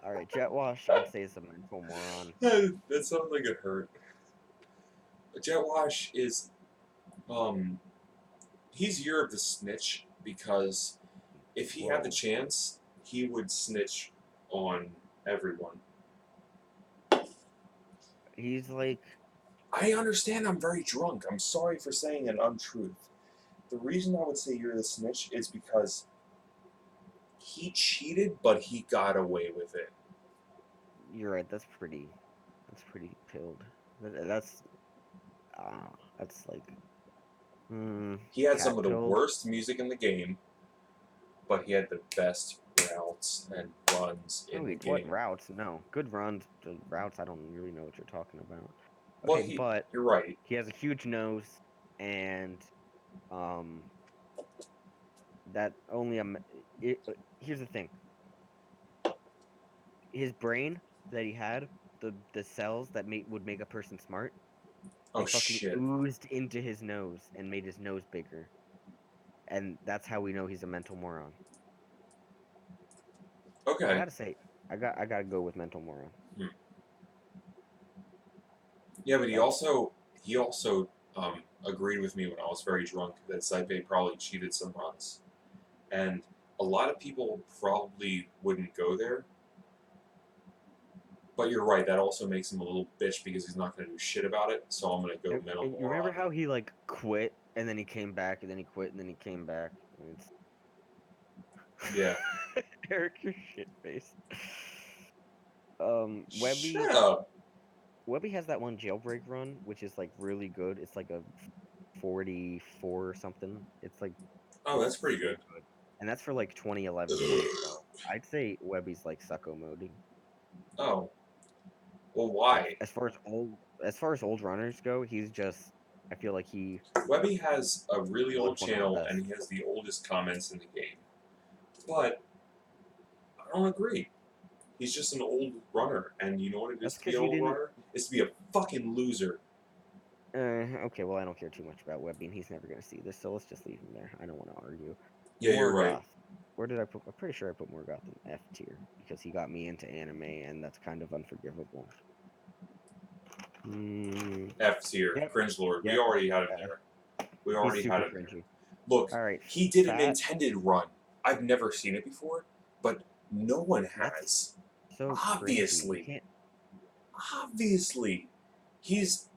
Alright, Jet Wash, I'd say, is a mental moron. That sounds like it hurt. Jet Wash is, he's Year of the Snitch because if he had the chance, he would snitch on everyone. He's like... I understand I'm very drunk. I'm sorry for saying an untruth. The reason I would say Year of the Snitch is because he cheated, but he got away with it. You're right, that's pretty pilled. That's like... he had some of the worst music in the game, but he had the best routes and runs in the game. What routes? No. Good runs. The routes, I don't really know what you're talking about. Well, Okay, but you're right. He has a huge nose, and that only here's the thing. His brain that he had, the cells that would make a person smart, Oh fucking shit! oozed into his nose and made his nose bigger, and that's how we know he's a mental moron. Okay. I gotta say, I gotta go with mental moron. Yeah, but he also agreed with me when I was very drunk that Saipe probably cheated some runs, and a lot of people probably wouldn't go there. But you're right, that also makes him a little bitch because he's not going to do shit about it, so I'm going to go mental moron. You remember how he, like, quit, and then he came back, and then he quit, and then he came back? Yeah. Eric, you're shit-faced. Webby... Shut up! Webby has that one jailbreak run, which is, like, really good. It's, like, a 44 or something. It's, like... Oh, that's pretty good. And that's for, like, 2011, 2012. I'd say Webby's, like, sucko moding. Oh. Well, why? As far as old runners go, he's just. I feel like he Webby has a really old was one of the channel, best. and he has the oldest comments in the game. But I don't agree. He's just an old runner, and you know what it is That's to be 'cause an you old didn't- runner? It's to be a fucking loser. Okay, well, I don't care too much about Webby, and he's never gonna see this, so let's just leave him there. I don't want to argue. Yeah, you're right. Morgoth. Where did I put? I'm pretty sure I put Morgoth in F tier because he got me into anime, and that's kind of unforgivable. F tier, Yep. cringe lord. Yep. We already had him there. We already He's had super him there. cringy. Look, All right, he did Fat. an intended run. I've never seen it before, but no one has. So Obviously. cringy. You can't. Obviously. He's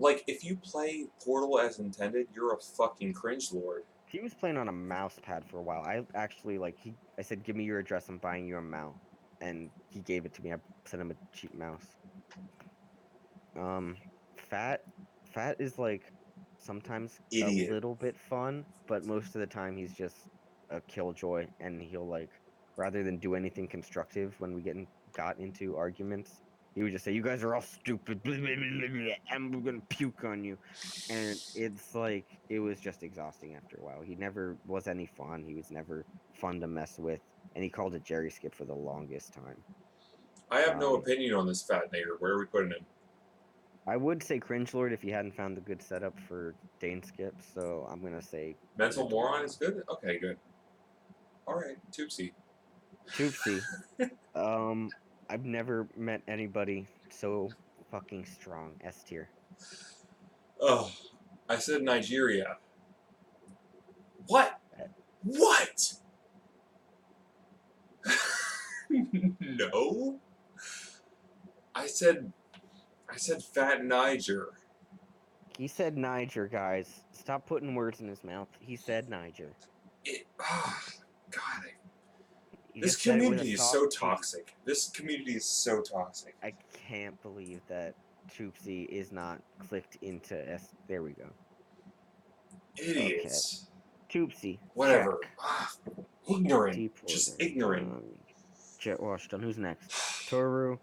like, if you play Portal as intended, you're a fucking cringe lord. He was playing on a mouse pad for a while. I actually I said, "Give me your address. I'm buying you a mouse," and he gave it to me. I sent him a cheap mouse. Fat is like sometimes Idiot. a little bit fun, but most of the time he's just a killjoy, and he'll like rather than do anything constructive when we got into arguments, he would just say, "You guys are all stupid, blah, blah, blah, blah, and we're gonna puke on you," and it's like it was just exhausting after a while. He never was any fun. He was never fun to mess with, and he called it Jerry Skip for the longest time. I have no opinion on this fat nigger. Where are we putting him? I would say Cringe Lord if you hadn't found the good setup for Dane Skip, so I'm gonna say Mental moron is good? Okay, good. Alright, Toopsy. Toopsy. I've never met anybody so fucking strong. S tier. Oh, I said Nigeria. What? What? No. I said fat Niger. He said Niger, guys. Stop putting words in his mouth. He said Niger. God, He this just said it with a community is soft so G. toxic. This community is so toxic. I can't believe that Toopsy is not clicked into S. There we go. Idiots. Okay. Toopsy. Whatever. Check. Ignorant. Deep Just order. ignorant. Jet washed on. Who's next? Toru.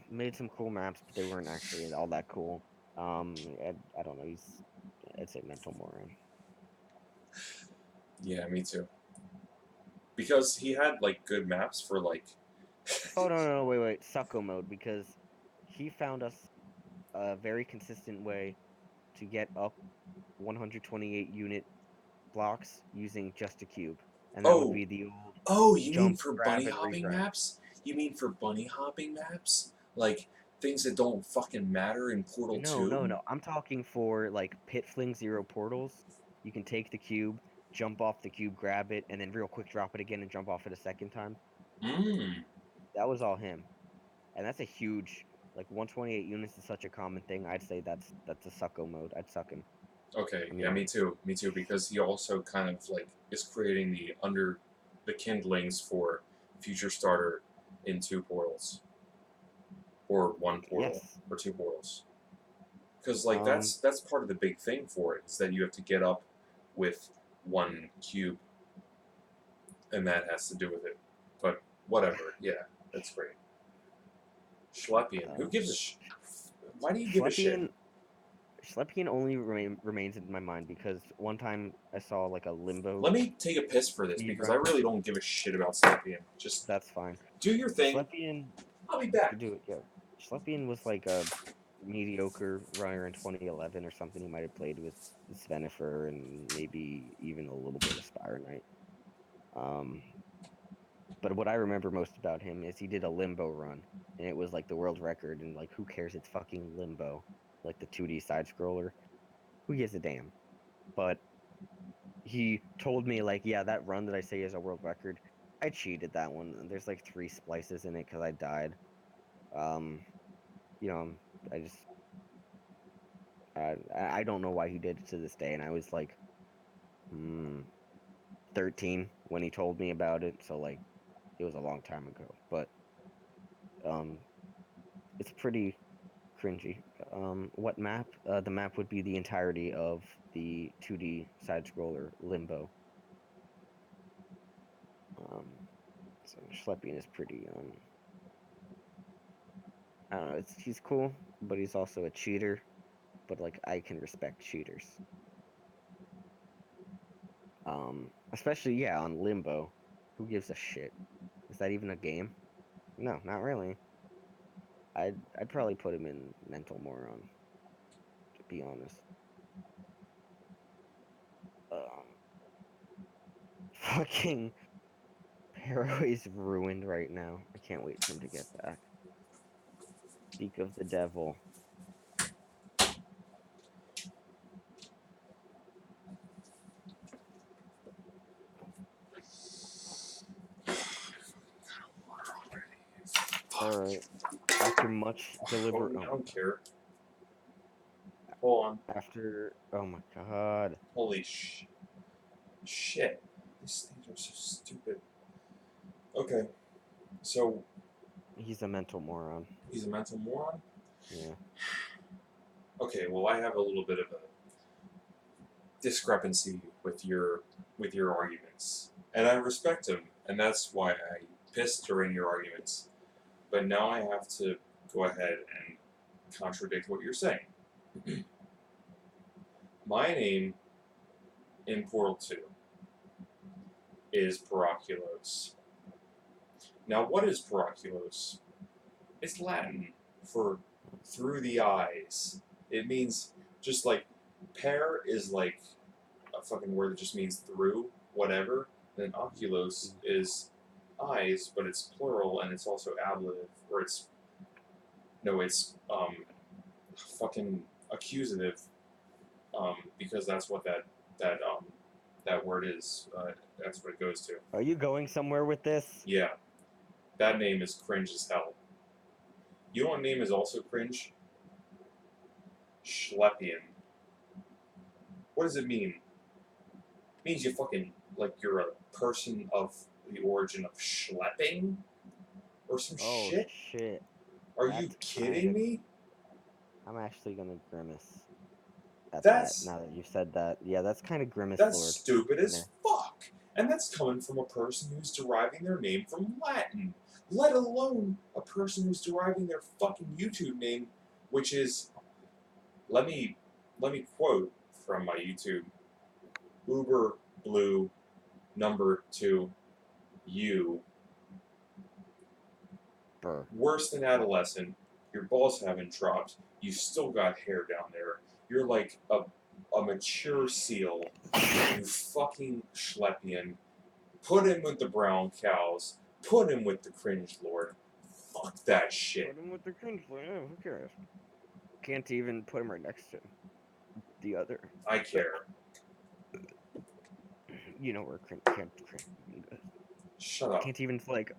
Made some cool maps, but they weren't actually all that cool. I don't know. I'd say mental moron. Yeah, me too. Because he had like good maps for like. Oh no, wait, Sucko mode, because he found us a very consistent way to get up 128 unit blocks using just a cube, and that would be the old. Oh, you mean jump, for grab, bunny and hopping regrind. maps? You mean for bunny hopping maps? Like things that don't fucking matter in Portal 2? No. I'm talking for like pit fling 0 portals. You can take the cube, jump off the cube, grab it, and then real quick drop it again and jump off it a second time. That was all him, and that's a huge. Like 128 units is such a common thing. I'd say that's a sucko mode. I'd suck him. Okay, I mean, yeah, me too, because he also kind of like is creating the kindlings for future starter in 2 portals, or 1 portal, yes. or 2 portals. Because like Um, that's part of the big thing for it is that you have to get up with 1 cube, and that has to do with it. But whatever, yeah, that's great. Schleppian, who gives a why do you give a shit? Schleppian only remains in my mind because one time I saw like a limbo. Let me take a piss for this because I Right. really don't give a shit about Schleppian. Just That's fine. do your thing. Schleppian, I'll be back. do it. Yeah, Schleppian was like a mediocre runner in 2011 or something. He might have played with Svenifer and maybe even a little bit of Spire Knight. But what I remember most about him is he did a limbo run, and it was like the world record. And like, who cares? It's fucking limbo, like the 2D side scroller. Who gives a damn? But he told me like, yeah, that run that I say is a world record. I cheated that one. There's like 3 splices in it because I died. You know, I just I don't know why he did it to this day, and I was like 13 when he told me about it, so like it was a long time ago. But it's pretty cringy. What map? The map would be the entirety of the 2D side scroller Limbo. So Schleppian is pretty I don't know. He's cool, but he's also a cheater. But like, I can respect cheaters. Especially yeah on Limbo. Who gives a shit? Is that even a game? No, not really. I'd probably put him in mental moron. To be honest. Um, fucking Pero is ruined right now. I can't wait for him to get back. Speak of the devil. Alright. After much deliberate. I don't care. Hold on. After. Oh my god. Holy shit. These things are so stupid. Okay. So, He's a mental moron. he's a mental moron? Yeah. Okay, well, I have a little bit of a discrepancy with your arguments. And I respect him, and that's why I pissed during your arguments. But now I have to go ahead and contradict what you're saying. My name in Portal 2 is Paraculos. Now, what is Paraculos? It's Latin for through the eyes. It means just like per is like a fucking word that just means through, whatever. Then oculos is eyes, but it's plural and it's also ablative, or it's fucking accusative, because that's what that word is. That's what it goes to. Are you going somewhere with this? Yeah, that name is cringe as hell. You know what name is also cringe? Schleppian. What does it mean? It means you fucking, like, you're a person of the origin of schlepping? Or some shit? Shit. Are you That's kidding me? I'm actually gonna grimace at That's- that now that you said that. Yeah, that's kind of grimace That's lord. stupid as Yeah. fuck. And that's coming from a person who's deriving their name from Latin. Let alone a person who's deriving their fucking YouTube name, which is, let me quote from my YouTube. Uber blue number 2 you. Brr. Worse than adolescent. Your balls haven't dropped. You still got hair down there. You're like a mature seal. You fucking schleppian. Put him with the brown cows. Put him with the cringe lord. Fuck that shit. Put him with the cringe lord. Oh, who cares? Can't even put him right next to the other. I care. You know where cringe can't cringe. Shut up. Can't even like.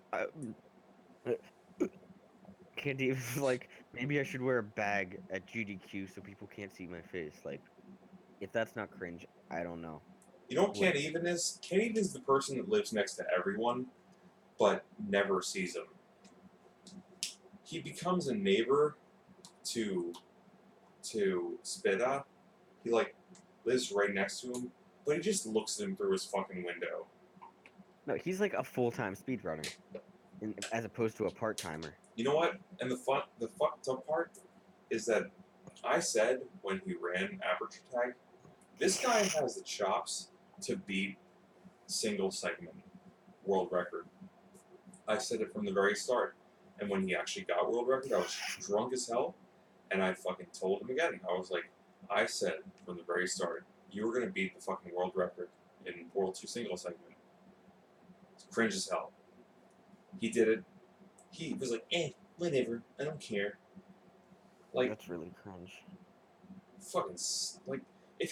Can't even like. Maybe I should wear a bag at GDQ so people can't see my face. Like, if that's not cringe, I don't know. You know what Can't Even is? Can't Even is the person that lives next to everyone, but never sees them. He becomes a neighbor to Spida. He like lives right next to him, but he just looks at him through his fucking window. No, he's like a full-time speedrunner, as opposed to a part-timer. You know what? And the fucked up part is that I said when he ran Aperture Tag, this guy has the chops to beat single segment world record. I said it from the very start. And when he actually got world record, I was drunk as hell, and I fucking told him again. I was like, I said from the very start, you were gonna beat the fucking world record in World 2 single segment. It's cringe as hell. He did it. He was like, whatever, I don't care. Like, That's really cringe. fucking like, if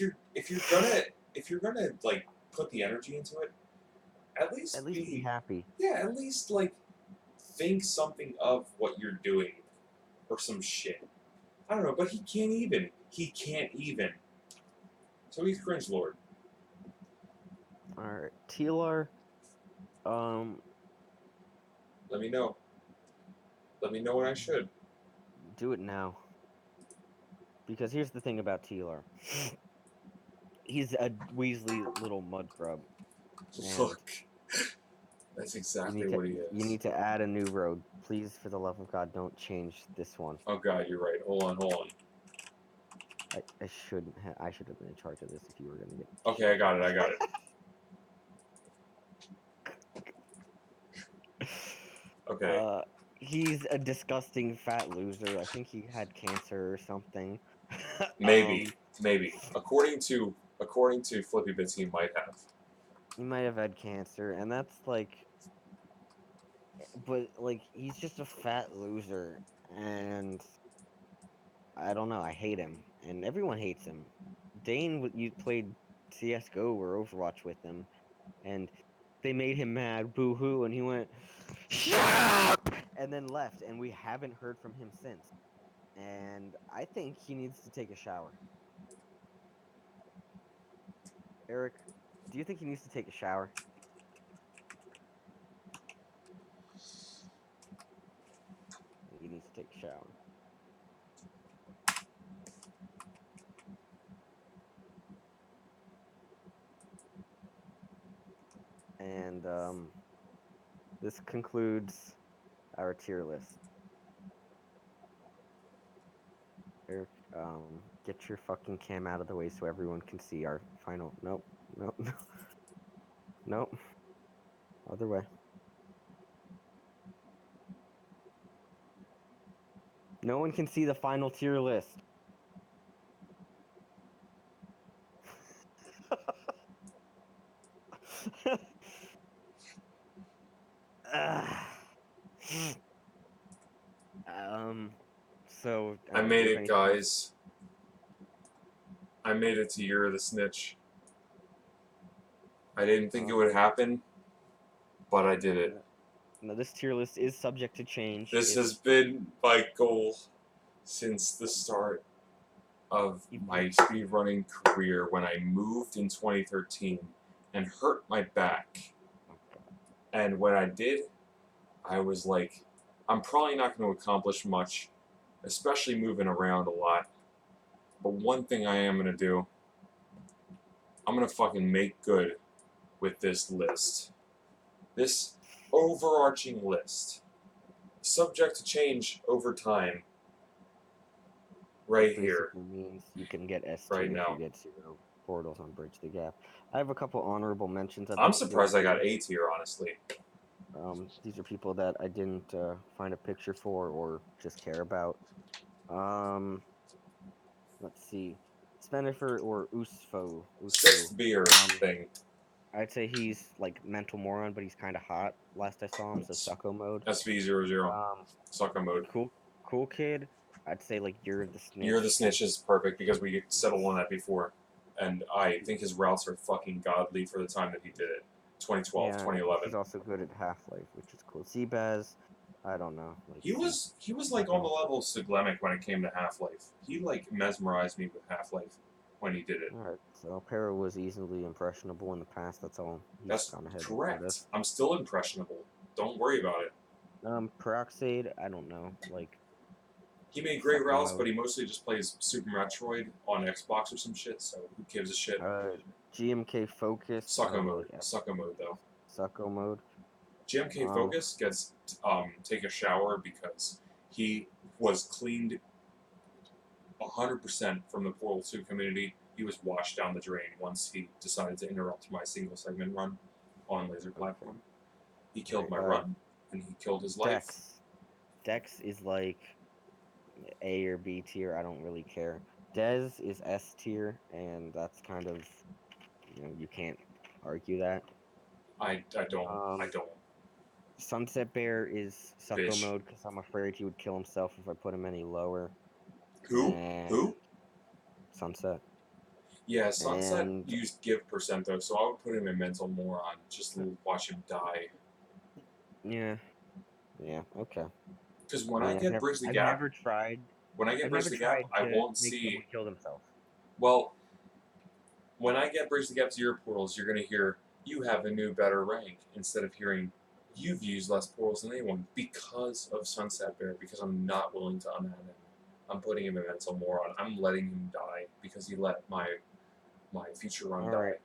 you're gonna like put the energy into it, at least be happy. Yeah, at least like think something of what you're doing, or some shit. I don't know, but he can't even. He can't even. So he's cringe lord. Alright, TLR. Let me know. Let me know when I should. Do it now. Because here's the thing about TLR. He's a Weasley little mud grub. And Look, that's That's exactly what he is. You need to add a new road. Please, for the love of God, don't change this one. Oh god, you're right. Hold on. I shouldn't have. I should have been in charge of this if you were gonna get. Okay, I got it. Okay. He's a disgusting fat loser. I think he had cancer or something. Maybe. According to Flippy Bits, he might have. He might have had cancer, and that's like. But like, he's just a fat loser, and I don't know. I hate him, and everyone hates him. Dane, you played CS:GO or Overwatch with him, and they made him mad, boo hoo, and he went, "Shut up!" and then left, and we haven't heard from him since. And I think he needs to take a shower. Eric, do you think he needs to take a shower? He needs to take a shower. And this concludes our tier list. Eric, get your fucking cam out of the way so everyone can see our final. Nope. Other way. No one can see the final tier list. So I do made you have it, anything- guys. I made it to Year of the Snitch. I didn't think it would happen, but I did it. No, this tier list is subject to change. This has been my goal since the start of my speedrunning career when I moved in 2013 and hurt my back. And when I did, I was like, I'm probably not going to accomplish much, especially moving around a lot. But one thing I am going to do, I'm going to fucking make good with this list. This overarching list. Subject to change over time. Right here. Means you can get S Right tier now. if you get 0 portals on Bridge the Gap. I have a couple honorable mentions. I'm surprised I got A tier, honestly. These are people that I didn't find a picture for or just care about. Let's see. Spenifer or Usfo. Sixth beer thing. I'd say he's like mental moron, but he's kind of hot. Last I saw him, so sucko mode. SV00. Sucko mode. Cool kid. I'd say like Year of the Snitch. Year of the Snitch is perfect because we settled on that before. And I think his routes are fucking godly for the time that he did it. 2012, 2011. He's also good at Half-Life, which is cool. Zbaz, I don't know. Like, he was like on the level of Suglemic when it came to Half-Life. He like mesmerized me with Half-Life when he did it. Alright, so Para was easily impressionable in the past, that's all. That's correct. I'm still impressionable. Don't worry about it. Peroxide, I don't know. Like, he made great routes, but he mostly just plays Super Metroid on Xbox or some shit, so who gives a shit? GMK Focus. Sucko mode. Sucko mode, though. Sucko mode. GMK Focus gets take a shower because he was cleaned 100% from the Portal 2 community. He was washed down the drain once he decided to interrupt my single segment run on Laser Platform. He killed my run, and he killed his life. Dex is like A or B tier, I don't really care. Dez is S tier, and that's kind of, you can't argue that. I don't. Sunset Bear is Sucko mode because I'm afraid he would kill himself if I put him any lower. Who? Sunset. Yeah, Sunset used give percent though, so I would put him in mental moron. Just watch him die. Yeah, okay. Because when I get Bridge the Gap, I've never tried. When I get Bridge the Gap, I won't see. Killed himself. Well, when I get Bridge the Gap to your portals, you're gonna hear you have a new, better rank instead of hearing you've used less portals than anyone because of Sunset Bear. Because I'm not willing to unadd him. I'm putting him in mental moron. I'm letting him die because he let my future run die. Right.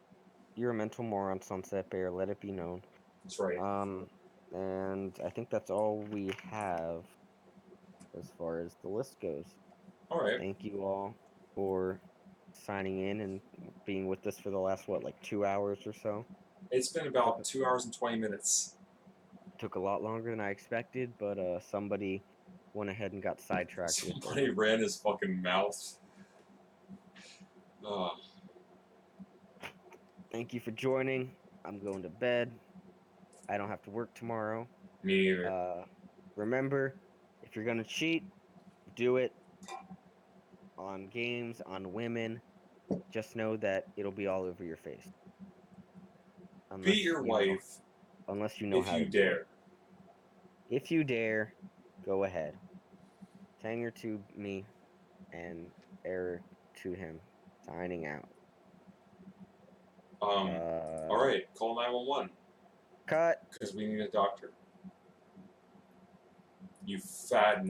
You're a mental moron, Sunset Bear. Let it be known. That's right. And I think that's all we have as far as the list goes. All right. Thank you all for signing in and being with us for the last, what, like 2 hours or so? It's been about 2 hours and 20 minutes. Took a lot longer than I expected, but somebody went ahead and got sidetracked with Somebody ran his fucking mouth. Thank you for joining. I'm going to bed. I don't have to work tomorrow. Me either. Remember, if you're gonna cheat, do it on games, on women. Just know that it'll be all over your face. Beat your wife Unless you know if how you to do it. dare. If you dare, go ahead. Tanger to me and Eric to him. Signing out. All right, call 911 Cut. because we need a doctor. You fat